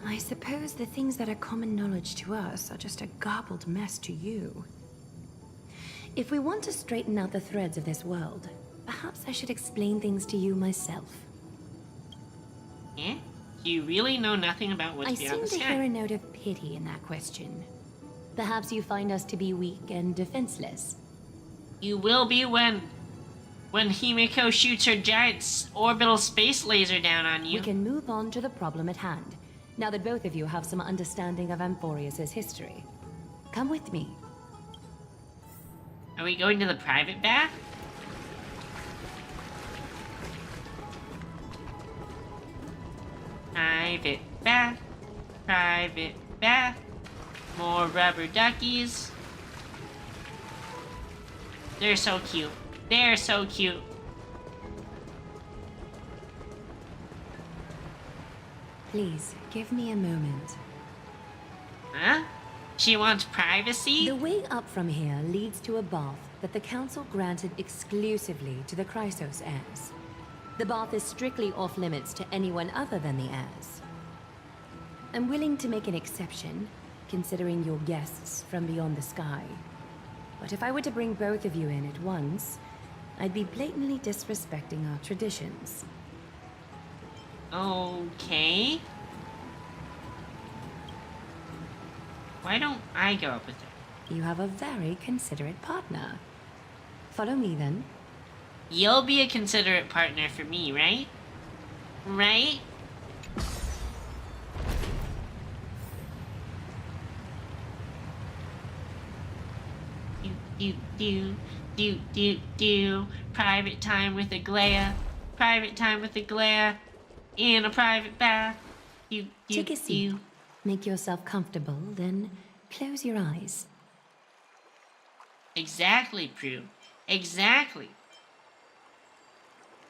I suppose the things that are common knowledge to us are just a garbled mess to you. If we want to straighten out the threads of this world, perhaps I should explain things to you myself. Yeah? You really know nothing about what's I beyond seem the to hear sky. a note of pity in that question. Perhaps you find us to be weak and defenseless. You will be when Himiko shoots her giant orbital space laser down on you. We can move on to the problem at hand, now that both of you have some understanding of Amphorius' history. Come with me. Are we going to the private bath? Private bath. Private bath. More rubber duckies. They're so cute. They're so cute. Please, give me a moment. Huh? She wants privacy? The way up from here leads to a bath that the Council granted exclusively to the Chrysos heirs. The bath is strictly off-limits to anyone other than the heirs. I'm willing to make an exception, considering you're guests from beyond the sky. But if I were to bring both of you in at once, I'd be blatantly disrespecting our traditions. Okay. Why don't I go up with her? You have a very considerate partner. Follow me, then. You'll be a considerate partner for me, right? Right? Do, do, do, Private time with Aglaia. Private time with Aglaia. In a private bath. Take a seat. Make yourself comfortable, then close your eyes. Exactly, Prue. Exactly.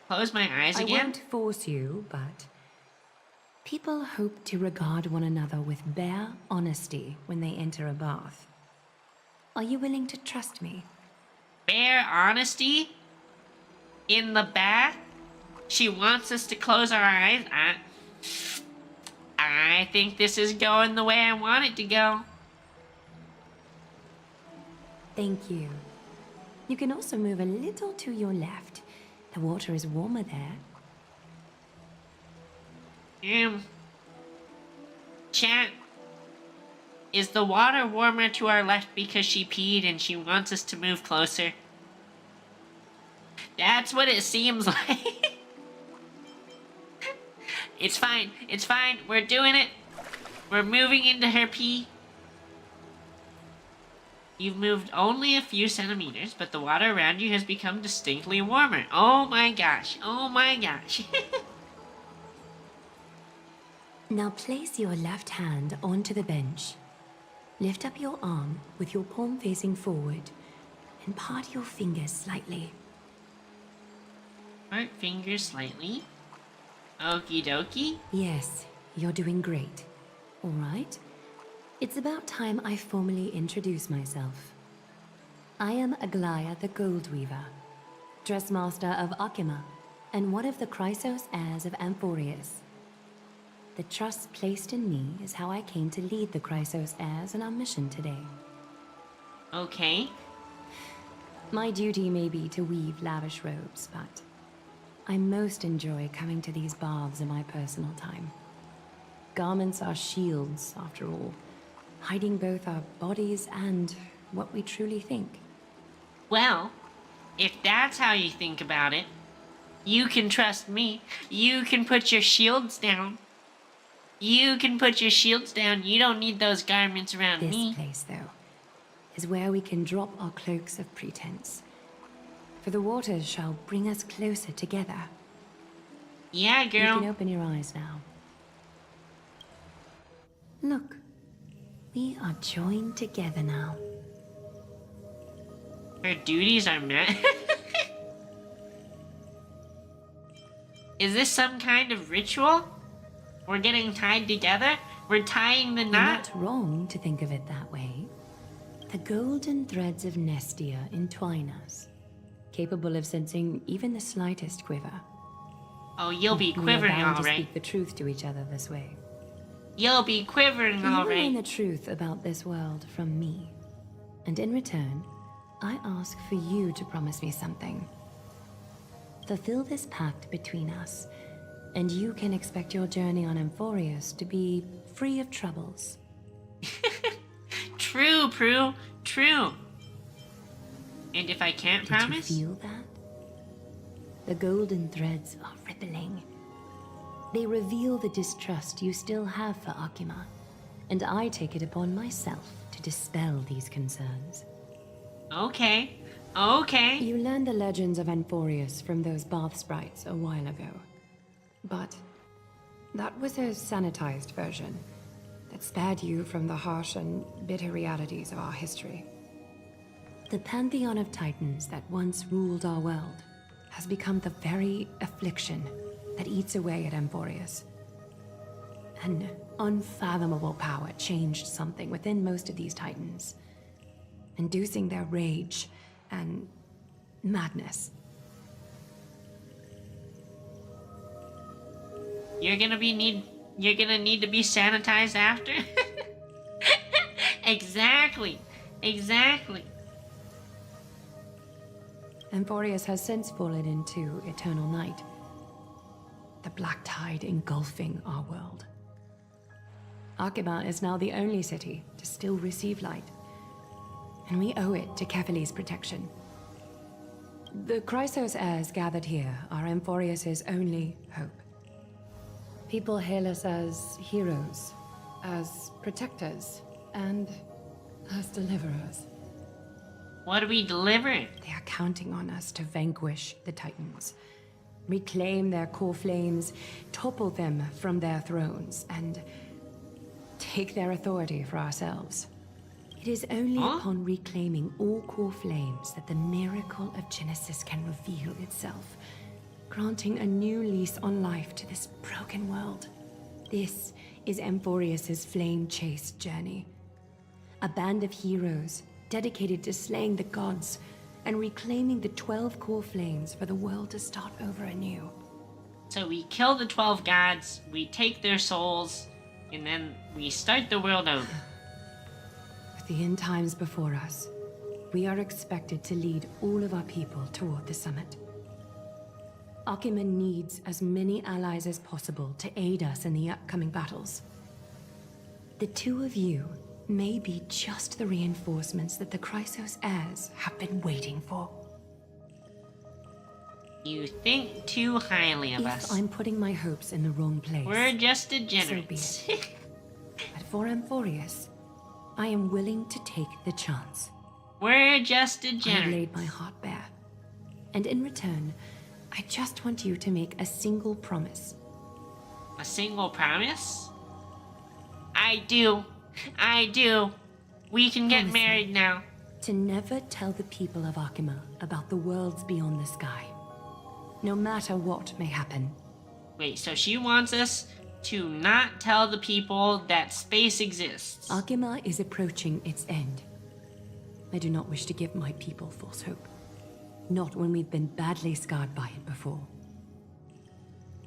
Close my eyes again? I won't force you, but people hope to regard one another with bare honesty when they enter a bath. Are you willing to trust me? Bare honesty? In the bath? She wants us to close our eyes? I think this is going the way I want it to go. Thank you. You can also move a little to your left. The water is warmer there. Chat, is the water warmer to our left because she peed and she wants us to move closer? That's what it seems like. It's fine. It's fine. We're doing it. We're moving into her pee. You've moved only a few centimeters, but the water around you has become distinctly warmer. Oh my gosh. Oh my gosh. Now place your left hand onto the bench. Lift up your arm with your palm facing forward and part your fingers slightly. Part fingers slightly. Okie dokie. Yes, you're doing great. All right. It's about time I formally introduce myself. I am Aglaia the Gold Weaver, Dressmaster of Akima, and one of the Chrysos heirs of Amphorius. The trust placed in me is how I came to lead the Chrysos heirs on our mission today. Okay. My duty may be to weave lavish robes, but I most enjoy coming to these baths in my personal time. Garments are shields, after all, hiding both our bodies and what we truly think. Well, if that's how you think about it, you can trust me. You can put your shields down. You can put your shields down. You don't need those garments around me. This place, though, is where we can drop our cloaks of pretense. For the waters shall bring us closer together. Yeah, girl. You can open your eyes now. Look, we are joined together now. Her duties are met. Is this some kind of ritual? We're getting tied together? We're tying the knot? You're not wrong to think of it that way. The golden threads of Nestia entwine us, capable of sensing even the slightest quiver. Oh, you'll be We are quivering, bound to all right. speak the truth to each other this way. You'll be quivering, You all will learn right. the truth about this world from me. And in return, I ask for you to promise me something. Fulfill this pact between us, and you can expect your journey on Amphorius to be free of troubles. True, Prue. True. And if I can't Did promise? you feel that? The golden threads are rippling. They reveal the distrust you still have for Akima, and I take it upon myself to dispel these concerns. Okay. Okay. You learned the legends of Amphorius from those bath sprites a while ago. But that was a sanitized version that spared you from the harsh and bitter realities of our history. The pantheon of titans that once ruled our world has become the very affliction that eats away at Amphorius. An unfathomable power changed something within most of these titans, inducing their rage and madness. You're gonna need to be sanitized after? Exactly. Exactly. Amphorius has since fallen into eternal night, the black tide engulfing our world. Akima is now the only city to still receive light, and we owe it to Kefali's protection. The Chrysos heirs gathered here are Amphorius's only hope. People hail us as heroes, as protectors, and as deliverers. What do we deliver? They are counting on us to vanquish the Titans, reclaim their core flames, topple them from their thrones, and take their authority for ourselves. It is only upon reclaiming all core flames that the miracle of Genesis can reveal itself, granting a new lease on life to this broken world. This is Amphorius's flame-chased journey. A band of heroes dedicated to slaying the gods and reclaiming the 12 core flames for the world to start over anew. So we kill the 12 gods, we take their souls, and then we start the world over. With the end times before us, we are expected to lead all of our people toward the summit. Akima needs as many allies as possible to aid us in the upcoming battles. The two of you may be just the reinforcements that the Chrysos heirs have been waiting for. You think too highly of us. If I'm putting my hopes in the wrong place, we're just degenerates. So be it. But for Amphorius, I am willing to take the chance. We're just degenerates. I laid my heart bare. And in return, I just want you to make a single promise. A single promise? I do. We can get married now. To never tell the people of Akima about the worlds beyond the sky. No matter what may happen. Wait, so she wants us to not tell the people that space exists. Akima is approaching its end. I do not wish to give my people false hope. Not when we've been badly scarred by it before.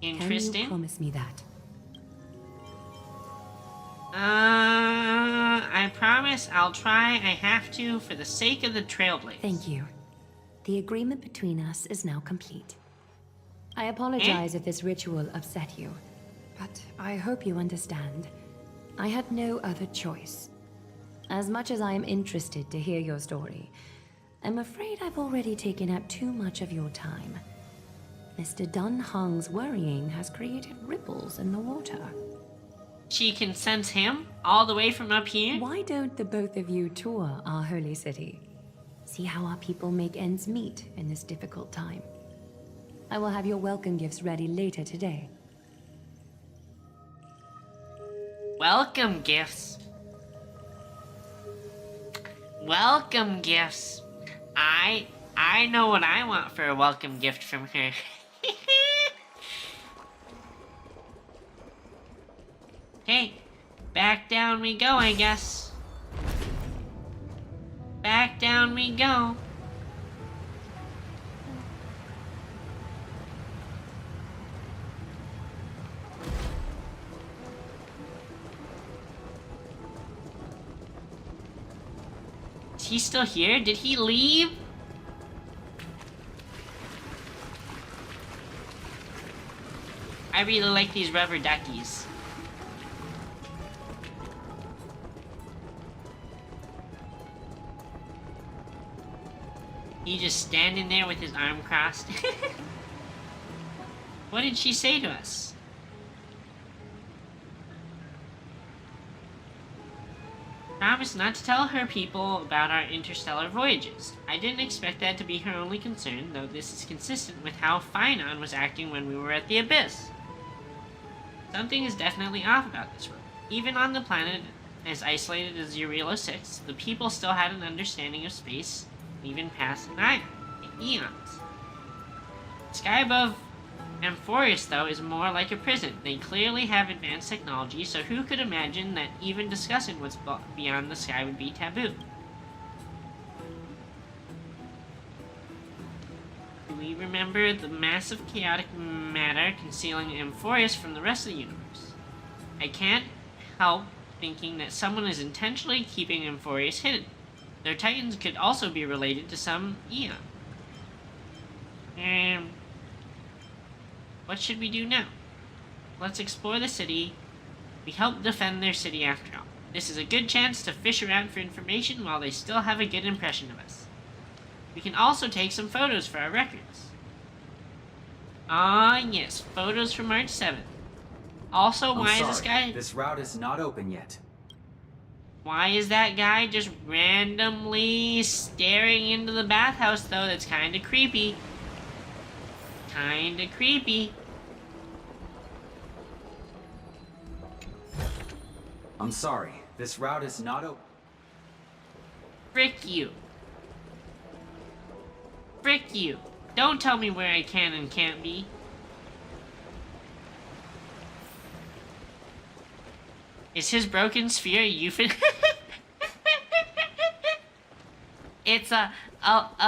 Interesting. Can you promise me that? I promise I'll try. I have to for the sake of the Trailblazers. Thank you. The agreement between us is now complete. I apologize if this ritual upset you, but I hope you understand. I had no other choice. As much as I am interested to hear your story, I'm afraid I've already taken up too much of your time. Mr. Dun Hong's worrying has created ripples in the water. She can sense him all the way from up here? Why don't the both of you tour our holy city? See how our people make ends meet in this difficult time. I will have your welcome gifts ready later today. Welcome gifts. Welcome gifts. I know what I want for a welcome gift from her. Okay, back down we go, I guess. Back down we go. Is he still here? Did he leave? I really like these rubber duckies. He just standing there with his arm crossed. What did she say to us? Promise not to tell her people about our interstellar voyages. I didn't expect that to be her only concern, though this is consistent with how Finon was acting when we were at the Abyss. Something is definitely off about this world. Even on the planet as isolated as Uriel 6, the people still had an understanding of space, even past eons. The sky above Amphorius, though, is more like a prison. They clearly have advanced technology, so who could imagine that even discussing what's beyond the sky would be taboo? Do we remember the massive chaotic matter concealing Amphorius from the rest of the universe? I can't help thinking that someone is intentionally keeping Amphorius hidden. Their titans could also be related to some Eon. What should we do now? Let's explore the city. We helped defend their city after all. This is a good chance to fish around for information while they still have a good impression of us. We can also take some photos for our records. Ah, yes, photos from March 7th. Also, why is this guy... This route is not open yet. Why is that guy just randomly staring into the bathhouse, though? That's kind of creepy. Kind of creepy. I'm sorry. This route is not open. Frick you. Frick you. Don't tell me where I can and can't be. Is his broken sphere a euphemism? It's a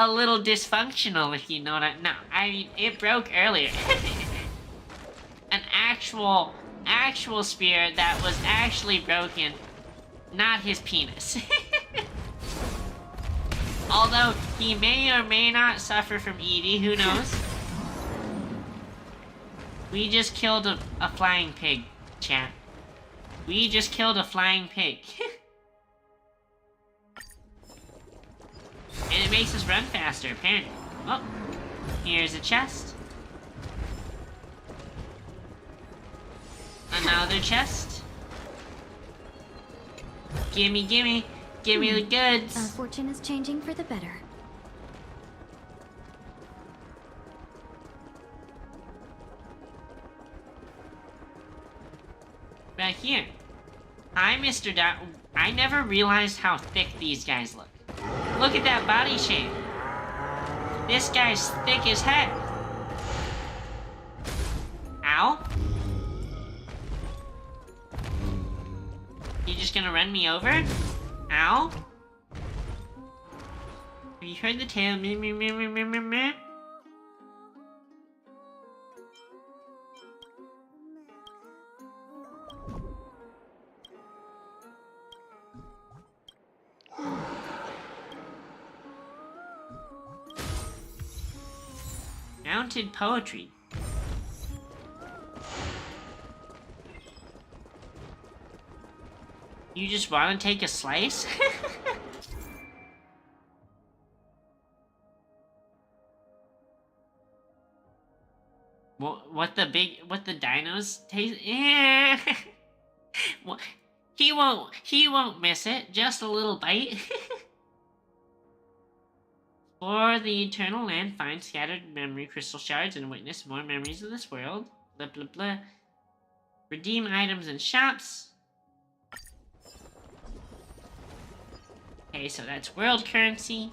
little dysfunctional, if you know what I... No, I mean, it broke earlier. An actual sphere that was actually broken. Not his penis. Although, he may or may not suffer from ED, who knows? We just killed a flying pig, chat. We just killed a flying pig. And it makes us run faster, apparently. Oh, here's a chest. Another chest. Gimme, gimme. Give me the goods. Our fortune is changing for the better. Back here. Hi, Mr. I never realized how thick these guys look. Look at that body shape. This guy's thick as heck. Ow. You just gonna run me over? Ow. Have you heard the tale? Meh, meh, meh, meh, meh, meh, meh. Mounted poetry. You just want to take a slice? What the dinos taste? Yeah. He won't miss it. Just a little bite. For the eternal land, find scattered memory crystal shards and witness more memories of this world. Blah blah blah. Redeem items in shops. Okay, so that's world currency.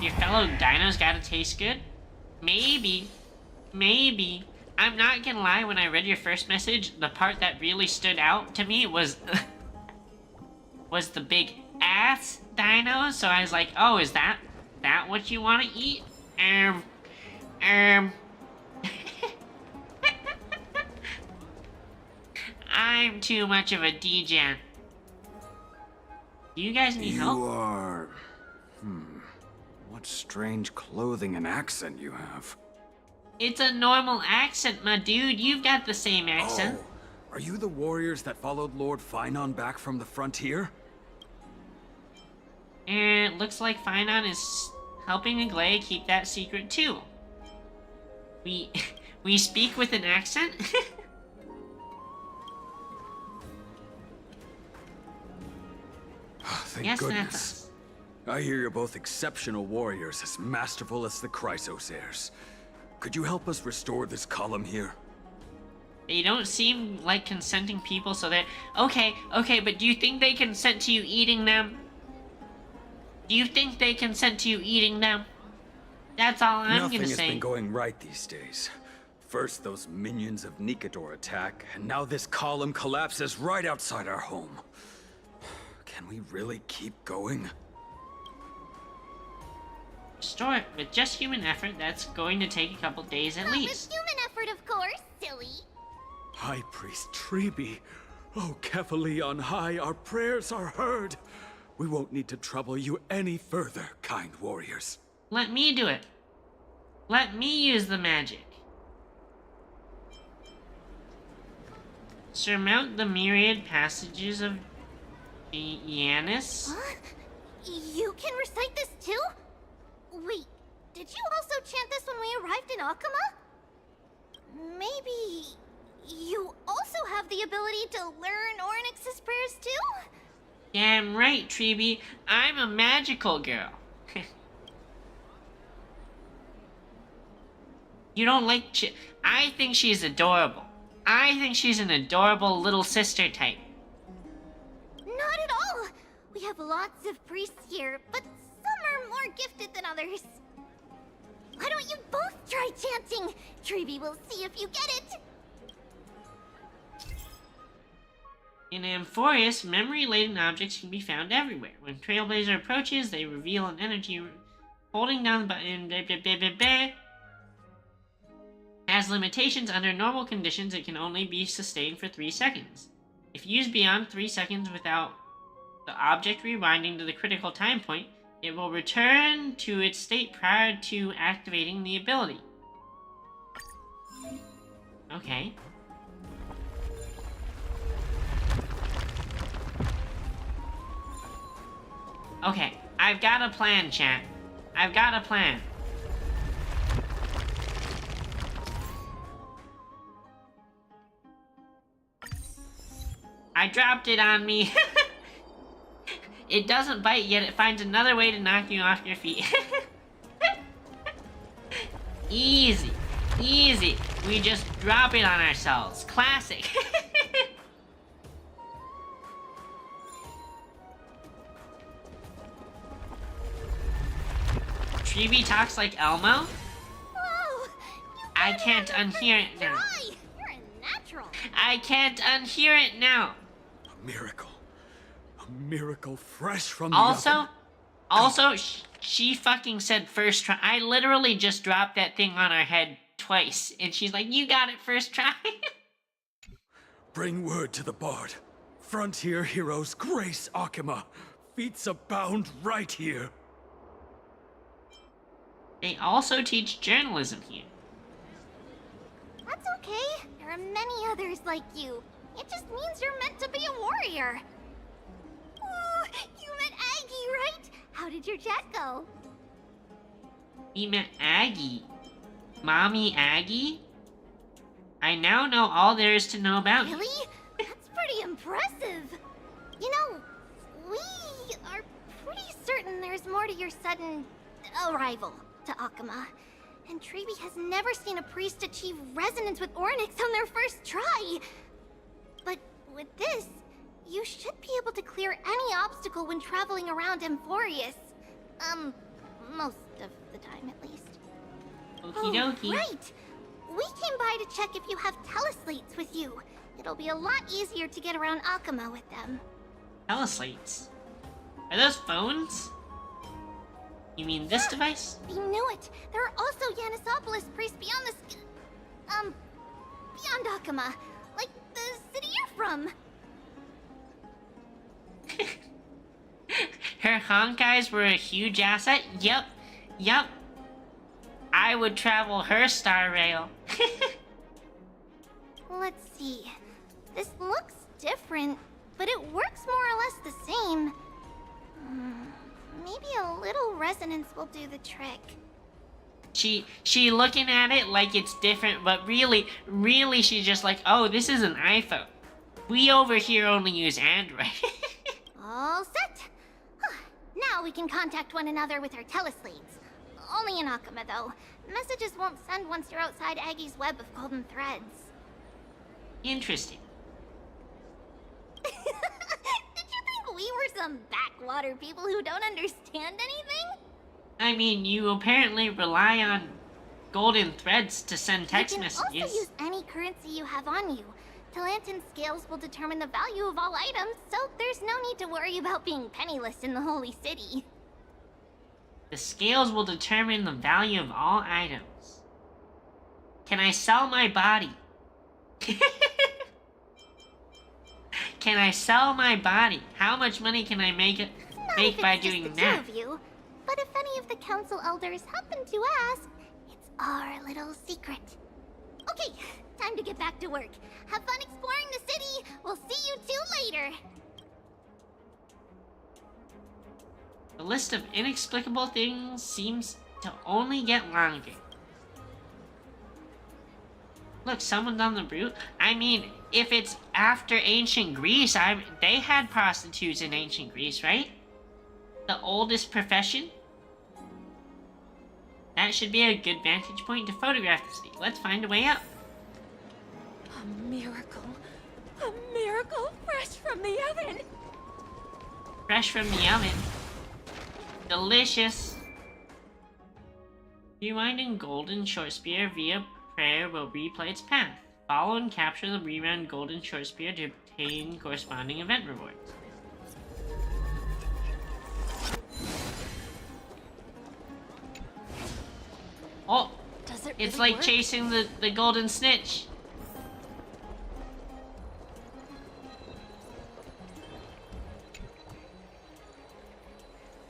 Your fellow dinos gotta taste good? Maybe. Maybe. I'm not gonna lie, when I read your first message, the part that really stood out to me was was the big ass dinos. So I was like, oh, is that what you want to eat? I'm too much of a degen. Do you guys need help? You are... What strange clothing and accent you have. It's a normal accent, my dude. You've got the same accent. Oh, are you the warriors that followed Lord Finon back from the frontier? And it looks like Finon is helping Aglaya keep that secret too. We speak with an accent? Thank Yes, goodness. I hear you're both exceptional warriors, as masterful as the Chrysos heirs. Could you help us restore this column here? They don't seem like consenting people, so they're... Okay, but do you think they consent to you eating them? Do you think they consent to you eating them? That's all I'm Nothing gonna has say. been going right these days. First those minions of Nicator attack, and now this column collapses right outside our home. Can we really keep going? Restore it with just human effort. That's going to take a couple days at least. With human effort, of course, silly. High Priest Treeby, oh Kefali on high, our prayers are heard. We won't need to trouble you any further, kind warriors. Let me do it. Let me use the magic. Surmount the myriad passages of Yanis? Huh? You can recite this too? Wait, did you also chant this when we arrived in Akama? Maybe you also have the ability to learn Ornyx's prayers too? Damn right, Treeby. I'm a magical girl. You don't like I think she's adorable. I think she's an adorable little sister type. Not at all! We have lots of priests here, but some are more gifted than others. Why don't you both try chanting? Treeby will see if you get it. In Amphorius, memory-laden objects can be found everywhere. When Trailblazer approaches, they reveal an energy. Holding down the button has limitations. Under normal conditions, it can only be sustained for 3 seconds. If used beyond 3 seconds without the object rewinding to the critical time point, it will return to its state prior to activating the ability. Okay. Okay, I've got a plan, chat. I've got a plan. I dropped it on me. It doesn't bite, yet it finds another way to knock you off your feet. Easy. Easy. We just drop it on ourselves. Classic. Treeby talks like Elmo? Whoa! I can't unhear it now. You're a natural. I can't unhear it now. A miracle. A miracle fresh from the oven. Also, she fucking said first try. I literally just dropped that thing on her head twice, and she's like, you got it first try. Bring word to the Bard. Frontier heroes grace Akama. Feats abound right here. They also teach journalism here. That's okay. There are many others like you. It just means you're meant to be a warrior. Oh, you met Aggie, right? How did your jet go? We met Aggie. Mommy Aggie? I now know all there is to know about you. Really? That's pretty impressive. You know, we are pretty certain there's more to your sudden arrival to Akama. And Treeby has never seen a priest achieve resonance with Ornyx on their first try. But with this, you should be able to clear any obstacle when traveling around Amphorius. Most of the time at least. Okie dokie. Right! We came by to check if you have teleslates with you. It'll be a lot easier to get around Akama with them. Teleslates? Are those phones? You mean this device? You knew it! There are also Yanisopolis priests beyond this... beyond Akama. Like the city you're from. Her Honkais were a huge asset? Yep. I would travel her star rail. Let's see. This looks different, but it works more or less the same. Maybe a little resonance will do the trick. She looking at it like it's different, but really she's just like, oh, this is an iPhone. We over here only use Android. All set. Now we can contact one another with our teleslates. Only in Akama, though. Messages won't send once you're outside Aggie's web of golden threads. Interesting. Did you think we were some backwater people who don't understand anything? I mean, you apparently rely on golden threads to send text messages. You can also use any currency you have on you. Talantan scales will determine the value of all items, so there's no need to worry about being penniless in the Holy City. The scales will determine the value of all items. Can I sell my body? Can I sell my body? How much money can I make by doing just the that? Two of you, but if any of the council elders happen to ask, it's our little secret. Okay, time to get back to work. Have fun exploring the city. We'll see you two later. The list of inexplicable things seems to only get longer. Look, someone's on the roof. I mean, if it's after ancient Greece, they had prostitutes in ancient Greece, right? The oldest profession? That should be a good vantage point to photograph the city. Let's find a way up. A miracle. A miracle fresh from the oven. Fresh from the oven. Delicious. Rewinding Golden Short Spear via prayer will replay its path. Follow and capture the rewound Golden Short Spear to obtain corresponding event rewards. Oh, it's like chasing the golden snitch.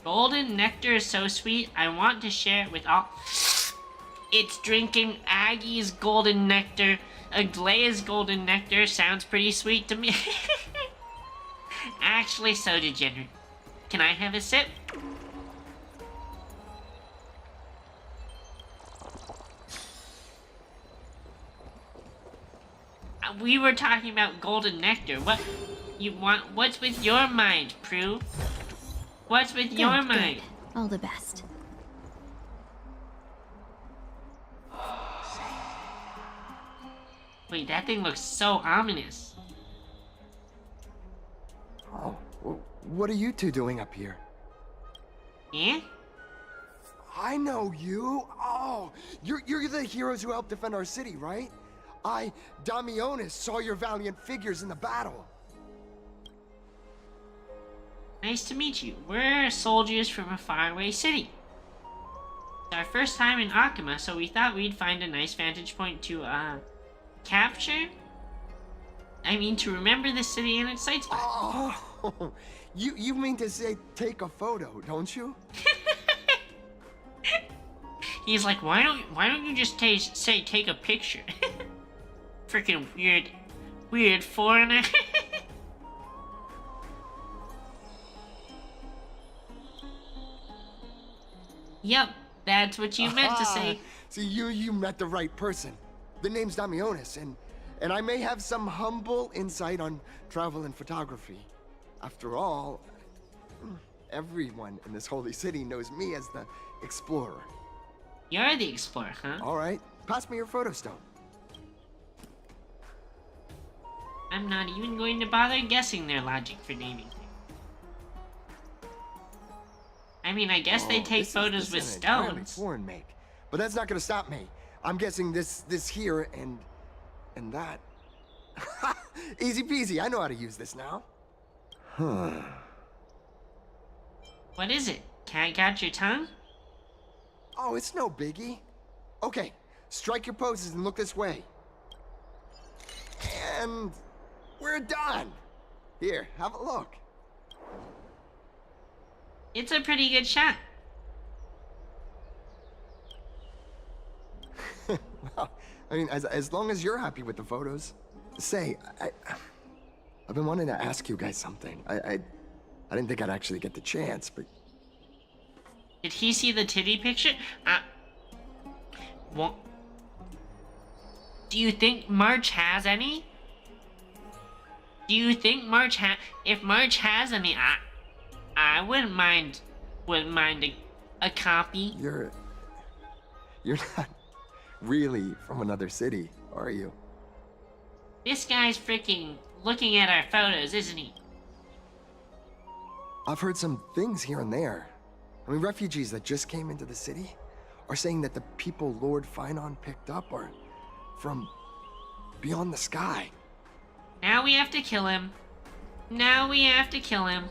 Golden nectar is so sweet, I want to share it with all. It's drinking Aggie's golden nectar. Aglaea's golden nectar sounds pretty sweet to me. Actually, so degenerate. Can I have a sip? We were talking about golden nectar. What you want? What's with your mind, Prue? What's with your mind? All the best. Wait, that thing looks so ominous. Oh, what are you two doing up here? Yeah? I know you. Oh, you're the heroes who helped defend our city, right? I, Damionis, saw your valiant figures in the battle. Nice to meet you. We're soldiers from a faraway city. It's our first time in Akuma, so we thought we'd find a nice vantage point to, capture? I mean, to remember the city and its sights. Oh, you mean to say take a photo, don't you? He's like, why don't you just say take a picture? Freaking weird foreigner. Yep, that's what you meant to say. See, you met the right person. The name's Damionis, and I may have some humble insight on travel and photography. After all, everyone in this holy city knows me as the explorer. You're the explorer, huh? All right, pass me your photo stone. I'm not even going to bother guessing their logic for naming things. I mean, I guess they take photos with stones. Foreign make, but that's not gonna stop me. I'm guessing this here and that. Easy peasy. I know how to use this now. Huh. What is it? Cat got your tongue? Oh, it's no biggie. Okay, strike your poses and look this way. And we're done. Here, have a look. It's a pretty good shot. Well, I mean, as long as you're happy with the photos. Say, I've been wanting to ask you guys something. I didn't think I'd actually get the chance, but... Did he see the titty picture? What? Do you think March has any? Do you think March if March has any, I wouldn't mind a copy. You're not really from another city, are you? This guy's freaking looking at our photos, isn't he? I've heard some things here and there. I mean, refugees that just came into the city are saying that the people Lord Finon picked up are from beyond the sky. Now we have to kill him. Now we have to kill him.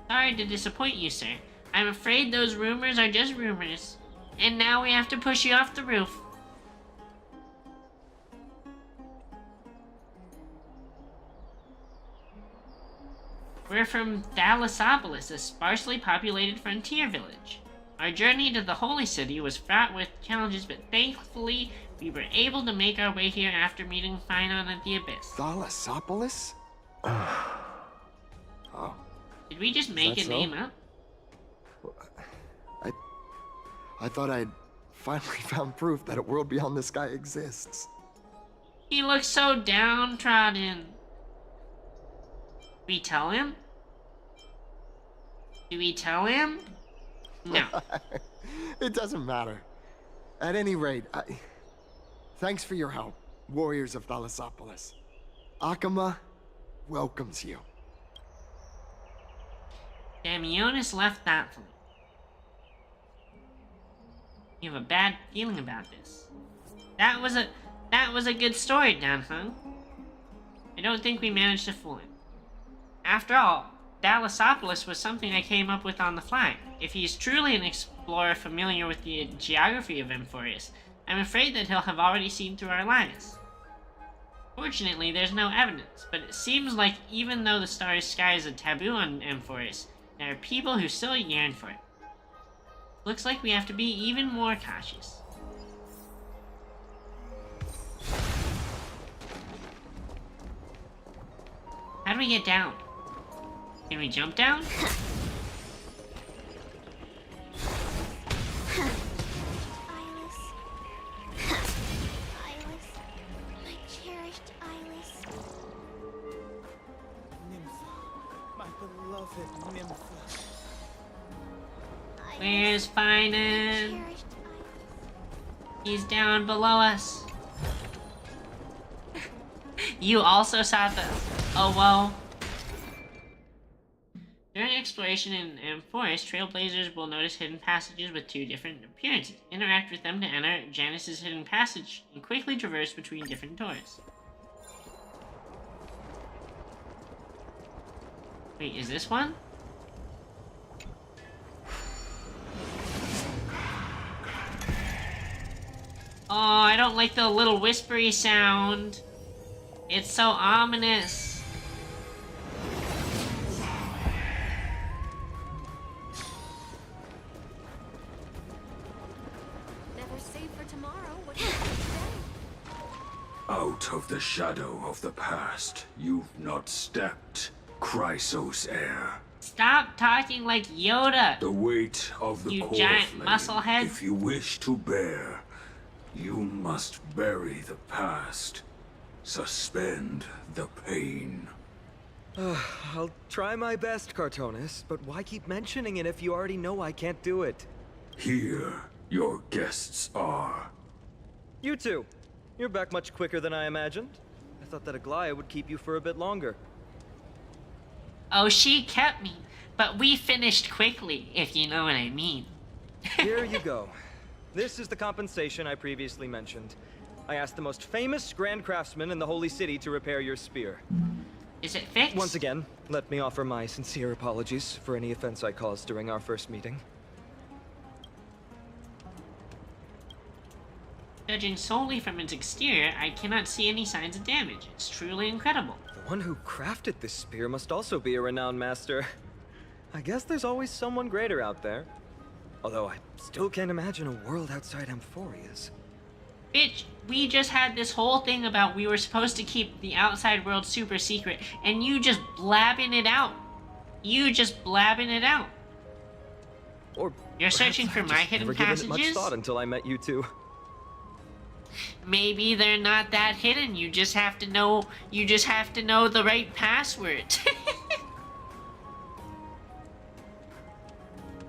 Sorry to disappoint you, sir. I'm afraid those rumors are just rumors. And now we have to push you off the roof. We're from Thalassopolis, a sparsely populated frontier village. Our journey to the Holy City was fraught with challenges, but thankfully we were able to make our way here after meeting Phynon at the Abyss. Thalassopolis? Oh. Did we just make a so? name up? I thought I'd finally found proof that a world beyond the sky exists. He looks so downtrodden. We tell him? Do we tell him? No. It doesn't matter. At any rate, thanks for your help, warriors of Thalassopolis. Akama welcomes you. Damionis left thoughtfully. You have a bad feeling about this. That was a good story, Danheng. I don't think we managed to fool him. After all, Thalassopolis was something I came up with on the fly. If he's truly an explorer familiar with the geography of Amphorius, I'm afraid that he'll have already seen through our lies. Fortunately, there's no evidence, but it seems like even though the starry sky is a taboo on Amphorius, there are people who still yearn for it. Looks like we have to be even more cautious. How do we get down? Can we jump down? Iris, my cherished Iris. Nympha, my beloved Nympha. Where's Phynon? He's down below us. You also saw the... Oh, whoa. During exploration in Amphorius, trailblazers will notice hidden passages with two different appearances. Interact with them to enter Janus's hidden passage and quickly traverse between different doors. Wait, is this one? Oh, I don't like the little whispery sound. It's so ominous. Never save for tomorrow. What do you think today? Out of the shadow of the past, you've not stepped, Chrysos heir. Stop talking like Yoda. The weight of the You core giant flame, musclehead. if you wish to bear, you must bury the past. Suspend the pain. I'll try my best, Cartonis, but why keep mentioning it if you already know I can't do it? Here, your guests are. You two. You're back much quicker than I imagined. I thought that Aglaya would keep you for a bit longer. Oh, she kept me, but we finished quickly, if you know what I mean. Here you go. This is the compensation I previously mentioned. I asked the most famous Grand Craftsman in the Holy City to repair your spear. Is it fixed? Once again, let me offer my sincere apologies for any offense I caused during our first meeting. Judging solely from its exterior, I cannot see any signs of damage. It's truly incredible. The one who crafted this spear must also be a renowned master. I guess there's always someone greater out there. Although I still can't imagine a world outside Amphorius. Bitch, we just had this whole thing about we were supposed to keep the outside world super secret, and you just blabbing it out. You just blabbing it out. Or you're searching for my hidden never given it passages? much thought until I met you two. Maybe they're not that hidden. You just have to know. You just have to know the right password.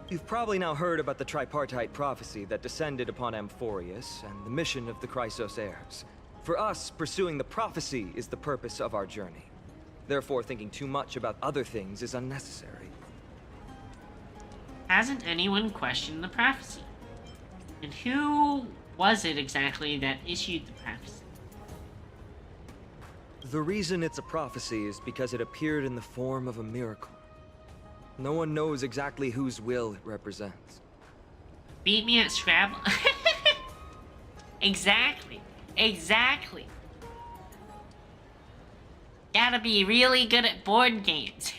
You've probably now heard about the tripartite prophecy that descended upon Amphorius and the mission of the Chrysos heirs. For us, pursuing the prophecy is the purpose of our journey. Therefore, thinking too much about other things is unnecessary. Hasn't anyone questioned the prophecy? And who was it exactly that issued the prophecy? The reason it's a prophecy is because it appeared in the form of a miracle. No one knows exactly whose will it represents. Beat me at Scrabble? Exactly. Exactly. Gotta be really good at board games.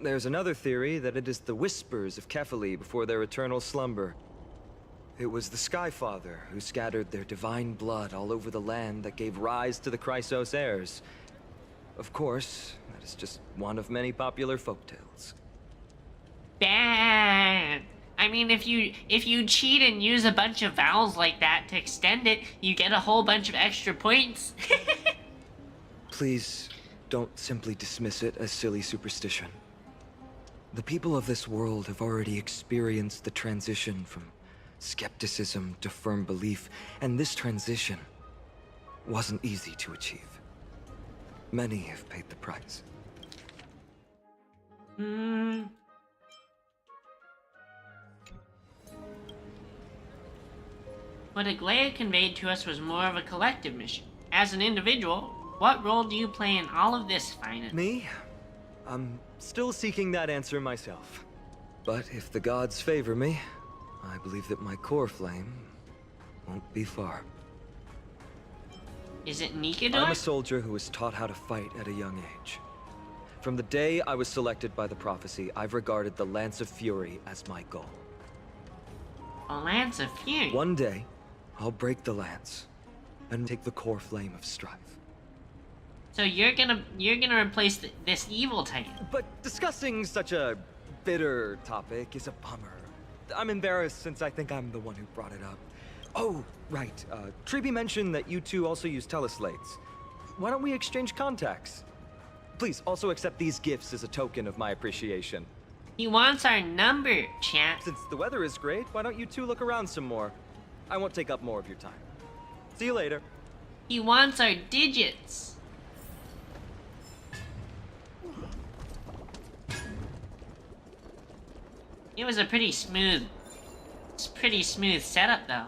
There's another theory that it is the whispers of Kefali before their eternal slumber. It was the Skyfather who scattered their divine blood all over the land that gave rise to the Chrysos heirs. Of course, that is just one of many popular folktales. Bad. I mean, if you cheat and use a bunch of vowels like that to extend it, you get a whole bunch of extra points. Please, don't simply dismiss it as silly superstition. The people of this world have already experienced the transition from skepticism to firm belief, and this transition wasn't easy to achieve. Many have paid the price. What Aglaia conveyed to us was more of a collective mission. As an individual, what role do you play in all of this, Finest? Me? I'm still seeking that answer myself. But if the gods favor me, I believe that my core flame won't be far. Is it Nikador? I'm a soldier who was taught how to fight at a young age. From the day I was selected by the prophecy, I've regarded the Lance of Fury as my goal. A Lance of Fury? One day, I'll break the lance and take the core flame of strife. So you're gonna replace this evil titan. But discussing such a bitter topic is a bummer. I'm embarrassed since I think I'm the one who brought it up. Oh, right. Tribi mentioned that you two also use teleslates. Why don't we exchange contacts? Please also accept these gifts as a token of my appreciation. He wants our number, chat. Since the weather is great, why don't you two look around some more? I won't take up more of your time. See you later. He wants our digits. It was a pretty smooth setup though.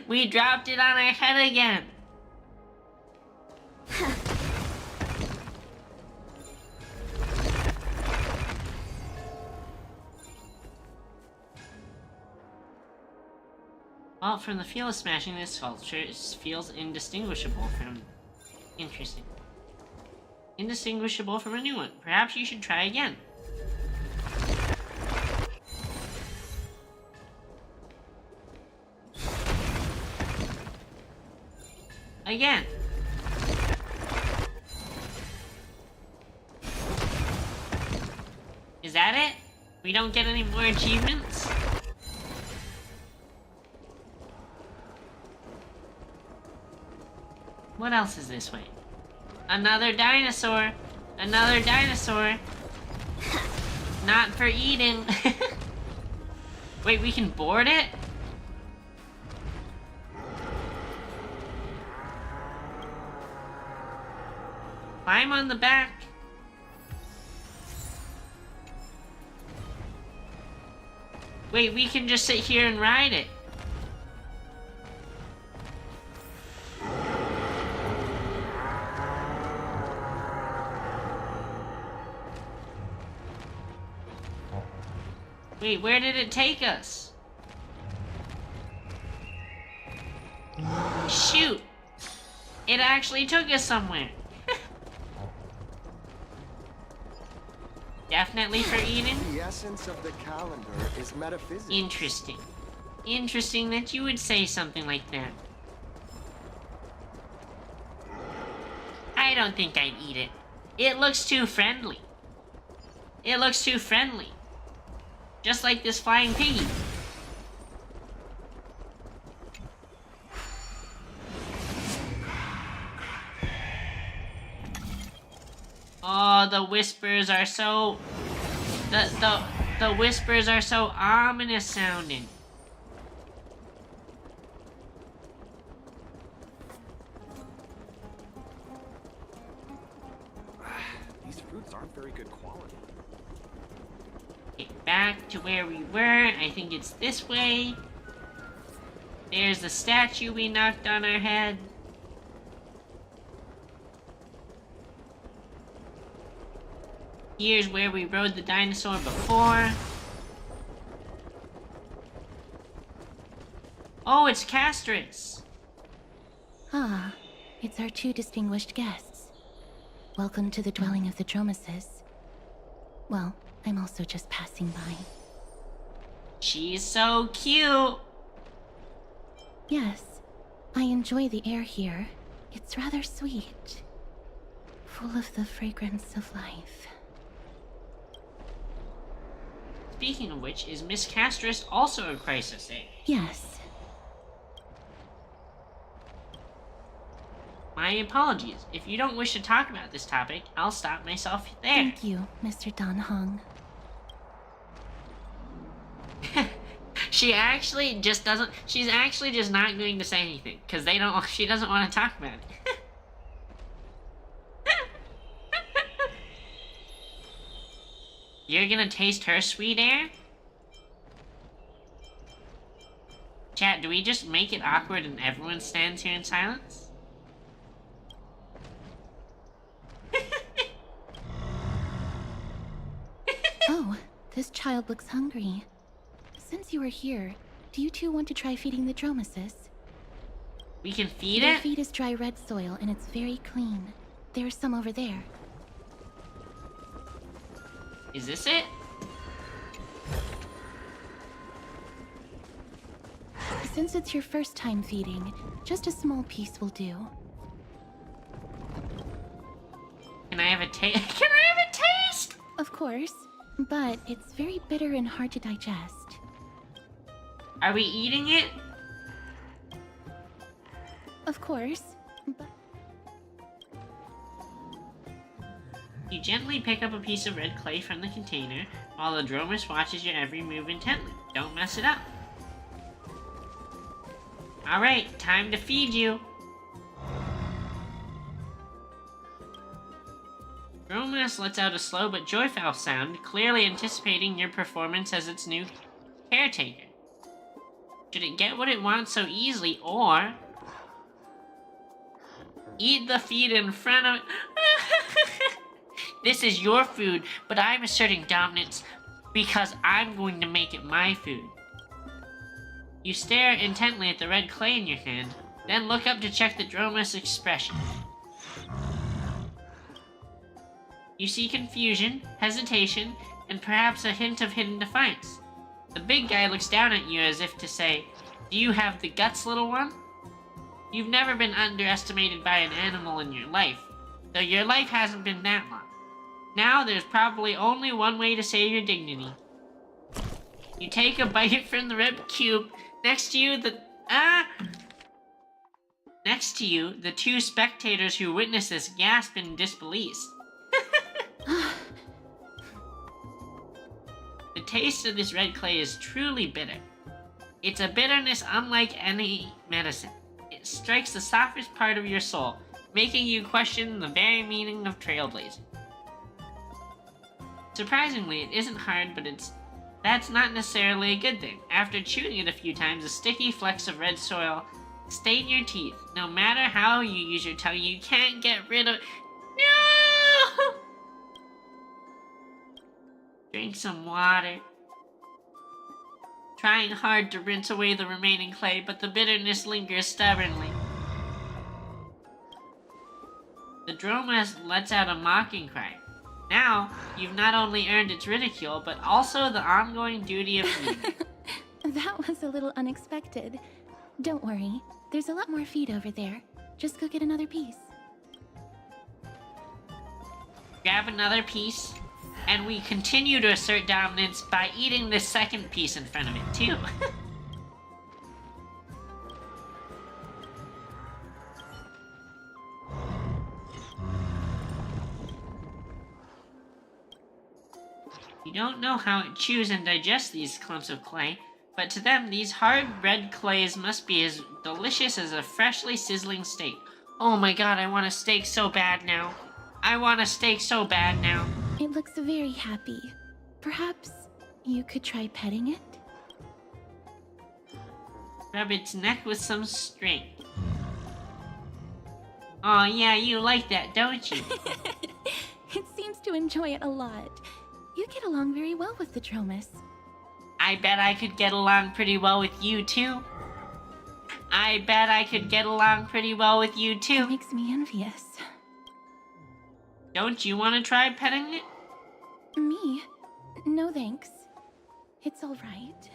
We dropped it on our head again. Well, from the feel of smashing, this sculpture feels indistinguishable from... Interesting. Indistinguishable from a new one. Perhaps you should try again. Again. Is that it? We don't get any more achievements? What else is this way? Another dinosaur! Another dinosaur! Not for eating! Wait, we can board it? Climb on the back. Wait, we can just sit here and ride it. Wait, where did it take us? Shoot! It actually took us somewhere. Definitely for eating? The essence of the calendar is metaphysics. Interesting. Interesting that you would say something like that. I don't think I'd eat it. It looks too friendly. It looks too friendly. Just like this flying piggy. Oh, the whispers are so... The whispers are so ominous sounding. These fruits aren't very good quality. Get back to where we were. I think it's this way. There's the statue we knocked on our head. Here's where we rode the dinosaur before. Oh, it's Castris. Ah, it's our two distinguished guests. Welcome to the dwelling of the Dromeses. Well, I'm also just passing by. She's so cute. Yes, I enjoy the air here. It's rather sweet. Full of the fragrance of life. Speaking of which, is Miss Castris also a crisis egg? Yes. My apologies. If you don't wish to talk about this topic, I'll stop myself there. Thank you, Mr. Dan Heng. She actually just doesn't. She's actually just not going to say anything because they don't. She doesn't want to talk about it. You're gonna taste her sweet air? Chat, do we just make it awkward and everyone stands here in silence? Oh, this child looks hungry. Since you are here, do you two want to try feeding the Dromeses? We can feed Their it? feed is dry red soil and it's very clean. There's some over there. Is this it? Since it's your first time feeding, just a small piece will do. Can I have a taste? Can I have a taste? Of course, but it's very bitter and hard to digest. Are we eating it? Of course, but... You gently pick up a piece of red clay from the container, while the Dromus watches your every move intently. Don't mess it up. Alright, time to feed you. Dromus lets out a slow but joyful sound, clearly anticipating your performance as its new caretaker. Should it get what it wants so easily, or... eat the feed in front of... This is your food, but I'm asserting dominance because I'm going to make it my food. You stare intently at the red clay in your hand, then look up to check the Dromus expression. You see confusion, hesitation, and perhaps a hint of hidden defiance. The big guy looks down at you as if to say, "Do you have the guts, little one?" You've never been underestimated by an animal in your life, though your life hasn't been that long. Now there's probably only one way to save your dignity. You take a bite from the red cube. Next to you, the two spectators who witness this gasp in disbelief. The taste of this red clay is truly bitter. It's a bitterness unlike any medicine. It strikes the softest part of your soul, making you question the very meaning of trailblazing. Surprisingly, it isn't hard, but that's not necessarily a good thing. After chewing it a few times, the sticky flecks of red soil stain your teeth. No matter how you use your tongue, you can't get rid of... No! Drink some water. Trying hard to rinse away the remaining clay, but the bitterness lingers stubbornly. The Dromus lets out a mocking cry. Now, you've not only earned its ridicule, but also the ongoing duty of feeding. That was a little unexpected. Don't worry, there's a lot more feed over there. Just go get another piece. Grab another piece, and we continue to assert dominance by eating this second piece in front of it, too. You don't know how it chews and digests these clumps of clay, but to them, these hard red clays must be as delicious as a freshly sizzling steak. Oh my god, I want a steak so bad now. I want a steak so bad now. It looks very happy. Perhaps you could try petting it? Rub its neck with some string. Oh yeah, you like that, don't you? It seems to to enjoy it a lot. You get along very well with the Dromus. I bet I could get along pretty well with you too. I bet I could get along pretty well with you too. It makes me envious. Don't you want to try petting it? Me? No thanks. It's all right.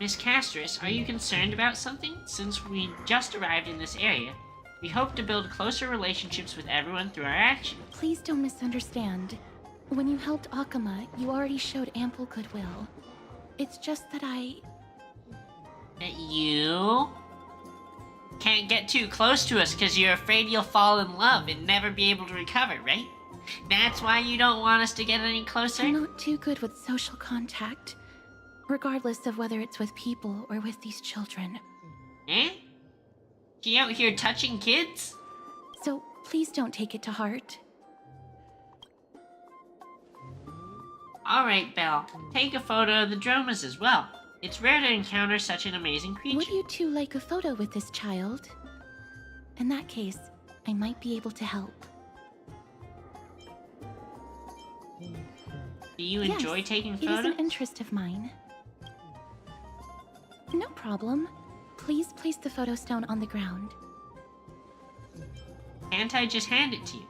Miss Castris, are you concerned about something? Since we just arrived in this area, we hope to build closer relationships with everyone through our actions. Please don't misunderstand. When you helped Akuma, you already showed ample goodwill. It's just that That you can't get too close to us because you're afraid you'll fall in love and never be able to recover, right? That's why you don't want us to get any closer? I'm not too good with social contact, regardless of whether it's with people or with these children. Eh? She out here touching kids? So please don't take it to heart. Alright, Belle. Take a photo of the Dromas as well. It's rare to encounter such an amazing creature. Would you two like a photo with this child? In that case, I might be able to help. Do you enjoy taking It photos? is an interest of mine. No problem. Please place the photo stone on the ground. Can't I just hand it to you?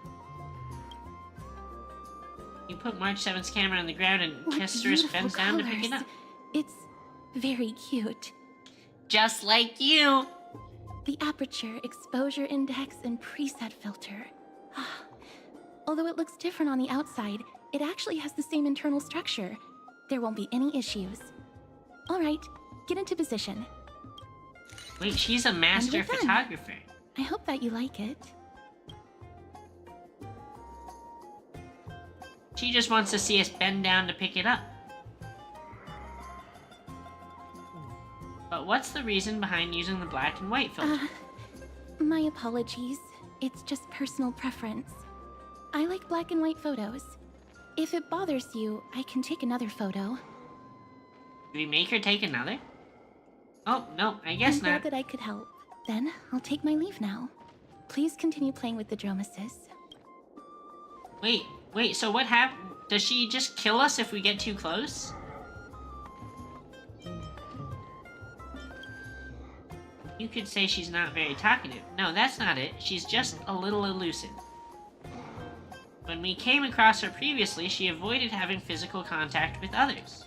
You put March 7th's camera on the ground and What Kestrus beautiful bends down to pick it colors. up. It's very cute. Just like you! The aperture, exposure index, and preset filter. Although it looks different on the outside, it actually has the same internal structure. There won't be any issues. Alright, get into position. Wait, she's a master we're done. photographer. I hope that you like it. She just wants to see us bend down to pick it up. But what's the reason behind using the black and white filter? My apologies. It's just personal preference. I like black and white photos. If it bothers you, I can take another photo. Do we make her take another? Oh, no, I guess I'm glad not. that I could help. Then, I'll take my leave now. Please continue playing with the Dromuses. Wait, so what happened? Does she just kill us if we get too close? You could say she's not very talkative. No, that's not it. She's just a little elusive. When we came across her previously, she avoided having physical contact with others.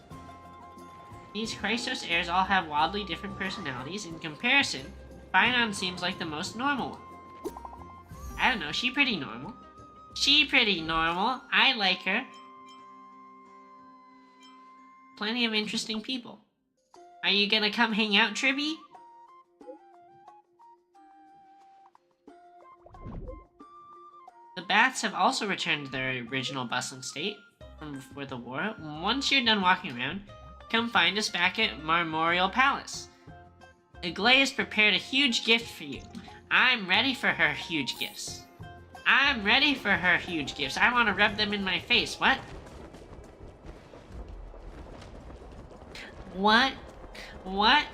These Chrysos heirs all have wildly different personalities. In comparison, Finon seems like the most normal one. I don't know, she pretty normal. She pretty normal. I like her. Plenty of interesting people. Are you gonna come hang out, Tribby? The baths have also returned to their original bustling state from before the war. Once you're done walking around, come find us back at Marmorial Palace. Aglaé has prepared a huge gift for you. I'm ready for her huge gifts. I'm ready for her huge gifts. I want to rub them in my face. What? What? What?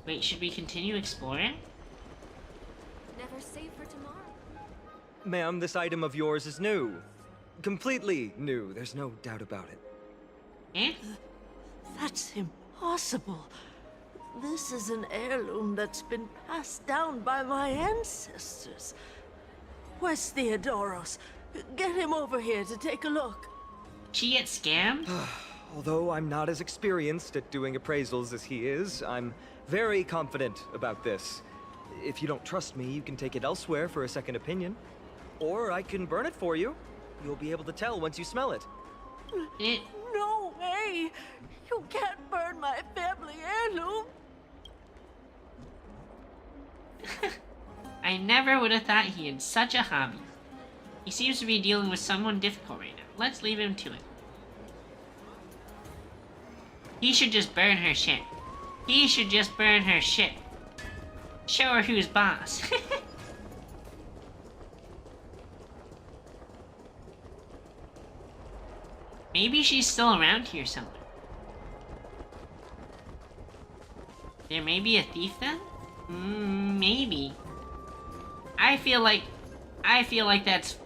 Wait, should we continue exploring? Never save for tomorrow. Ma'am, this item of yours is new. Completely new, there's no doubt about it. Eh? That's impossible. This is an heirloom that's been passed down by my ancestors. Where's Theodoros? Get him over here to take a look. She gets scammed? Although I'm not as experienced at doing appraisals as he is, I'm very confident about this. If you don't trust me, you can take it elsewhere for a second opinion. Or I can burn it for you. You'll be able to tell once you smell it. No way! You can't burn my family heirloom! I never would have thought he had such a hobby. He seems to be dealing with someone difficult right now. Let's leave him to it. He should just burn her shit. He should just burn her shit. Show her who's boss. Maybe she's still around here somewhere. There may be a thief then? Maybe. I feel like that's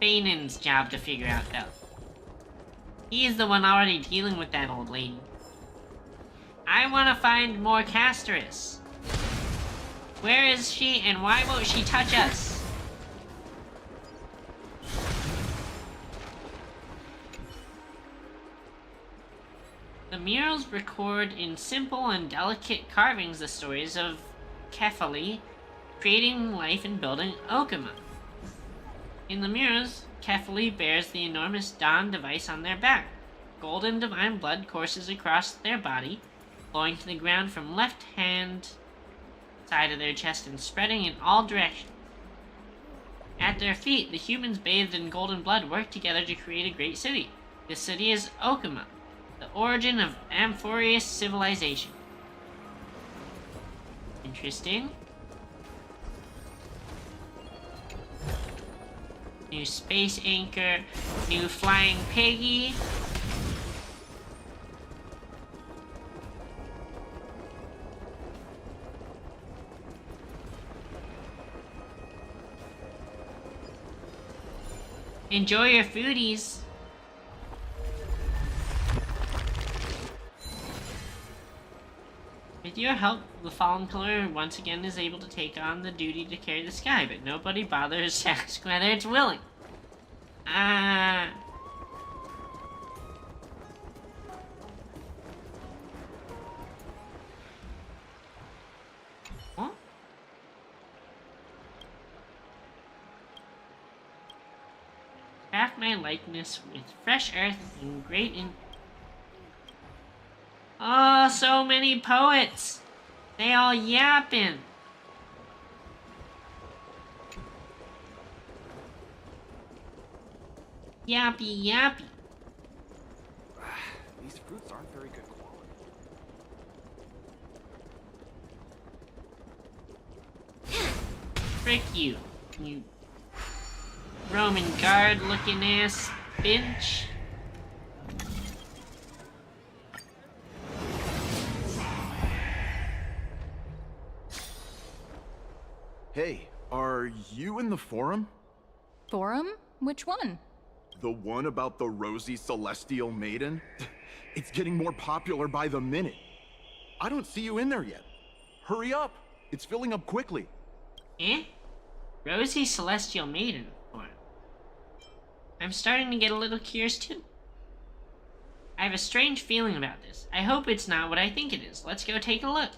Fainan's job to figure out though. He's the one already dealing with that old lady. I want to find more Castoris. Where is she and why won't she touch us? The murals record in simple and delicate carvings the stories of Kefali creating life and building Okama. In the murals, Kefali bears the enormous Dawn device on their back. Golden divine blood courses across their body, flowing to the ground from left hand side of their chest and spreading in all directions. At their feet, the humans bathed in golden blood work together to create a great city. This city is Okama, the origin of Amphorius civilization. Interesting. New space anchor, new flying piggy. Enjoy your foodies. With your help, the Fallen Pillar once again is able to take on the duty to carry the sky, but nobody bothers to ask whether it's willing. What? Craft my likeness with fresh earth and great Oh, so many poets! They all yapping. Yappy, yappy. These fruits aren't very good quality. Frick you, you Roman guard looking ass bitch. Hey, are you in the forum? Forum? Which one? The one about the rosy celestial maiden? It's getting more popular by the minute. I don't see you in there yet. Hurry up! It's filling up quickly. Eh? Rosy Celestial Maiden form. I'm starting to get a little curious too. I have a strange feeling about this. I hope it's not what I think it is. Let's go take a look.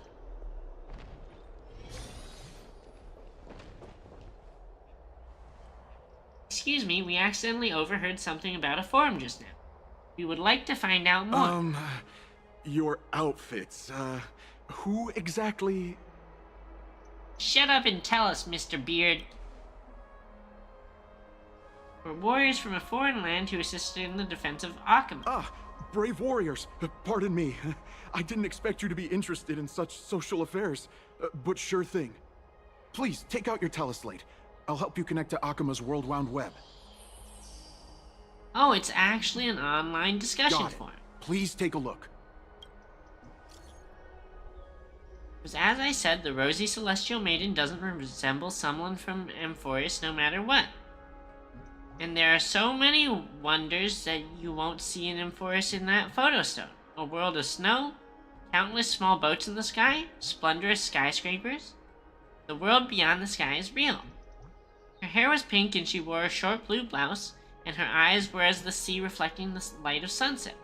Excuse me, we accidentally overheard something about a forum just now. We would like to find out more. Your outfits, who exactly? Shut up and tell us, Mr. Beard. We're warriors from a foreign land who assisted in the defense of Akama. Ah, brave warriors. Pardon me. I didn't expect you to be interested in such social affairs, but sure thing. Please, take out your teleslate. I'll help you connect to Akama's World Wound Web. Oh, it's actually an online discussion Got it. forum. Please take a look. Because as I said, the Rosy Celestial Maiden doesn't resemble someone from Amphorius no matter what. And there are so many wonders that you won't see in Amphorius in that photo stone. A world of snow, countless small boats in the sky, splendorous skyscrapers. The world beyond the sky is real. Her hair was pink and she wore a short blue blouse, and her eyes were as the sea reflecting the light of sunset.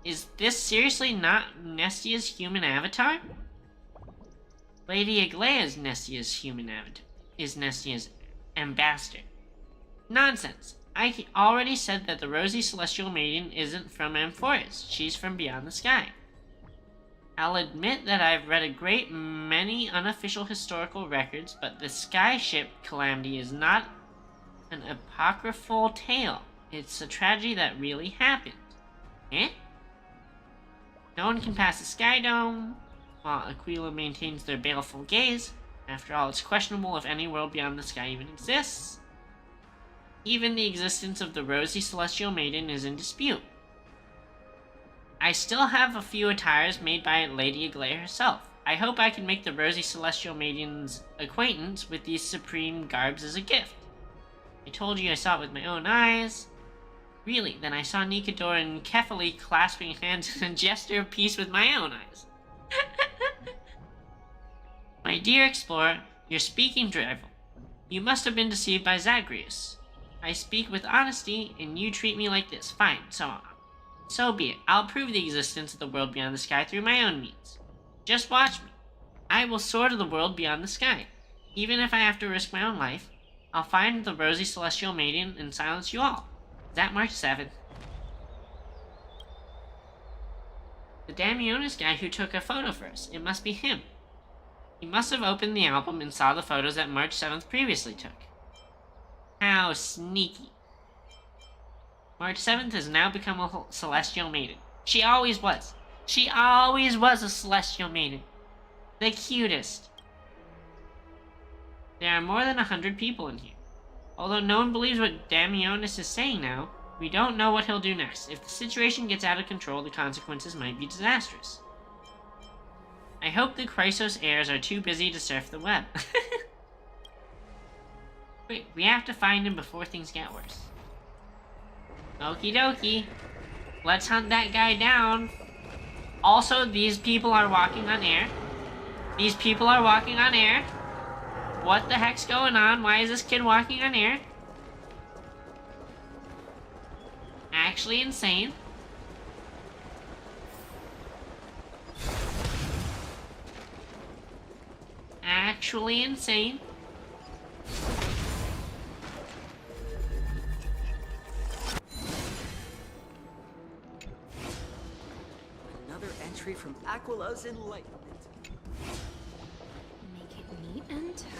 Is this seriously not Nestia's human avatar? Lady Aglaya is Nestia's human avatar. Is Nestia's ambassador. Nonsense. I already said that the Rosy Celestial Maiden isn't from Amphorius. She's from beyond the sky. I'll admit that I've read a great many unofficial historical records, but the skyship calamity is not an apocryphal tale. It's a tragedy that really happened. Eh? No one can pass the Sky Dome, while Aquila maintains their baleful gaze. After all, it's questionable if any world beyond the sky even exists. Even the existence of the Rosy Celestial Maiden is in dispute. I still have a few attires made by Lady Aglaya herself. I hope I can make the Rosy Celestial Maiden's acquaintance with these supreme garbs as a gift. I told you I saw it with my own eyes. Really, then I saw Nikador and Kefali clasping hands in a gesture of peace with my own eyes. My dear explorer, you're speaking drivel. You must have been deceived by Zagreus. I speak with honesty, and you treat me like this. Fine, so be it. I'll prove the existence of the world beyond the sky through my own means. Just watch me. I will soar to the world beyond the sky. Even if I have to risk my own life, I'll find the Rosy Celestial Maiden and silence you all. Is that March 7th? The Damionis guy who took a photo for us. It must be him. He must have opened the album and saw the photos that March 7th previously took. How sneaky. March 7th has now become a Celestial Maiden. She always was. She always was a Celestial Maiden. The cutest. There are more than 100 people in here. Although no one believes what Damionis is saying now, we don't know what he'll do next. If the situation gets out of control, the consequences might be disastrous. I hope the Chrysos heirs are too busy to surf the web. Wait, we have to find him before things get worse. Okie dokie. Let's hunt that guy down. Also, these people are walking on air. These people are walking on air. What the heck's going on? Why is this kid walking on air? Actually insane. Actually insane. Another entry from Aquila's Enlightenment. Make it neat and tidy.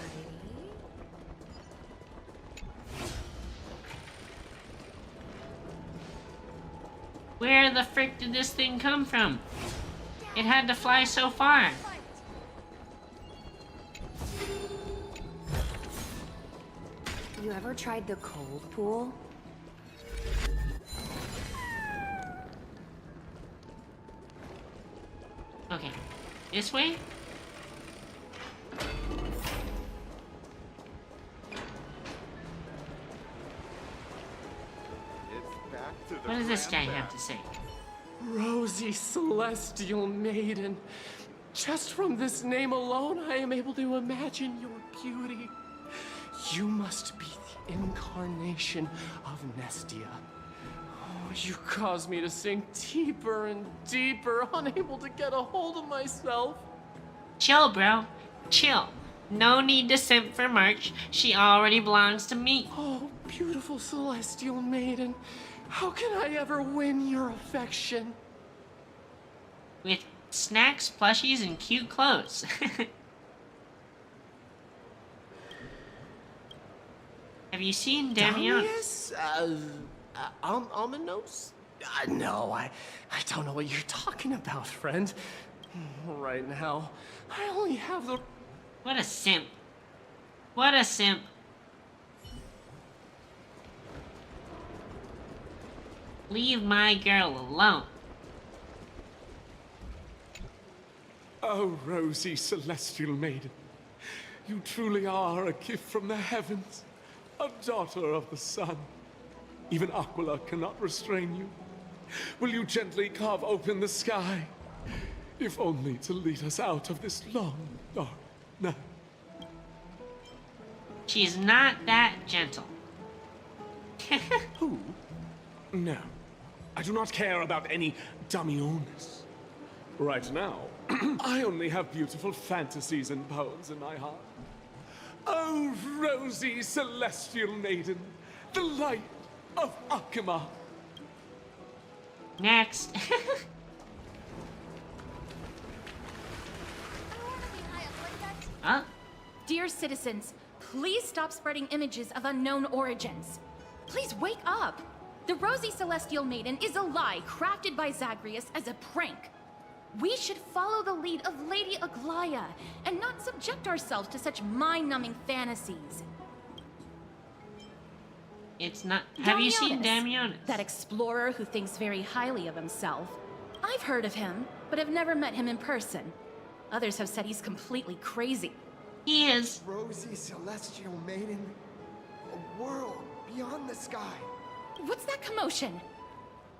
Where the frick did this thing come from? It had to fly so far. You ever tried the cold pool? Okay, this way? What does this guy have to say? Rosy Celestial Maiden. Just from this name alone, I am able to imagine your beauty. You must be the incarnation of Nestia. Oh, you cause me to sink deeper and deeper, unable to get a hold of myself. Chill, bro. Chill. No need to simp for March. She already belongs to me. Oh, beautiful Celestial Maiden. How can I ever win your affection? With snacks, plushies, and cute clothes. Have you seen Damionis? Ominos? No, I don't know what you're talking about, friend. Right now, I only have the... What a simp. What a simp. Leave my girl alone. Oh, Rosy Celestial Maiden. You truly are a gift from the heavens. A daughter of the sun. Even Aquila cannot restrain you. Will you gently carve open the sky? If only to lead us out of this long, dark night. She's not that gentle. Who? No. I do not care about any Damionis. Right now, I only have beautiful fantasies and poems in my heart. Oh, Rosy Celestial Maiden, the light of Akima. Next. Huh? Dear citizens, please stop spreading images of unknown origins. Please wake up. The Rosy Celestial Maiden is a lie crafted by Zagreus as a prank. We should follow the lead of Lady Aglaya and not subject ourselves to such mind-numbing fantasies. It's not... Have you seen Damionis? That explorer who thinks very highly of himself. I've heard of him, but have never met him in person. Others have said he's completely crazy. He is. Rosy Celestial Maiden, a world beyond the sky. What's that commotion?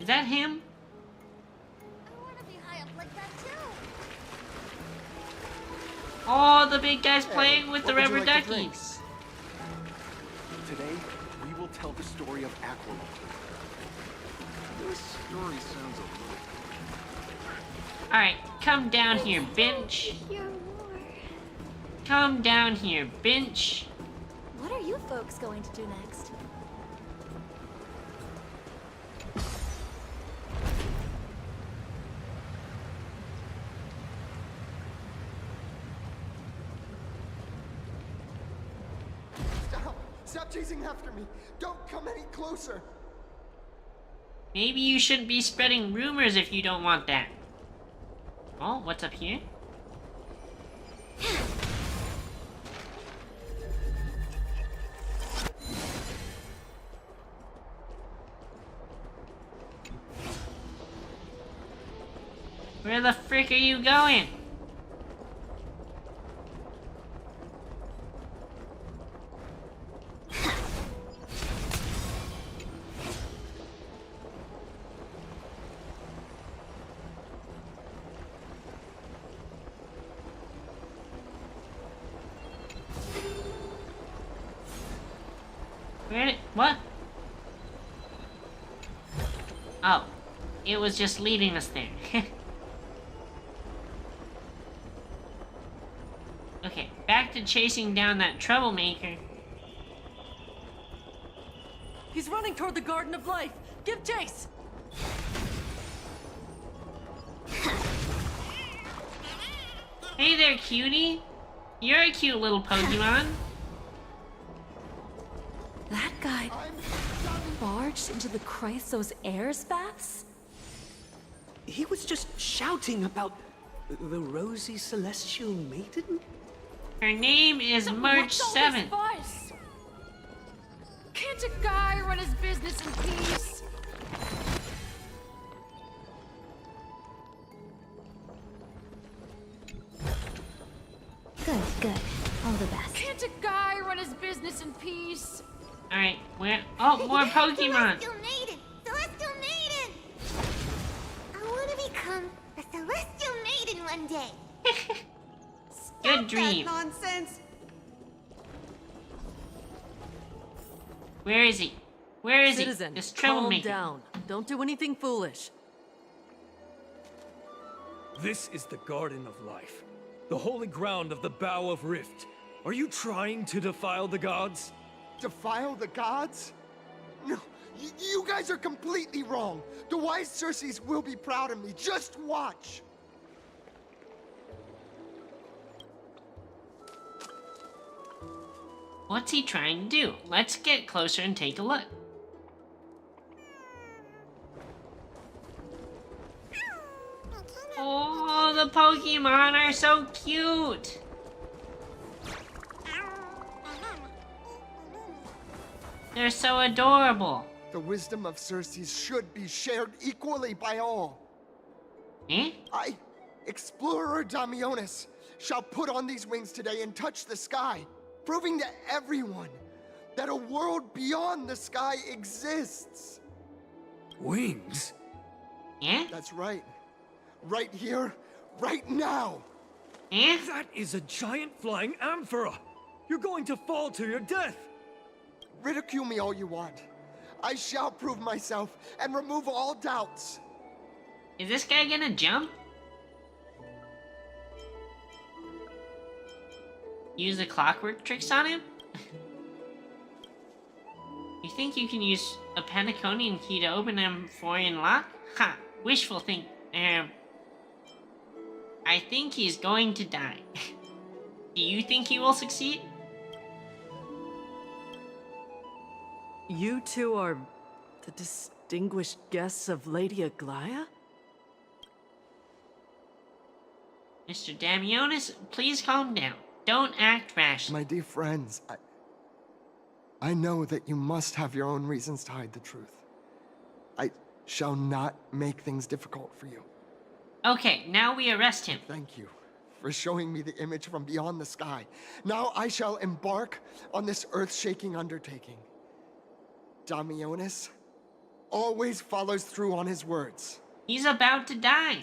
Is that him? I want to be high up like that too. Oh, the big guy's playing with the What would you rubber like to drink? duckies. Today, we will tell the story of Aqualung. This story sounds a little... Alright, come down here, bench. Come down here, bench. What are you folks going to do next? Stop chasing after me. Don't come any closer. Maybe you shouldn't be spreading rumors if you don't want that. Oh, what's up here? Where the frick are you going? What? Oh, it was just leading us there. Okay, back to chasing down that troublemaker. He's running toward the Garden of Life. Give chase! Hey there, cutie. You're a cute little Pokemon. That guy barged into the Chrysos Airs baths? He was just shouting about the Rosy Celestial Maiden? Her name is March 7th. Can't a guy run his business in peace? Good, good. All the best. Can't a guy run his business in peace? Alright, where? Oh, more Pokemon. Celestial Maiden! Celestial Maiden! I want to become a Celestial Maiden one day. Good dream. Nonsense. Where is he? Where is Citizen, he? This calm troublemaker. down. Don't do anything foolish. This is the Garden of Life, the holy ground of the Bow of Rift. Are you trying to defile the gods? Defile the gods? No, you guys are completely wrong. The wise Circes will be proud of me. Just watch. What's he trying to do? Let's get closer and take a look. Oh, the Pokemon are so cute. They're so adorable. The wisdom of Circes should be shared equally by all. Eh? I, Explorer Damionis, shall put on these wings today and touch the sky, proving to everyone that a world beyond the sky exists. Wings? Yeah? That's right. Right here, right now. Eh? That is a giant flying amphora. You're going to fall to your death. Ridicule me all you want. I shall prove myself and remove all doubts. Is this guy gonna jump? Use the clockwork tricks on him? You think you can use a Pentaconian key to open an Amphorian lock? Ha! Wishful think. I think he's going to die. Do you think he will succeed? You two are the distinguished guests of Lady Aglaya? Mr. Damionis, please calm down. Don't act rash. My dear friends, I know that you must have your own reasons to hide the truth. I shall not make things difficult for you. Okay, now we arrest him. Thank you for showing me the image from beyond the sky. Now I shall embark on this earth-shaking undertaking. Damionis always follows through on his words. He's about to die.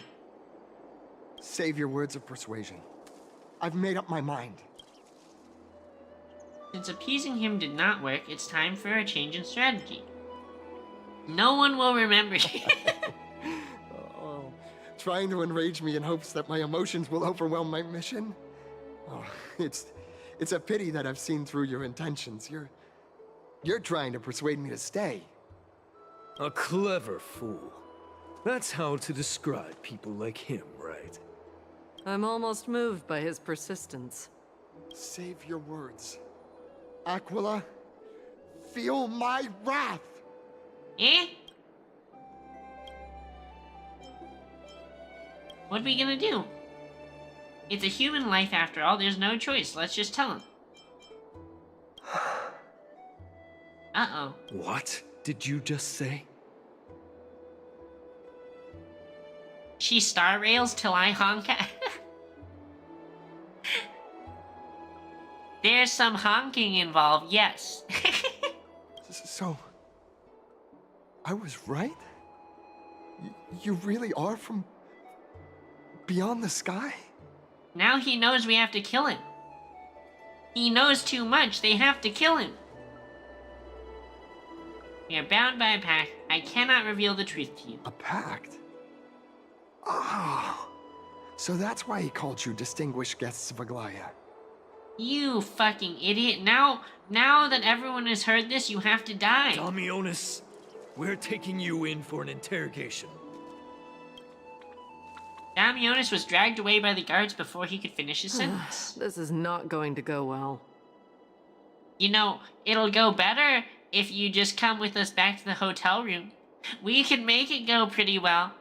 Save your words of persuasion. I've made up my mind. Since appeasing him did not work, it's time for a change in strategy. No one will remember you. Oh, trying to enrage me in hopes that my emotions will overwhelm my mission? Oh, it's a pity that I've seen through your intentions. You're trying to persuade me to stay. A clever fool. That's how to describe people like him, right? I'm almost moved by his persistence. Save your words. Aquila, feel my wrath! Eh? What are we gonna do? It's a human life after all, there's no choice. Let's just tell him. Uh-oh. What did you just say? She star rails till I honk at. There's some honking involved, yes. So, I was right? You really are from beyond the sky? Now he knows we have to kill him. He knows too much, they have to kill him. We are bound by a pact. I cannot reveal the truth to you. A pact? Oh, so that's why he called you distinguished guests of Aglaya. You fucking idiot. Now that everyone has heard this, you have to die. Damionis, we're taking you in for an interrogation. Damionis was dragged away by the guards before he could finish his sentence. This is not going to go well. You know, it'll go better if you just come with us back to the hotel room. We can make it go pretty well.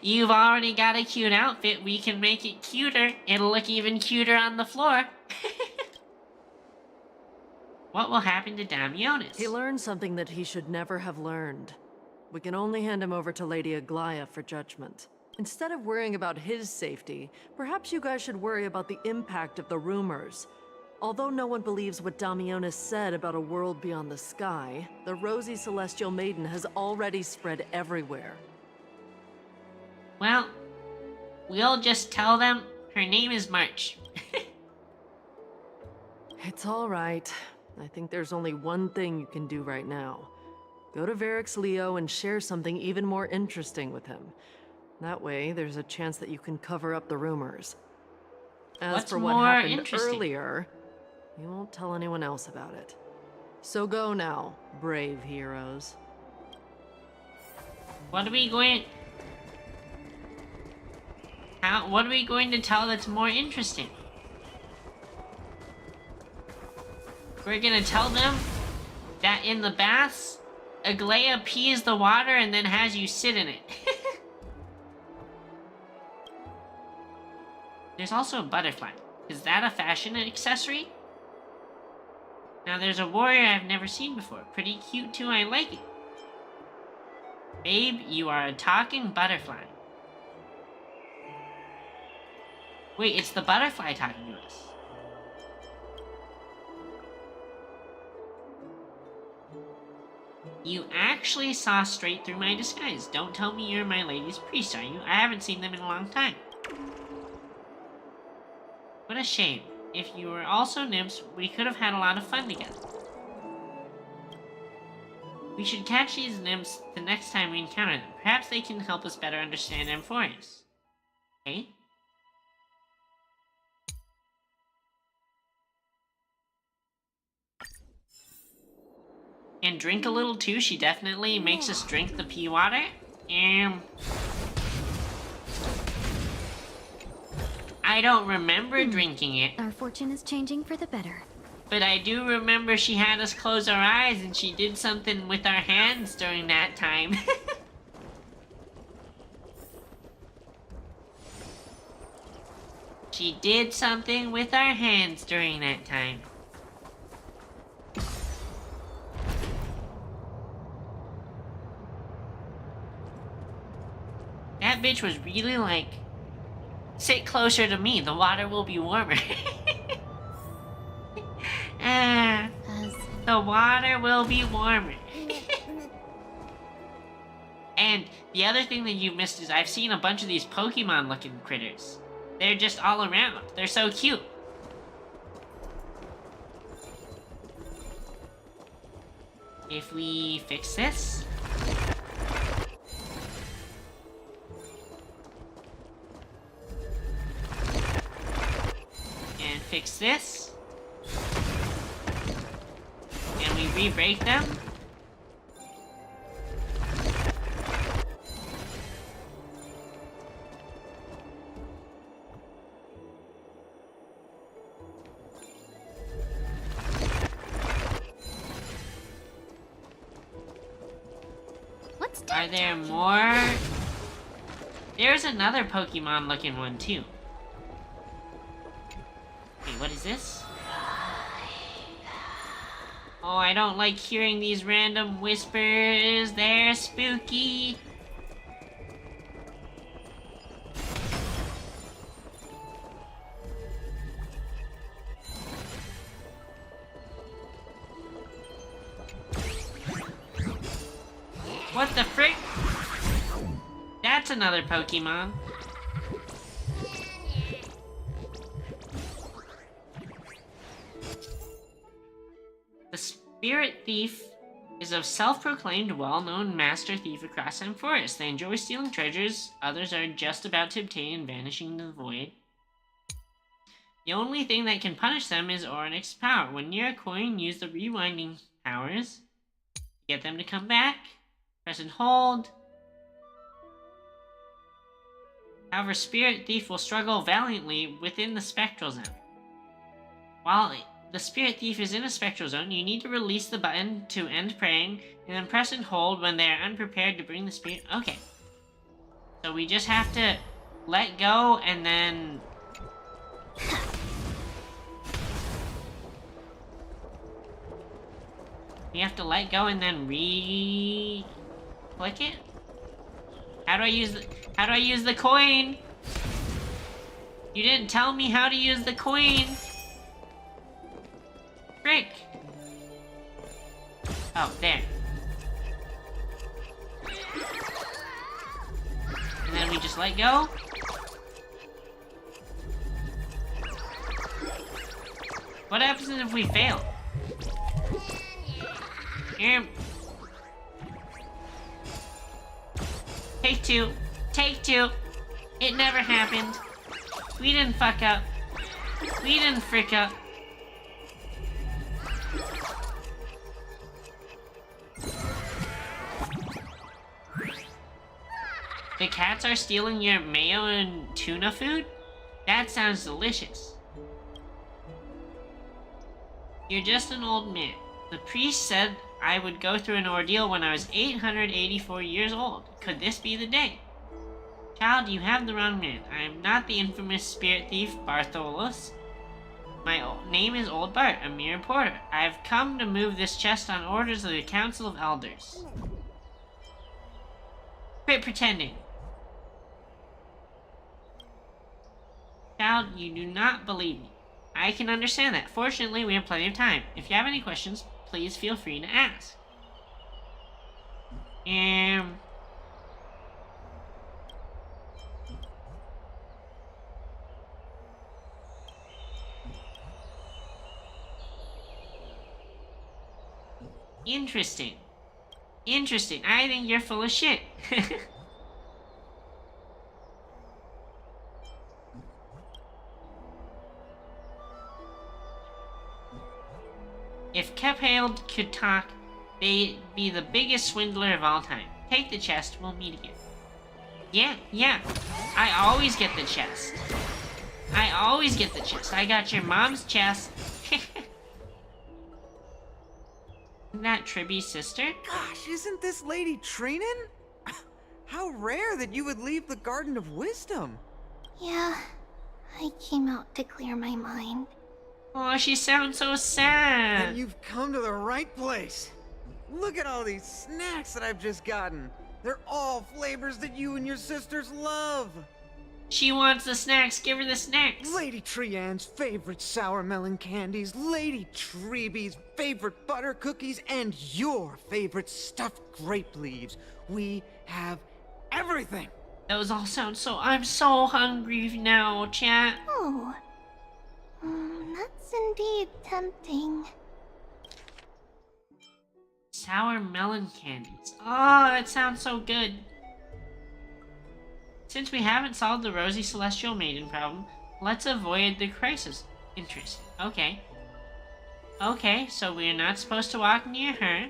You've already got a cute outfit. We can make it cuter. It'll look even cuter on the floor. What will happen to Damionis? He learned something that he should never have learned. We can only hand him over to Lady Aglaya for judgment. Instead of worrying about his safety, perhaps you guys should worry about the impact of the rumors. Although no one believes what Damionis said about a world beyond the sky, the rosy celestial maiden has already spread everywhere. Well, we'll just tell them her name is March. It's all right. I think there's only one thing you can do right now. Go to Varix Leo and share something even more interesting with him. That way, there's a chance that you can cover up the rumors. As What's for what more happened interesting? earlier, you won't tell anyone else about it. So go now, brave heroes. What are we going to tell that's more interesting? We're gonna tell them that in the baths, Aglaya pees the water and then has you sit in it. There's also a butterfly. Is that a fashion accessory? Now there's a warrior I've never seen before. Pretty cute too, I like it. Babe, you are a talking butterfly. Wait, it's the butterfly talking to us. You actually saw straight through my disguise. Don't tell me you're my lady's priest, are you? I haven't seen them in a long time. What a shame. If you were also nymphs, we could have had a lot of fun together. We should catch these nymphs the next time we encounter them. Perhaps they can help us better understand Amphorius. Okay? And drink a little too. She definitely makes us drink the pea water. I don't remember drinking it. Our fortune is changing for the better. But I do remember she had us close our eyes and she did something with our hands during that time. She did something with our hands during that time. That bitch was really like Sit closer to me. The water will be warmer. The water will be warmer. And the other thing that you missed is I've seen a bunch of these Pokemon-looking critters. They're just all around. They're so cute. If we fix this. And fix this. And we re-break them. Are there more? There's another Pokemon looking one too. Wait, what is this? Oh, I don't like hearing these random whispers. They're spooky. What the frick? That's another Pokemon. The Spirit Thief is a self-proclaimed well-known master thief across some forests. They enjoy stealing treasures others are just about to obtain and vanishing into the void. The only thing that can punish them is Oryx's power. When near a coin, use the rewinding powers to get them to come back. Press and hold. However, Spirit Thief will struggle valiantly within the Spectral Zone. While the Spirit Thief is in a Spectral Zone, you need to release the button to end praying, and then press and hold when they are unprepared to bring the spirit. Okay. So we just have to let go and then... We have to let go and then click it? How do I use the coin? You didn't tell me how to use the coin. Frick. Oh, there. And then we just let go. What happens if we fail? Here. Take two. Take two. It never happened. We didn't fuck up. We didn't frick up. The cats are stealing your mayo and tuna food? That sounds delicious. You're just an old man. The priest said I would go through an ordeal when I was 884 years old. Could this be the day? Child, you have the wrong man. I am not the infamous spirit thief Bartholus. My name is Old Bart, a mere porter. I have come to move this chest on orders of the Council of Elders. Quit pretending. Child, you do not believe me. I can understand that. Fortunately, we have plenty of time. If you have any questions, please feel free to ask. Interesting. Interesting. I think you're full of shit. If Kephailed could talk, they'd be the biggest swindler of all time. Take the chest, we'll meet again. Yeah. I always get the chest. I always get the chest. I got your mom's chest. Isn't that Tribby's sister? Gosh, isn't this Lady Trinen? How rare that you would leave the Garden of Wisdom. Yeah, I came out to clear my mind. Oh, she sounds so sad. And you've come to the right place. Look at all these snacks that I've just gotten. They're all flavors that you and your sisters love. She wants the snacks. Give her the snacks. Lady Trianne's favorite sour melon candies, Lady Treebee's favorite butter cookies, and your favorite stuffed grape leaves. We have everything. Those all sound so... I'm so hungry now, chat. Oh. That's indeed tempting. Sour melon candies. Oh, that sounds so good. Since we haven't solved the Rosy Celestial Maiden problem, let's avoid the crisis. Interesting. Okay. Okay, so we're not supposed to walk near her.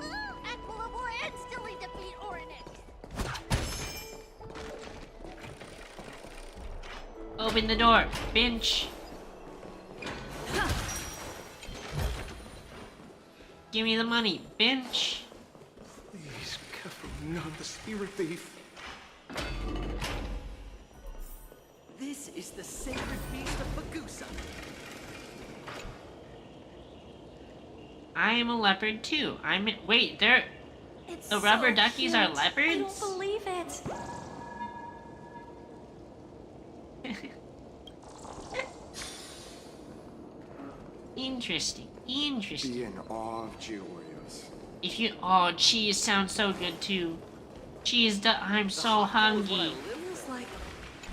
Aquila will instantly defeat Oryx. Open the door. Bench. Give me the money. Bench. Please, Kefru, not the spirit thief. This is the sacred feast of Bagusa. I am a leopard too. Wait, they're... The rubber duckies are leopards? I don't believe it. Interesting. Interesting. Be in awe of Georgios. If you... Oh, cheese sounds so good too. Cheese, I'm so hungry. It's like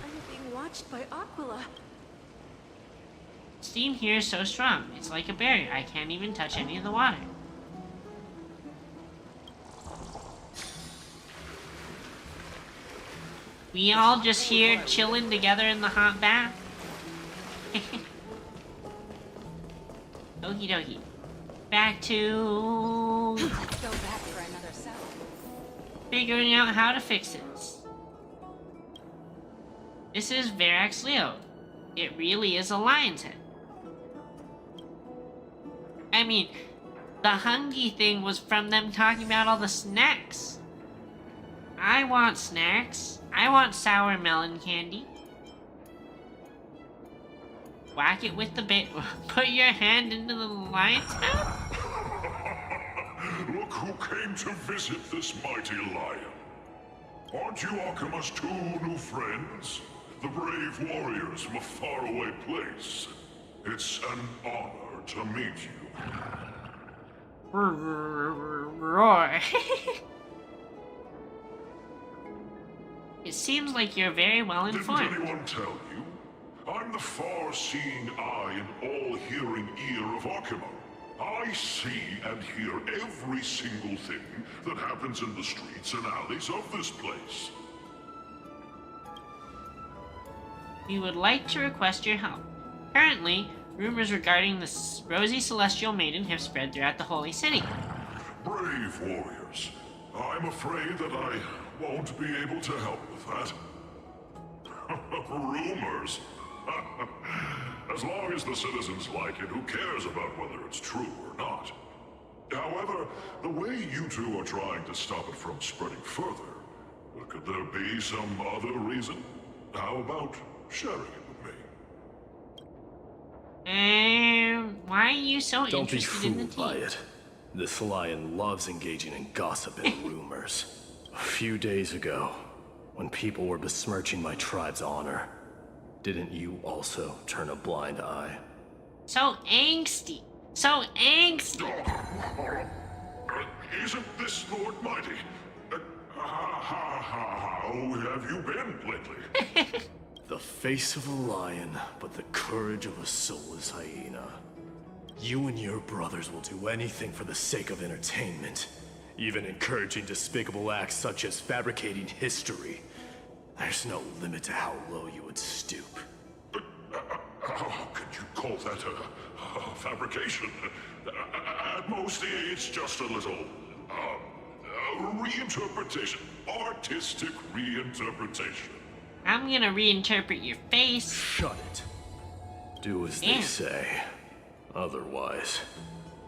I'm being watched by Aquila. Steam here is so strong. It's like a barrier. I can't even touch any of the water. We all just here chilling together in the hot bath. Okie dokie. Back to... Let's go back for another cell. Figuring out how to fix this. This is Verax Leo. It really is a lion's head. I mean, the hungry thing was from them talking about all the snacks. I want snacks. I want sour melon candy. Whack it with the bit. Put your hand into the lion's mouth. Look who came to visit this mighty lion. Aren't you Akima's two new friends? The brave warriors from a faraway place. It's an honor to meet you. Roar. It seems like you're very well informed. Didn't anyone tell you? I'm the far-seeing eye and all-hearing ear of Akima. I see and hear every single thing that happens in the streets and alleys of this place. We would like to request your help. Currently, rumors regarding the Rosy Celestial Maiden have spread throughout the Holy City. Brave warriors. I'm afraid that I won't be able to help with that. Rumors? As long as the citizens like it, who cares about whether it's true or not? However, the way you two are trying to stop it from spreading further, could there be some other reason? How about sharing it with me? Why are you so Don't be interested in the fooled by tea? it. This lion loves engaging in gossip and rumors. A few days ago, when people were besmirching my tribe's honor, didn't you also turn a blind eye? So angsty. So angsty. Isn't this Lord Mighty? How have you been lately? The face of a lion, but the courage of a soulless hyena. You and your brothers will do anything for the sake of entertainment, even encouraging despicable acts such as fabricating history. There's no limit to how low you would stoop. How could you call that a fabrication? At most, it's just a little reinterpretation. Artistic reinterpretation. I'm gonna reinterpret your face. Shut it. Do as they say. Otherwise,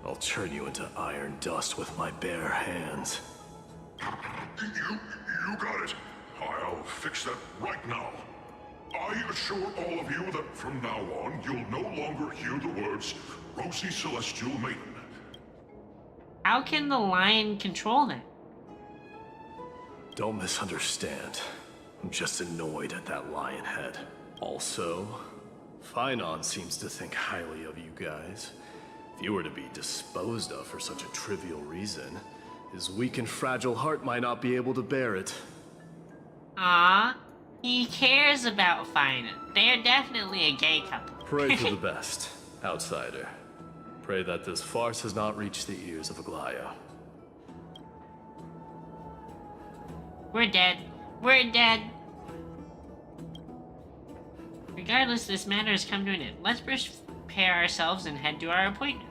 I'll turn you into iron dust with my bare hands. You got it. I'll fix that right now. I assure all of you that from now on, you'll no longer hear the words Rosy Celestial Maiden. How can the lion control that? don't misunderstand. I'm just annoyed at that lion head. Also, Finon seems to think highly of you guys. If you were to be disposed of for such a trivial reason, his weak and fragile heart might not be able to bear it. Ah, he cares about Finon. They're definitely a gay couple. Pray for the best, outsider. Pray that this farce has not reached the ears of Aglaya. We're dead. We're dead. Regardless, this matter has come to an end. Let's prepare ourselves and head to our appointment.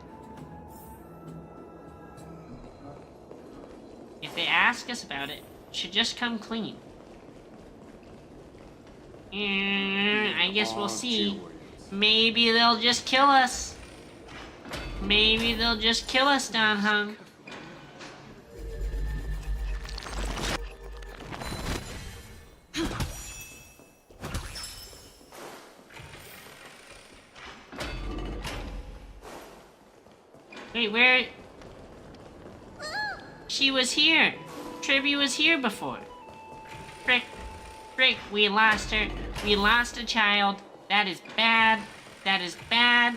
If they ask us about it, it should just come clean. I guess we'll see. Maybe they'll just kill us. Maybe they'll just kill us, Dan Heng. Wait, where? She was here. Tribby was here before. Frick. Frick, we lost her. We lost a child. That is bad. That is bad.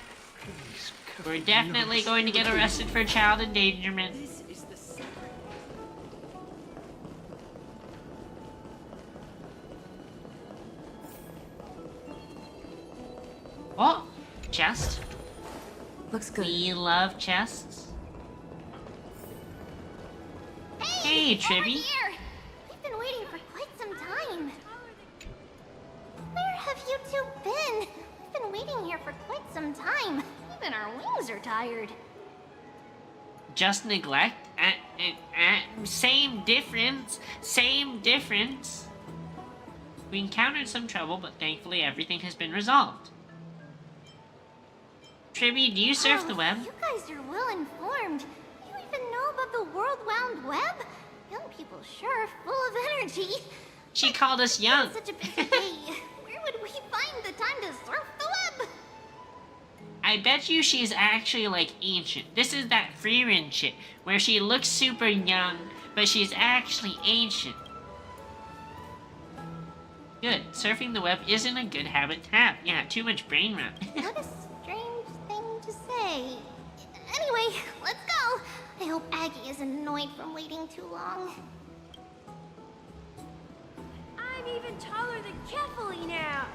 We're definitely going to get arrested for child endangerment. Oh, chest. Looks good. We love chests. Hey, Tribby. Over here! We've been waiting for quite some time. Where have you two been? We've been waiting here for quite some time. Even our wings are tired. Just neglect? Same difference. Same difference. We encountered some trouble, but thankfully everything has been resolved. Tribby, do you surf the web? You guys are well informed. You even know about the World Wound Web? Young people sure are full of energy. She called us young. On such a busy day, where would we find the time to surf the web? I bet you she's actually like ancient. This is that Freerin shit, where she looks super young, but she's actually ancient. Good. Surfing the web isn't a good habit to have. Yeah, too much brain rot. What a strange thing to say. Anyway, let's go. I hope Aggie isn't annoyed from waiting too long. I'm even taller than Kefali now.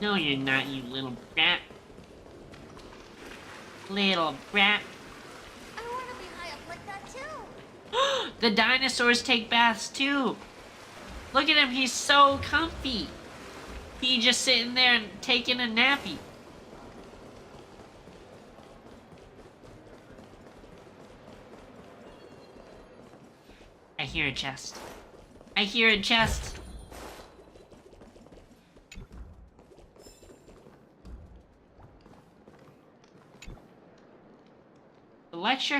No, you're not, you little brat. Little brat. I want to be high up like that too. The dinosaurs take baths too. Look at him, he's so comfy. He just sitting there and taking a nappy. I hear a chest. I hear a chest. The lecturer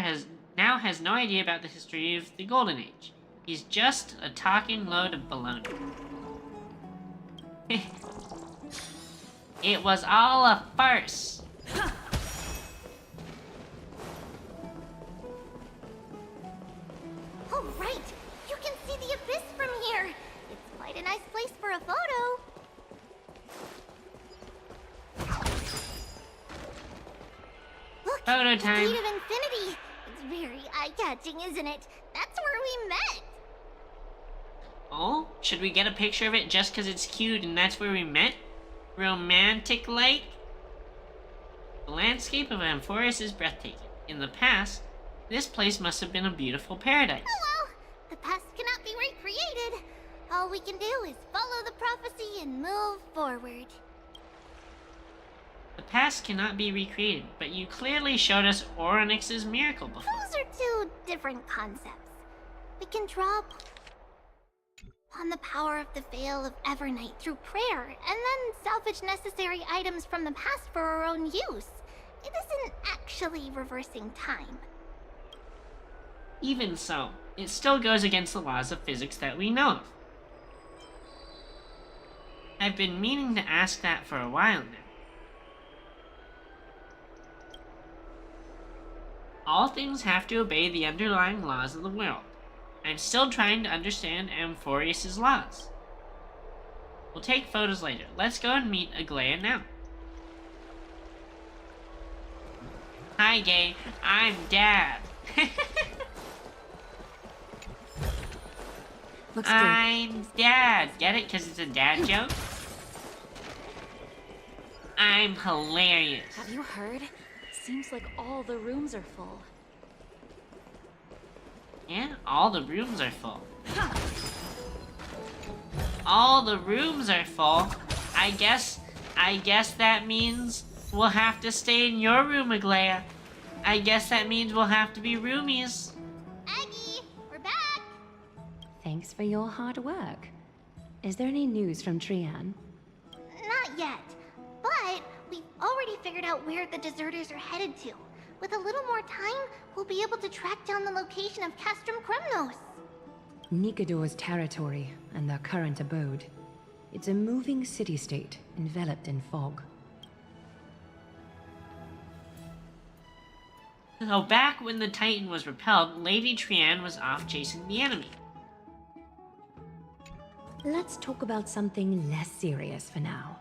has no idea about the history of the Golden Age. He's just a talking load of baloney. It was all a farce. Oh, right. You can see the abyss from here. It's quite a nice place for a photo. Look, Photo the time. Gate of Infinity. It's very eye-catching, isn't it? That's where we met. Oh, should we get a picture of it just because it's cute and that's where we met? Romantic like? The landscape of Amphoris is breathtaking. In the past, this place must have been a beautiful paradise. Oh well, the past cannot be recreated. All we can do is follow the prophecy and move forward. The past cannot be recreated, but you clearly showed us Oryx's miracle before. Those are two different concepts. We can draw on the power of the Veil of Evernight through prayer, and then salvage necessary items from the past for our own use. It isn't actually reversing time. Even so, it still goes against the laws of physics that we know of. I've been meaning to ask that for a while now. All things have to obey the underlying laws of the world. I'm still trying to understand Amphorius' laws. We'll take photos later. Let's go and meet Aglaia now. Hi, Gay. I'm Dad. I'm Dad. Get it? Because it's a dad joke? I'm hilarious. Have you heard? Seems like all the rooms are full. Yeah, all the rooms are full. All the rooms are full. I guess that means we'll have to stay in your room, Aglaia. I guess that means we'll have to be roomies. Aggie, we're back! Thanks for your hard work. Is there any news from Trian? Not yet, but we've already figured out where the deserters are headed to. With a little more time, we'll be able to track down the location of Castrum Kremnos. Nikador's territory and their current abode. It's a moving city-state enveloped in fog. So back when the Titan was repelled, Lady Trian was off chasing the enemy. Let's talk about something less serious for now.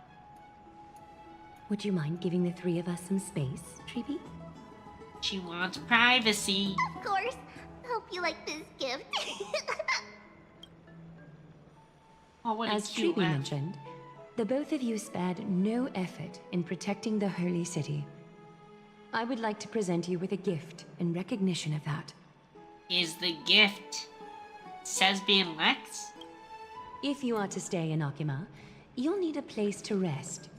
Would you mind giving the three of us some space, Treeby? She wants privacy. Of course. Hope you like this gift. Oh, what As a cute Treeby laugh. mentioned, the both of you spared no effort in protecting the Holy City. I would like to present you with a gift in recognition of that. Is the gift Sesbian Lex? If you are to stay in Akima, you'll need a place to rest.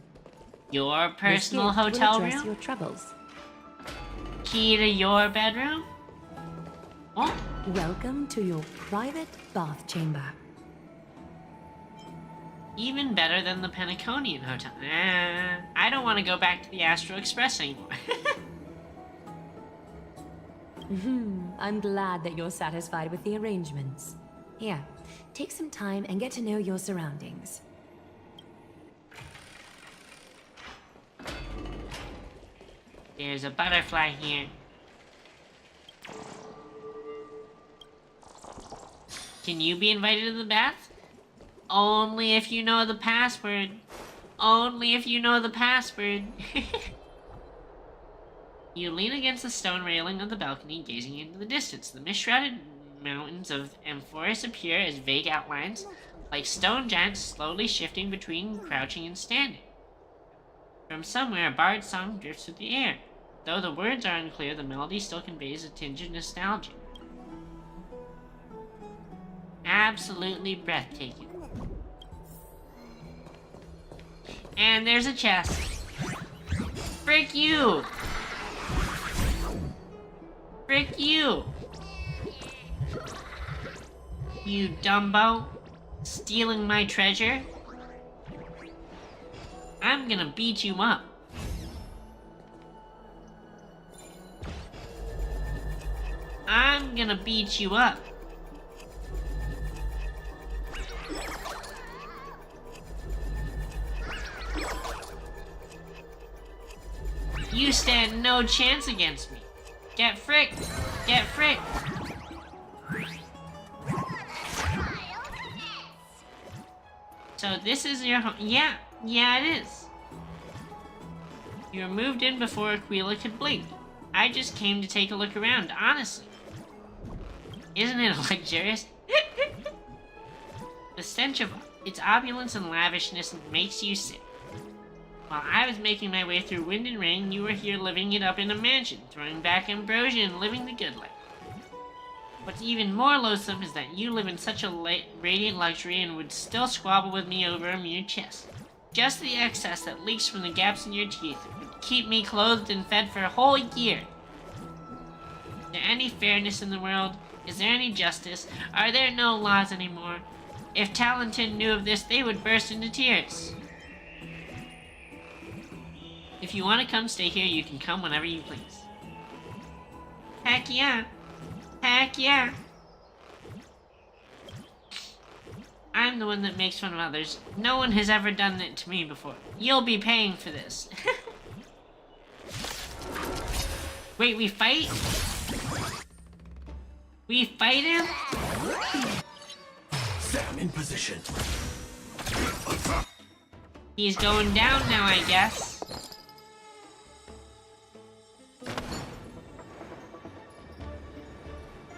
Your personal This gift hotel will address room? your troubles. Key to your bedroom? Oh, Welcome to your private bath chamber. even better than the Penaconian Hotel. I don't want to go back to the Astro Express anymore. I'm glad that you're satisfied with the arrangements. Here, take some time and get to know your surroundings. There's a butterfly here. Can you be invited to the bath? Only if you know the password. Only if you know the password. You lean against the stone railing of the balcony, gazing into the distance. The mist-shrouded mountains of Amphorus appear as vague outlines, like stone giants slowly shifting between crouching and standing. From somewhere, a bard's song drifts through the air. Though the words are unclear, the melody still conveys a tinge of nostalgia. Absolutely breathtaking. And there's a chest. Frick you! Frick you! You Dumbo! Stealing my treasure? I'm gonna beat you up. I'm gonna beat you up. You stand no chance against me. Get fricked! Get fricked! So this is your home. Yeah, it is. You were moved in before Aquila could blink. I just came to take a look around, honestly. Isn't it luxurious? The stench of its opulence and lavishness makes you sick. While I was making my way through wind and rain, you were here living it up in a mansion, throwing back ambrosia and living the good life. What's even more loathsome is that you live in such a radiant luxury and would still squabble with me over a mere chest. Just the excess that leaks from the gaps in your teeth would keep me clothed and fed for a whole year. Is there any fairness in the world? Is there any justice? Are there no laws anymore? If Talenton knew of this, they would burst into tears. If you want to come stay here, you can come whenever you please. Heck yeah. Heck yeah. I'm the one that makes fun of others. No one has ever done it to me before. You'll be paying for this. Wait, we fight? We fight him? Sam in position. He's going down now, I guess.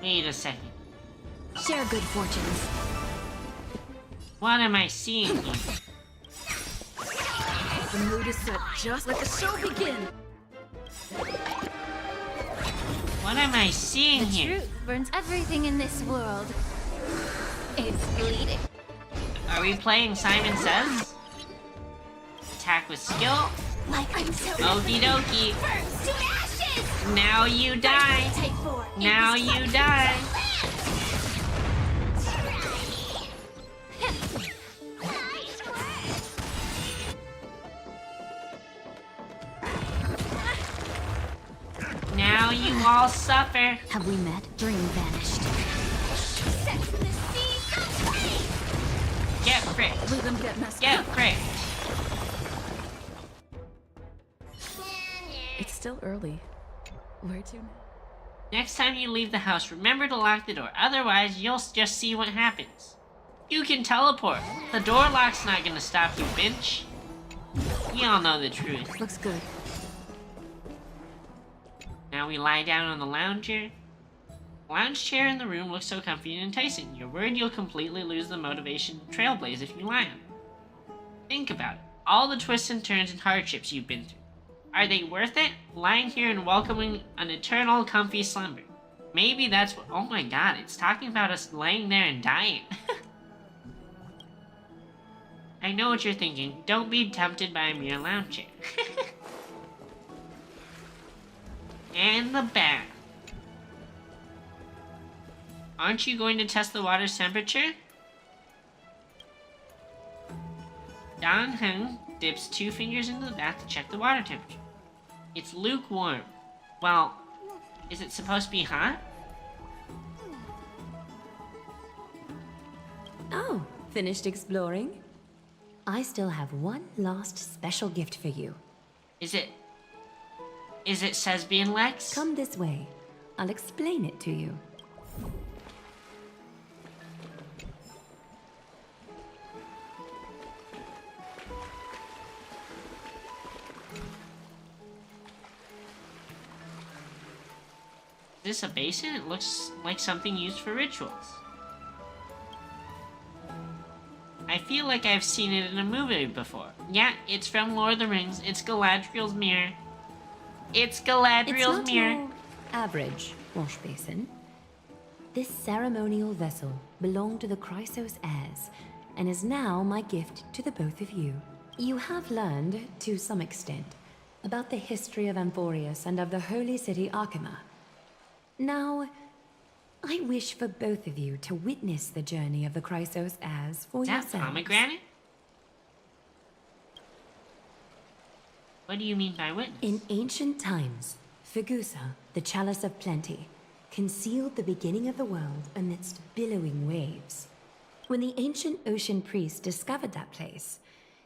Wait a second. Share good fortunes. What am I seeing here? The mood is set. Just let the show begin. What am I seeing here? Truth burns everything in this world. It's bleeding. Are we playing Simon Says? Attack with skill? Like I'm so Okie dokie. burns to ashes! Now you die. Take 4. Now you die. Now you all suffer. Have we met? Dream vanished. Get fricked. Let them get messed Get up. fricked. It's still early. Where to now? Next time you leave the house, remember to lock the door. Otherwise, you'll just see what happens. You can teleport. The door lock's not gonna stop you, bitch. We all know the truth. Looks good. Now we lie down on the lounger. The lounge chair in the room looks so comfy and enticing. You're worried you'll completely lose the motivation to trailblaze if you lie on it. Think about it. All the twists and turns and hardships you've been through. Are they worth it? Lying here and welcoming an eternal comfy slumber. Maybe that's what— oh my god, it's talking about us laying there and dying. I know what you're thinking. Don't be tempted by a mere lounge chair. And the bath. Aren't you going to test the water's temperature? Dan Heng dips 2 fingers into the bath to check the water temperature. It's lukewarm. Well, is it supposed to be hot? Oh, finished exploring? I still have one last special gift for you. Is it Sesbian Lex? Come this way. I'll explain it to you. Is this a basin? It looks like something used for rituals. I feel like I've seen it in a movie before. Yeah, it's from Lord of the Rings. It's Galadriel's mirror. It's Galadriel's mirror. No average wash basin. This ceremonial vessel belonged to the Chrysos heirs and is now my gift to the both of you. You have learned, to some extent, about the history of Amphorius and of the holy city Arkema. Now, I wish for both of you to witness the journey of the Chrysos heirs for Is that yourselves. pomegranate? What do you mean by witness? In ancient times, Fegusa, the Chalice of Plenty, concealed the beginning of the world amidst billowing waves. When the ancient ocean priests discovered that place,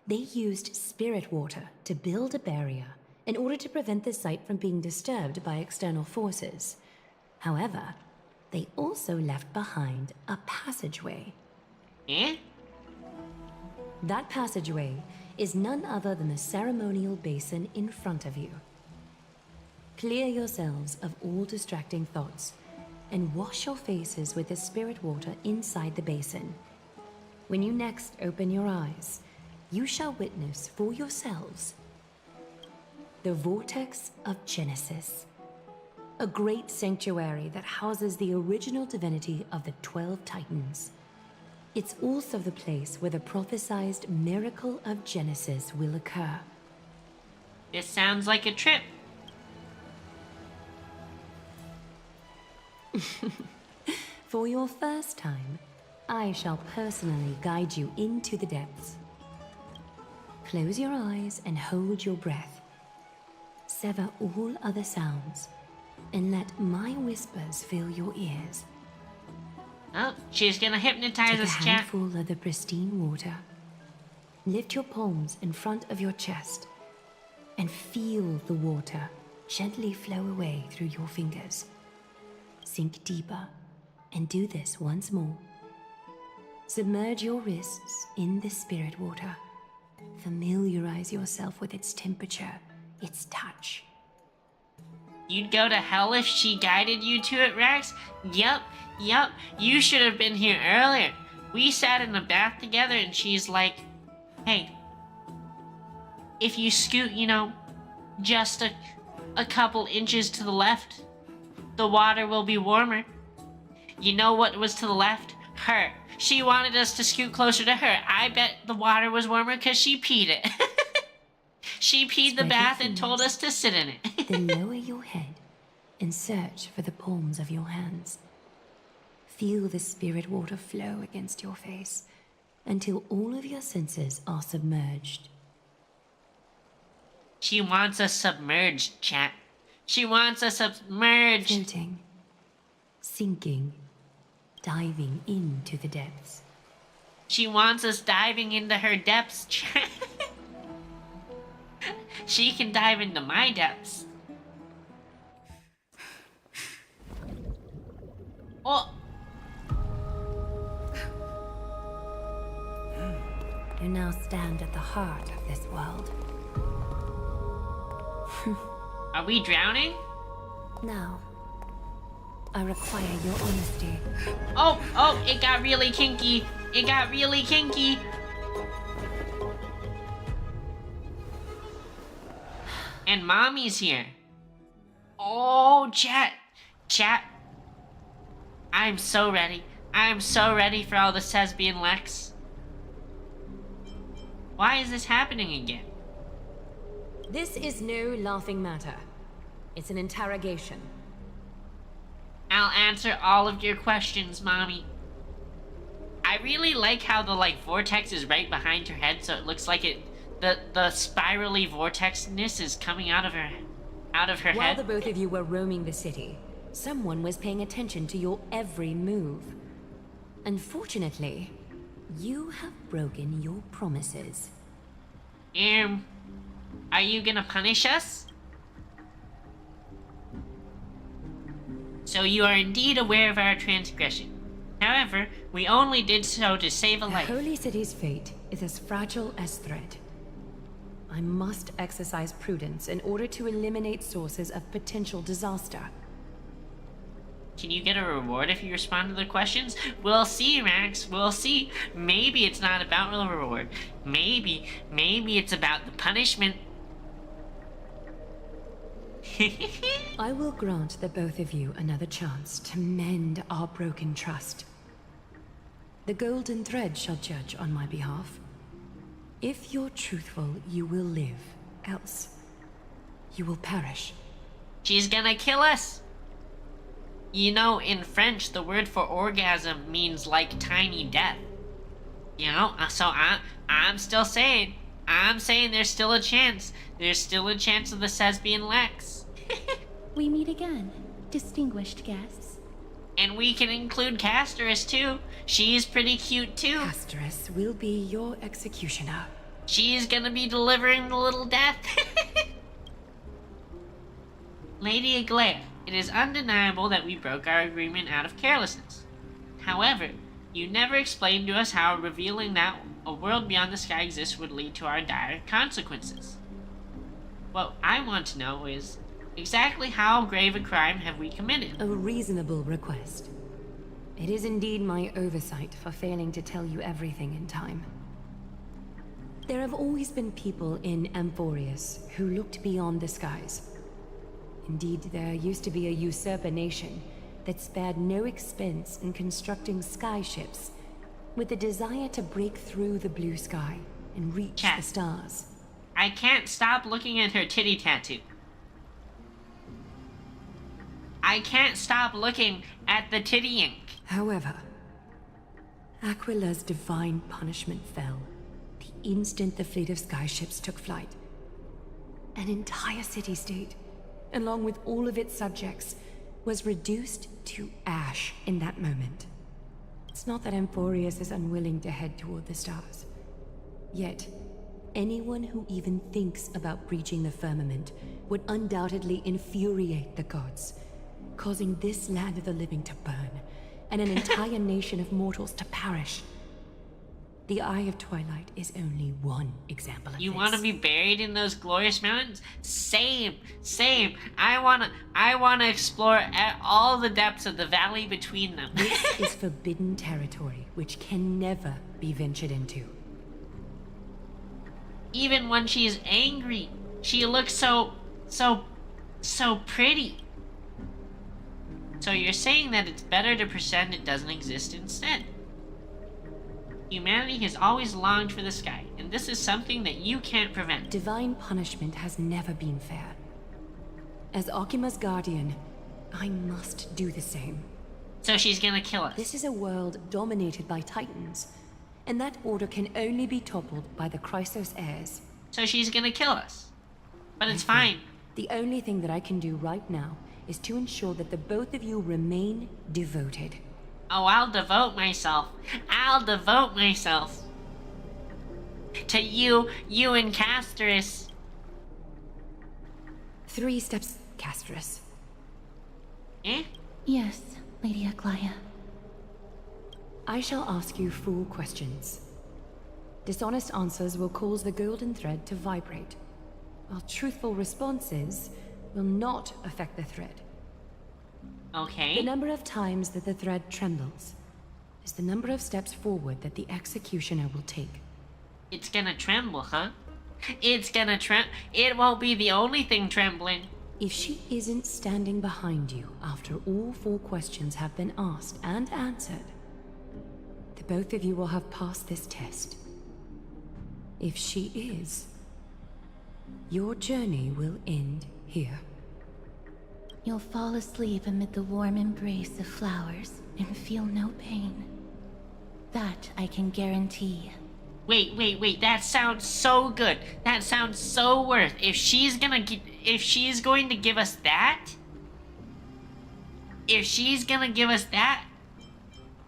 they used spirit water to build a barrier in order to prevent the site from being disturbed by external forces. However, they also left behind a passageway. Eh? That passageway is none other than the ceremonial basin in front of you. Clear yourselves of all distracting thoughts and wash your faces with the spirit water inside the basin. When you next open your eyes, you shall witness for yourselves the Vortex of Genesis, a great sanctuary that houses the original divinity of the 12 Titans. It's also the place where the prophesized miracle of Genesis will occur. This sounds like a trip. For your first time, I shall personally guide you into the depths. Close your eyes and hold your breath. Sever all other sounds, and let my whispers fill your ears. Oh, she's gonna hypnotize Take a us, chat. handful of the pristine water. Lift your palms in front of your chest and feel the water gently flow away through your fingers. Sink deeper And do this once more. Submerge your wrists in the spirit water. Familiarize yourself with its temperature, its touch. You'd go to hell if she guided you to it, Rex? Yup. You should have been here earlier. We sat in the bath together and she's like, hey, if you scoot, just a couple inches to the left, the water will be warmer. You know what was to the left? Her. She wanted us to scoot closer to her. I bet the water was warmer because she peed it. She peed the bath and told us to sit in it. Then lower your head and search for the palms of your hands. Feel the spirit water flow against your face until all of your senses are submerged. She wants us submerged, chat. She wants us submerged. Floating, sinking, diving into the depths. She wants us diving into her depths, chat. She can dive into my depths. Oh. You now stand at the heart of this world. Are we drowning? Now, I require your honesty. Oh, it got really kinky. It got really kinky. And Mommy's here. Oh, chat. I'm so ready. I'm so ready for all the Sesbian Lex. Why is this happening again? This is no laughing matter. It's an interrogation. I'll answer all of your questions, Mommy. I really like how the vortex is right behind her head, so it looks like the spirally vortexness is coming out of her While head. the both of you were roaming the city, someone was paying attention to your every move. Unfortunately, you have broken your promises. Are you gonna punish us? So you are indeed aware of our transgression. However, we only did so to save a life. The Holy City's fate is as fragile as thread. I must exercise prudence in order to eliminate sources of potential disaster. Can you get a reward if you respond to the questions? We'll see, Max. We'll see. Maybe it's not about the reward. Maybe it's about the punishment. I will grant the both of you another chance to mend our broken trust. The Golden Thread shall judge on my behalf. If you're truthful, you will live. Else, you will perish. She's gonna kill us. You know, in French, the word for orgasm means like tiny death. You know, so I'm still saying, there's still a chance. There's still a chance of the Sesbian Lex. We meet again, distinguished guests. And we can include Casterus too. She's pretty cute too. Casterus will be your executioner. She's gonna be delivering the little death. Lady Aglaia, it is undeniable that we broke our agreement out of carelessness. However, you never explained to us how revealing that a world beyond the sky exists would lead to our dire consequences. What I want to know is, exactly how grave a crime have we committed? A reasonable request. It is indeed my oversight for failing to tell you everything in time. There have always been people in Amphorius who looked beyond the skies. Indeed, there used to be a usurper nation that spared no expense in constructing skyships with the desire to break through the blue sky and reach the stars. I can't stop looking at her titty tattoo. I can't stop looking at the titty ink. However, Aquila's divine punishment fell the instant the fleet of skyships took flight. An entire city-state, along with all of its subjects, was reduced to ash in that moment. It's not that Amphorius is unwilling to head toward the stars. Yet, anyone who even thinks about breaching the firmament would undoubtedly infuriate the gods, causing this land of the living to burn and an entire nation of mortals to perish. The Eye of Twilight is only one example of You this. want to be buried in those glorious mountains? Same. I wanna explore all the depths of the valley between them. This is forbidden territory, which can never be ventured into. Even when she's angry, she looks so pretty. So you're saying that it's better to pretend it doesn't exist instead. Humanity has always longed for the sky, and this is something that you can't prevent. Divine punishment has never been fair. As Akima's guardian, I must do the same. So she's gonna kill us. This is a world dominated by Titans, and that order can only be toppled by the Chrysos heirs. So she's gonna kill us. But it's fine. The only thing that I can do right now is to ensure that the both of you remain devoted. Oh, I'll devote myself. To you and Castris. 3 steps, Castris. Eh? Yes, Lady Aglaya. I shall ask you 4 questions. Dishonest answers will cause the golden thread to vibrate, while truthful responses will not affect the thread. Okay. The number of times that the thread trembles is the number of steps forward that the executioner will take. It's gonna tremble, huh? It won't be the only thing trembling. If she isn't standing behind you after all 4 questions have been asked and answered, the both of you will have passed this test. If she is, your journey will end here. You'll fall asleep amid the warm embrace of flowers and feel no pain. That I can guarantee. Wait, that sounds so good. That sounds so worth. If she's going to give us that,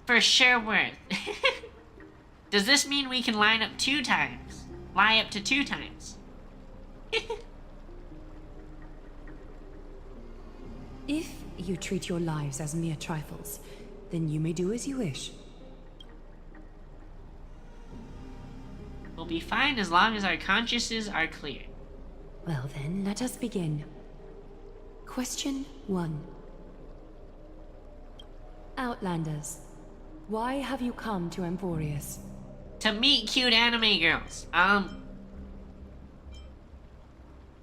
for sure worth. Does this mean we can line up 2 times? Lie up to 2 times? If you treat your lives as mere trifles, then you may do as you wish. We'll be fine as long as our consciences are clear. Well then, let us begin. Question 1. Outlanders, why have you come to Emporius? To meet cute anime girls.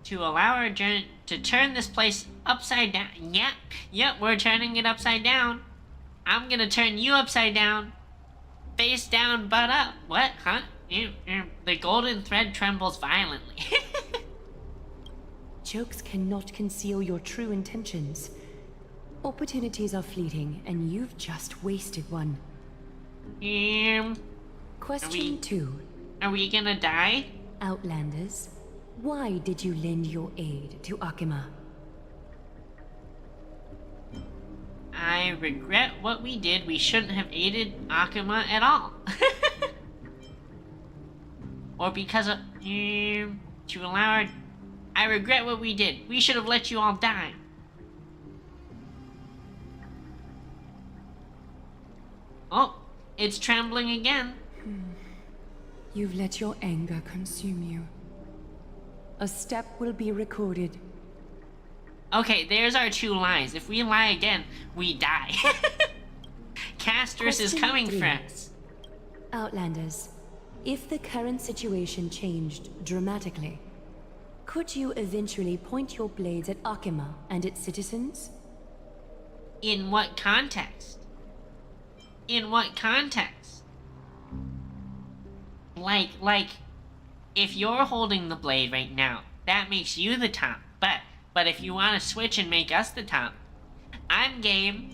To allow our journey to turn this place upside down. Yep, we're turning it upside down. I'm gonna turn you upside down. Face down, butt up. What? Huh? The golden thread trembles violently. Jokes cannot conceal your true intentions. Opportunities are fleeting, and you've just wasted one. Question 2. Are we gonna die? Outlanders, why did you lend your aid to Akima? I regret what we did. We shouldn't have aided Akima at all. Or because of... to allow our... I regret what we did. We should have let you all die. Oh, it's trembling again. You've let your anger consume you. A step will be recorded. Okay, there's our 2 lies. If we lie again, we die. Castris is coming for us. Outlanders, if the current situation changed dramatically, could you eventually point your blades at Akima and its citizens? In what context? In what context? Like, if you're holding the blade right now, that makes you the top. But if you want to switch and make us the top, I'm game.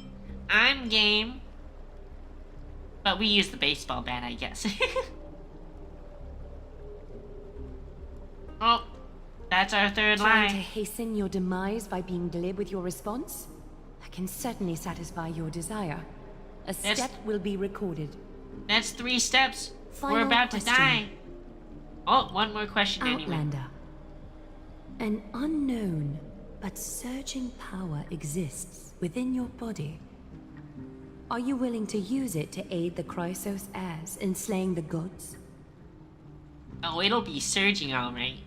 But we use the baseball bat, I guess. Oh, that's our 3rd Trying to lie. hasten your demise by being glib with your response? That can certainly satisfy your desire. A step will be recorded. That's 3 steps. Final We're about question. to die. Oh, one more question anyway. Outlander. An unknown but surging power exists within your body. Are you willing to use it to aid the Chrysos heirs in slaying the gods? Oh, it'll be surging alright.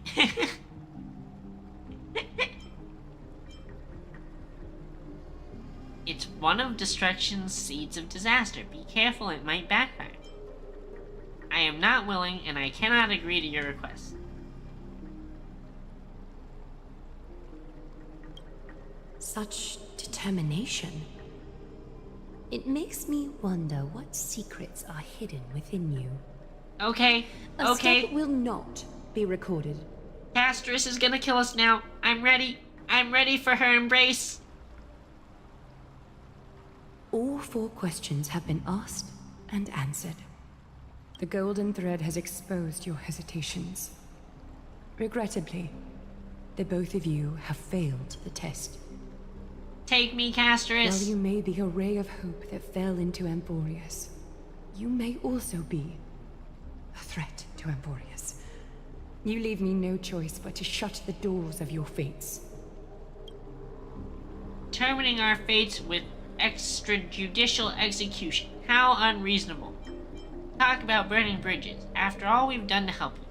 It's one of destruction's seeds of disaster. Be careful, it might backfire. I am not willing, and I cannot agree to your request. Such determination. It makes me wonder what secrets are hidden within you. Okay, A okay. step will not be recorded. Castris is gonna kill us now. I'm ready. I'm ready for her embrace. All 4 questions have been asked and answered. The golden thread has exposed your hesitations. Regrettably, the both of you have failed the test. Take me, While Castris. you may be a ray of hope that fell into Emporius, you may also be a threat to Emporius. You leave me no choice but to shut the doors of your fates. Determining our fates with extrajudicial execution. How unreasonable. Talk about burning bridges. After all we've done to help you.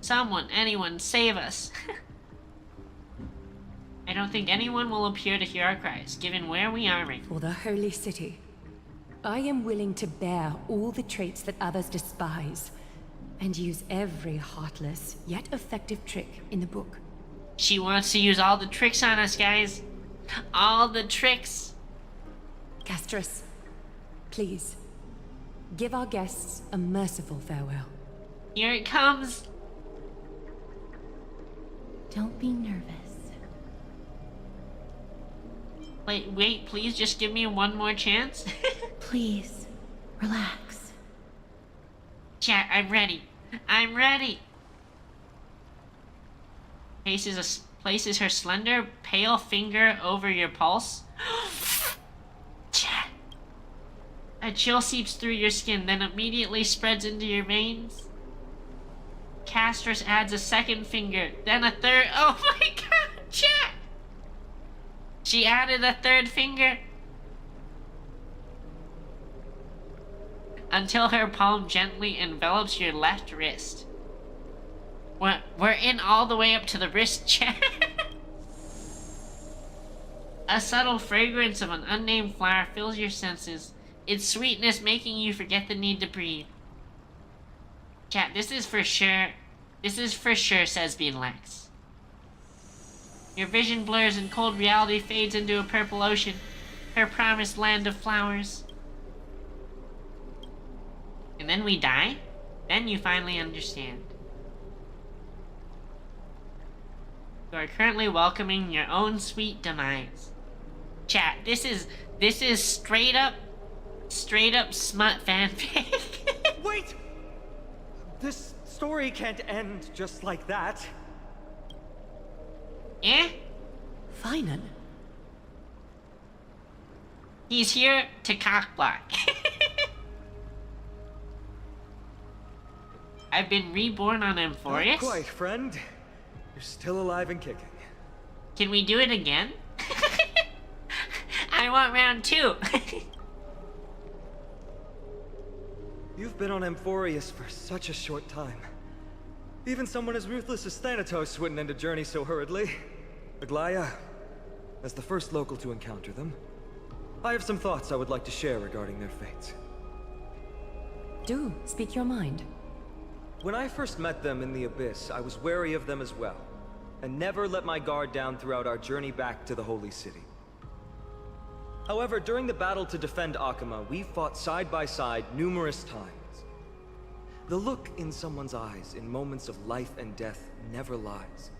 Someone, anyone, save us. I don't think anyone will appear to hear our cries, given where we are right now. For the Holy City, I am willing to bear all the traits that others despise, and use every heartless, yet effective trick in the book. She wants to use all the tricks on us, guys. All the tricks. Castris, please, give our guests a merciful farewell. Here it comes. Don't be nervous. Wait, please just give me one more chance. Please, relax. Chat, I'm ready. I'm ready. Places her slender, pale finger over your pulse. Chat. A chill seeps through your skin, then immediately spreads into your veins. Castris adds a second finger, then a third. Oh my god, chat! She added a third finger. Until her palm gently envelops your left wrist. We're in all the way up to the wrist, chat. A subtle fragrance of an unnamed flower fills your senses, its sweetness making you forget the need to breathe. Chat, this is for sure, says Bean Lex. Your vision blurs and cold reality fades into a purple ocean, her promised land of flowers. And then we die? Then you finally understand. You are currently welcoming your own sweet demise. Chat, this is straight up smut fanfic. Wait! This story can't end just like that. Eh? Finan. He's here to cockblock. I've been reborn on Emporius? Not quite, friend. You're still alive and kicking. Can we do it again? I want round 2. You've been on Emporius for such a short time. Even someone as ruthless as Thanatos wouldn't end a journey so hurriedly. Aglaya, as the first local to encounter them, I have some thoughts I would like to share regarding their fates. Do speak your mind. When I first met them in the Abyss, I was wary of them as well, and never let my guard down throughout our journey back to the Holy City. However, during the battle to defend Akama, we fought side by side numerous times. The look in someone's eyes in moments of life and death never lies.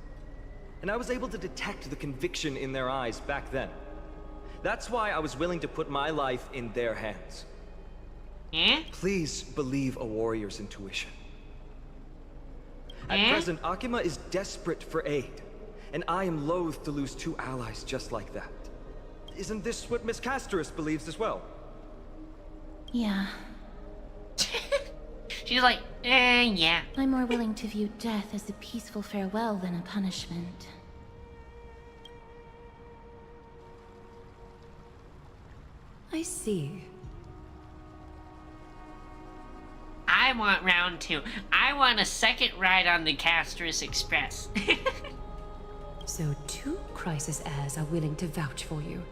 And I was able to detect the conviction in their eyes back then. That's why I was willing to put my life in their hands. Please believe a warrior's intuition. At present, Akama is desperate for aid, and I am loath to lose 2 allies just like that. Isn't this what Miss Castris believes as well? Yeah. She's like, yeah. I'm more willing to view death as a peaceful farewell than a punishment. see. I want round 2. I want a second ride on the Castris Express. So 2 Crisis heirs are willing to vouch for you.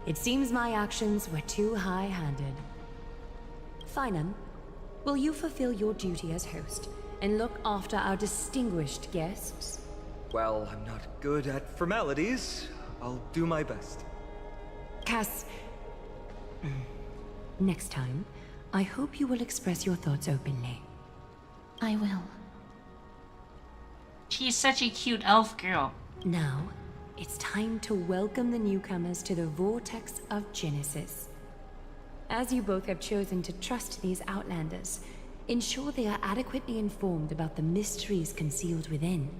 It seems my actions were too high-handed. Finan, will you fulfill your duty as host and look after our distinguished guests? Well, I'm not good at formalities. I'll do my best. Cass... Next time, I hope you will express your thoughts openly. I will. She's such a cute elf girl. Now, it's time to welcome the newcomers to the Vortex of Genesis. As you both have chosen to trust these Outlanders, ensure they are adequately informed about the mysteries concealed within.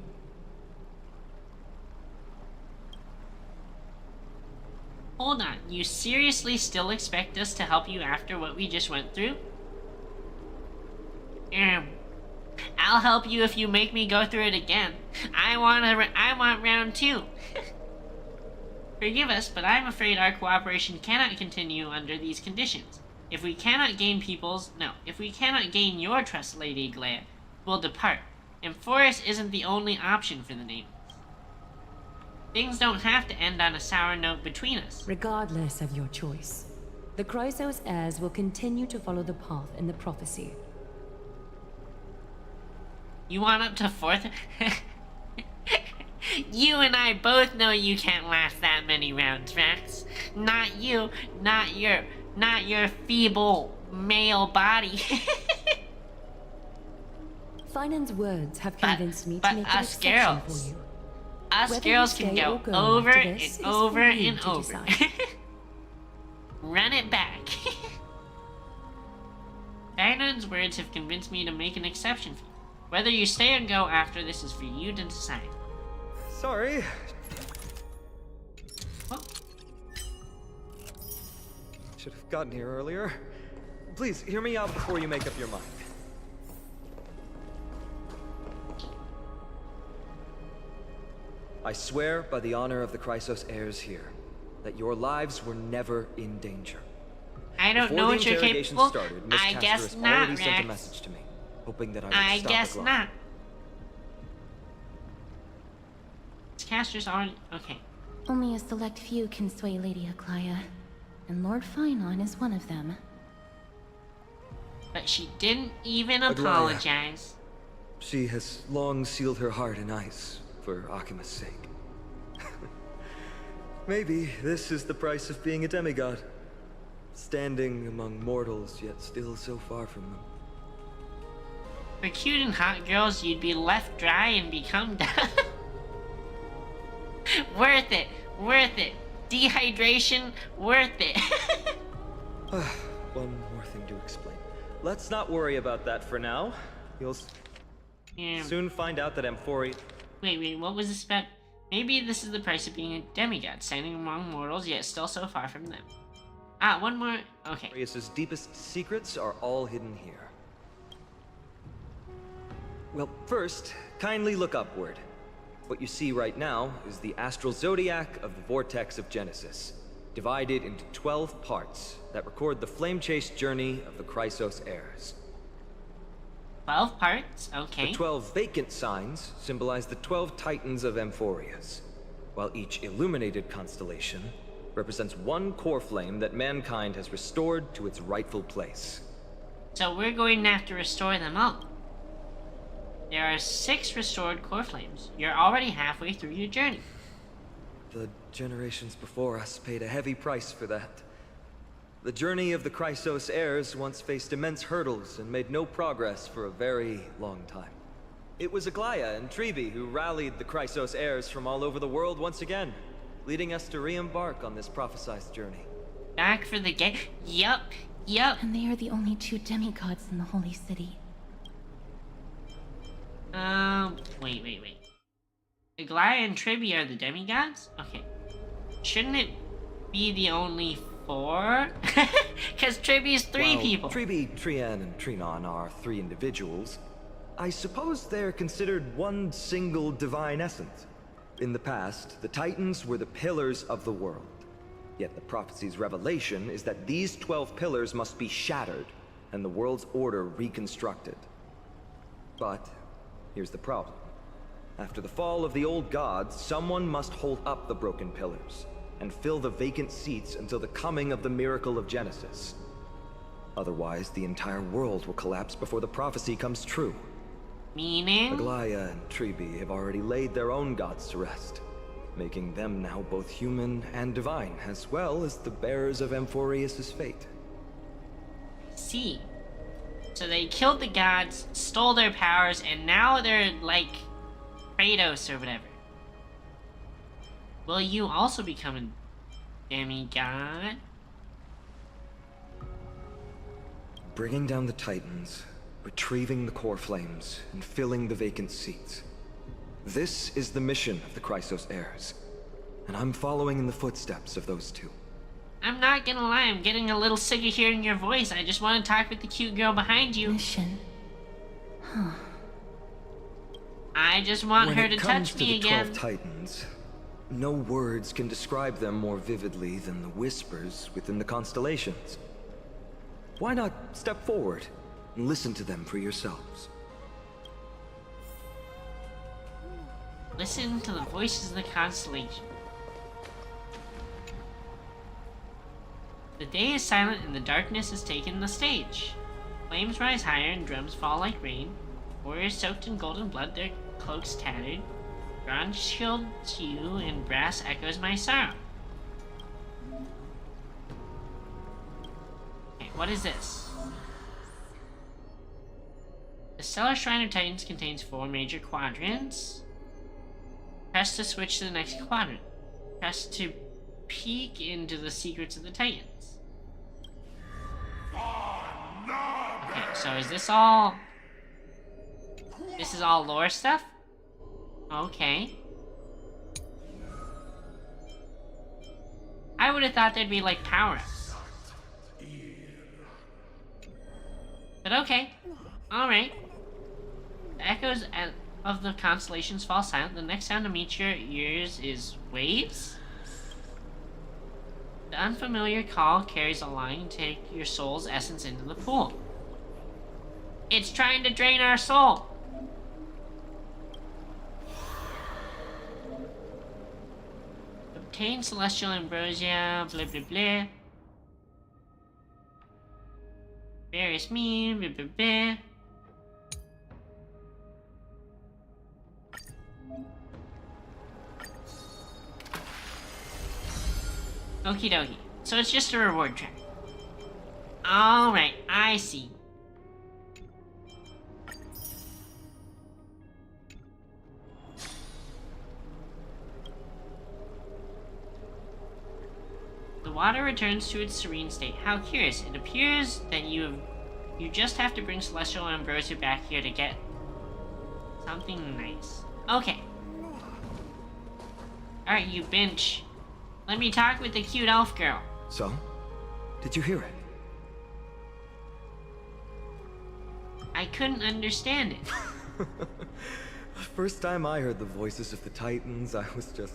Hold on, you seriously still expect us to help you after what we just went through? I'll help you if you make me go through it again. I want round 2. Forgive us, but I'm afraid our cooperation cannot continue under these conditions. If we cannot gain your trust, Lady Aglaya, we'll depart. Amphoris isn't the only option for the Nameless. Things don't have to end on a sour note between us. Regardless of your choice, the Chrysos heirs will continue to follow the path in the prophecy. You want up to 4th? You and I both know you can't last that many rounds, Rex. Not you, not your feeble male body. Finan's words have convinced me to make an exception girls. for you. Us Whether girls you can stay go or go over after and this is over for you and to over. decide. Run it back. Dinan's words have convinced me to make an exception for you. Whether you stay or go after this is for you to decide. Sorry. Should have gotten here earlier. Please, hear me out before you make up your mind. I swear by the honor of the Chrysos heirs here, that your lives were never in danger. I don't Before know the what you're interrogation capable. started, Miss I Castor guess has not, already sent a Rex. message to me, hoping that I would I stop guess the clock. not. Castor's already okay. Only a select few can sway Lady Aglaya, and Lord Finon is one of them. But she didn't even Aglaya. apologize. She has long sealed her heart in ice for Akima's sake. Maybe this is the price of being a demigod. Standing among mortals, yet still so far from them. For cute and hot girls, you'd be left dry and become dumb. Worth it. Worth it. Dehydration, worth it. One more thing to explain. Let's not worry about that for now. You'll soon find out that Amphoria... Wait, what was this about? Maybe this is the price of being a demigod, standing among mortals, yet still so far from them. Ah, one more... Okay. Amphorius' deepest secrets are all hidden here. Well, first, kindly look upward. What you see right now is the astral zodiac of the Vortex of Genesis, divided into 12 parts that record the flame-chased journey of the Chrysos heirs. 12 parts? Okay. The 12 vacant signs symbolize the 12 titans of Amphorius, while each illuminated constellation represents one core flame that mankind has restored to its rightful place. So we're going to have to restore them all. There are 6 restored core flames. You're already halfway through your journey. The generations before us paid a heavy price for that. The journey of the Chrysos heirs once faced immense hurdles and made no progress for a very long time. It was Aglaya and Tribi who rallied the Chrysos heirs from all over the world once again, leading us to re-embark on this prophesized journey. Back for the game? Yup. And they are the only 2 demigods in the Holy City. Wait. Aglaya and Tribi are the demigods? Okay. Shouldn't it be the only 4? Because Tribi's 3 people. Tribi, Trian, and Trinon are 3 individuals. I suppose they're considered one single divine essence. In the past, the Titans were the pillars of the world. Yet the prophecy's revelation is that these 12 pillars must be shattered, and the world's order reconstructed. But here's the problem. After the fall of the old gods, someone must hold up the broken pillars, and fill the vacant seats until the coming of the miracle of Genesis. Otherwise, the entire world will collapse before the prophecy comes true. Meaning? Aglaia and Tribi have already laid their own gods to rest, making them now both human and divine, as well as the bearers of Amphorius' fate. See. So they killed the gods, stole their powers, and now they're like Kratos or whatever. Will you also become a demigod? Bringing down the Titans, retrieving the core flames, and filling the vacant seats. This is the mission of the Chrysos heirs, and I'm following in the footsteps of those two. I'm not gonna lie, I'm getting a little sick of hearing your voice. I just want to talk with the cute girl behind you. Mission. Huh. I just want her to touch When me it comes to the again. 12 Titans, no words can describe them more vividly than the whispers within the constellations. Why not step forward and listen to them for yourselves? Listen to the voices of the constellation. The day is silent and the darkness has taken the stage. Flames rise higher and drums fall like rain. Warriors soaked in golden blood, their cloaks tattered. Bronze shields you and brass echoes my sorrow. Okay, what is this? The Stellar Shrine of Titans contains 4 major quadrants. Press to switch to the next quadrant. Press to peek into the secrets of the Titans. Okay, so is this all... This is all lore stuff? Okay. I would have thought there'd be like power-ups. But okay. Alright. The echoes of the constellations fall silent. The next sound to meet your ears is waves? The unfamiliar call carries a line to take your soul's essence into the pool. It's trying to drain our soul. Obtain celestial ambrosia, blah blah blah. Various me, blah blah blah. Okie dokie. So it's just a reward track. Alright, I see. The water returns to its serene state. How curious. It appears that you just have to bring Celestial Ambrosia back here to get something nice. Okay. Alright, you bench. Let me talk with the cute elf girl. So? Did you hear it? I couldn't understand it. The first time I heard the voices of the Titans, I was just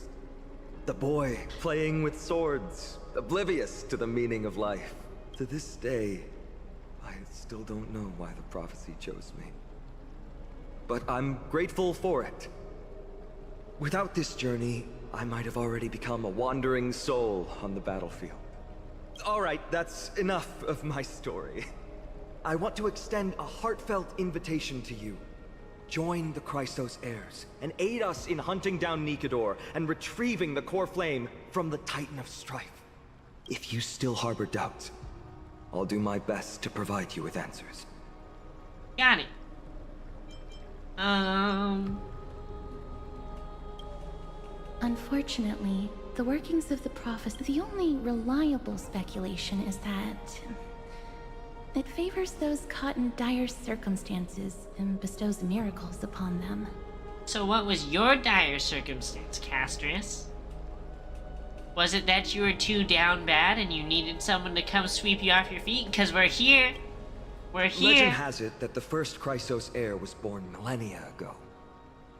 the boy playing with swords, oblivious to the meaning of life. To this day, I still don't know why the prophecy chose me. But I'm grateful for it. Without this journey, I might have already become a wandering soul on the battlefield. Alright, that's enough of my story. I want to extend a heartfelt invitation to you. Join the Chrysos heirs, and aid us in hunting down Nikador and retrieving the core flame from the Titan of Strife. If you still harbor doubts, I'll do my best to provide you with answers. Got it. Unfortunately, the workings of the prophecy, the only reliable speculation is that it favors those caught in dire circumstances and bestows miracles upon them. So what was your dire circumstance, Castris? Was it that you were too down bad and you needed someone to come sweep you off your feet? Because we're here. We're here. Legend has it that the first Chrysos heir was born millennia ago.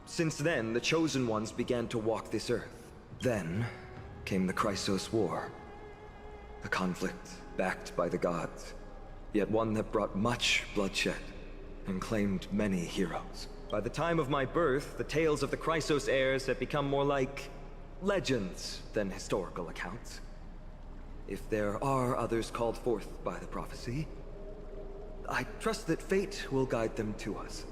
Since then, the Chosen Ones began to walk this earth. Then came the Chrysos War. A conflict backed by the gods, yet one that brought much bloodshed and claimed many heroes. By the time of my birth, the tales of the Chrysos heirs had become more like legends than historical accounts. If there are others called forth by the prophecy, I trust that fate will guide them to us.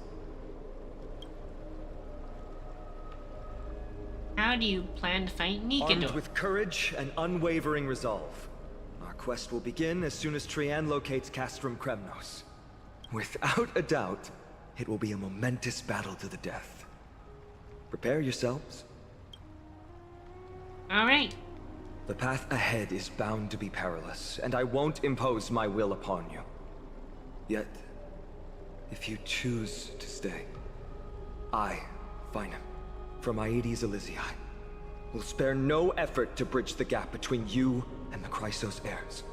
How do you plan to fight Nikador? Armed with courage and unwavering resolve, our quest will begin as soon as Trian locates Castrum Kremnos. Without a doubt, it will be a momentous battle to the death. Prepare yourselves. All right. The path ahead is bound to be perilous, and I won't impose my will upon you. Yet, if you choose to stay, I, Finam, from Aedes Elysiae, will spare no effort to bridge the gap between you and the Chrysos heirs.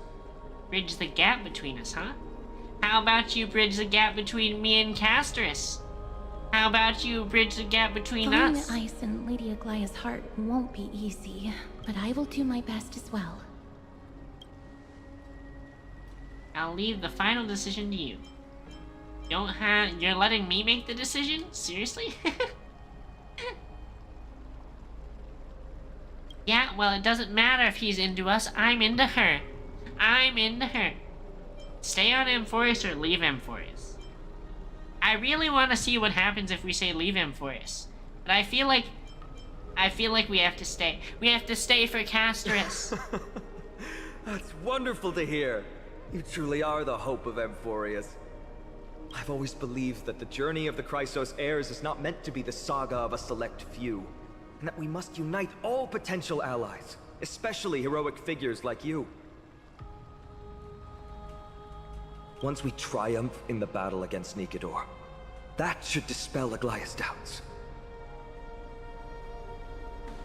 Bridge the gap between us, huh? How about you bridge the gap between me and Casterus? How about you bridge the gap between Finding us? the ice in Lady Aglaya's heart won't be easy, but I will do my best as well. I'll leave the final decision to you. You're letting me make the decision? Seriously? Yeah, well, it doesn't matter if he's into us. I'm into her. I'm into her. Stay on Amphorus or leave Amphorus. I really want to see what happens if we say leave Amphorus. But I feel like we have to stay. We have to stay for Casterus. That's wonderful to hear. You truly are the hope of Amphorius. I've always believed that the journey of the Chrysos heirs is not meant to be the saga of a select few, and that we must unite all potential allies, especially heroic figures like you. Once we triumph in the battle against Nikador, that should dispel Aglaya's doubts.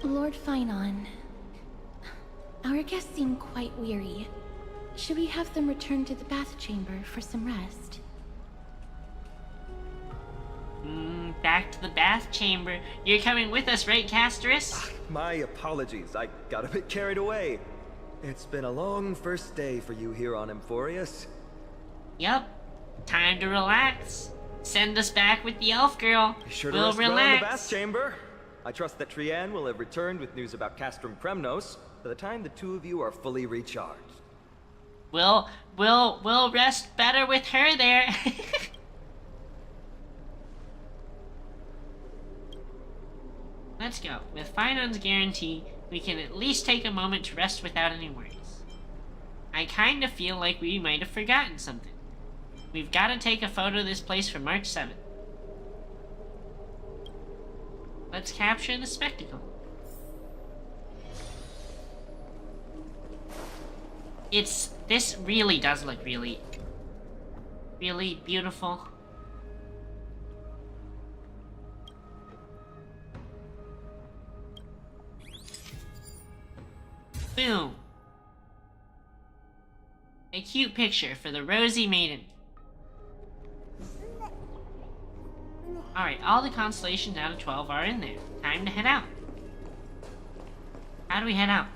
Lord Finon, our guests seem quite weary. Should we have them return to the bath chamber for some rest? Back to the bath chamber. You're coming with us, right, Casterus? My apologies, I got a bit carried away. It's been a long first day for you here on Amphorius. Yup. Time to relax. Send us back with the elf girl. Be sure to We'll rest well in the relax. bath chamber. I trust that Trian will have returned with news about Castrum Kremnos by the time the two of you are fully recharged. We'll rest better with her there. Let's go. With Finon's guarantee, we can at least take a moment to rest without any worries. I kinda feel like we might have forgotten something. We've gotta take a photo of this place for March 7th. Let's capture the spectacle. This really does look really beautiful. Boom. A cute picture for the Rosy Maiden. Alright, all the constellations out of 12 are in there. Time to head out. How do we head out?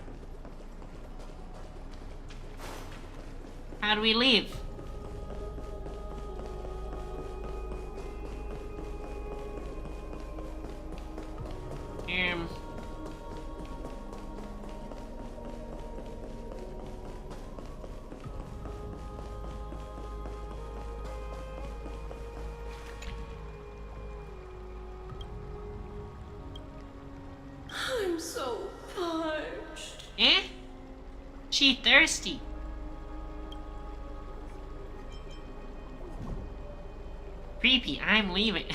How do we leave? I'm so parched. Eh? She thirsty. Creepy, I'm leaving.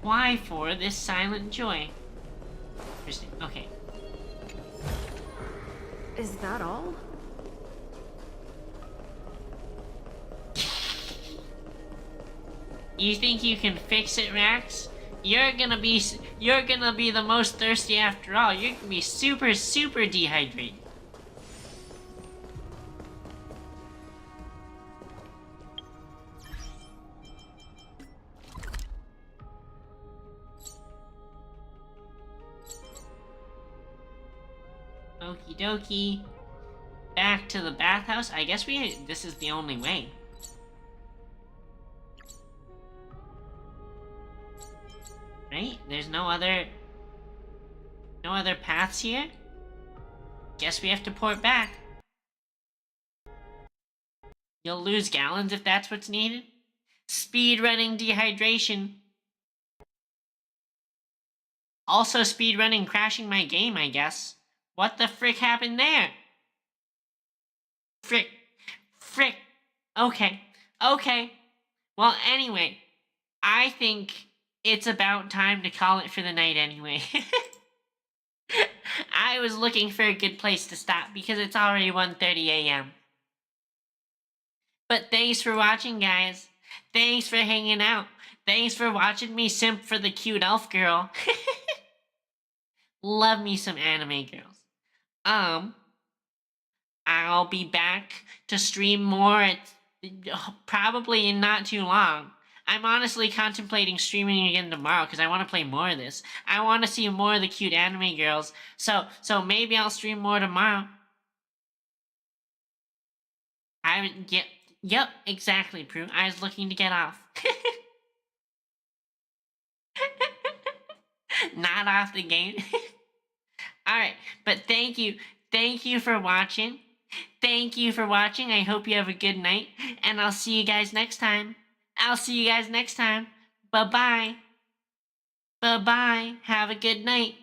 Why for this silent joy? Interesting. Okay. Is that all? You think you can fix it, Rax? You're gonna be the most thirsty after all. You're gonna be super dehydrated. Okie dokie. Back to the bathhouse. I guess this is the only way. Right? There's no other paths here? Guess we have to port back. You'll lose gallons if that's what's needed. Speedrunning dehydration. Also speedrunning crashing my game, I guess. What the frick happened there? Frick. Okay. Well, anyway, I think it's about time to call it for the night anyway. I was looking for a good place to stop because it's already 1:30 a.m. But thanks for watching, guys. Thanks for hanging out. Thanks for watching me simp for the cute elf girl. Love me some anime girls. I'll be back to stream more probably in not too long. I'm honestly contemplating streaming again tomorrow because I want to play more of this. I want to see more of the cute anime girls. So maybe I'll stream more tomorrow. Yep, exactly, Prue. I was looking to get off. Not off the game. Alright, but thank you. Thank you for watching. Thank you for watching. I hope you have a good night. And I'll see you guys next time. Bye-bye. Bye-bye. Have a good night.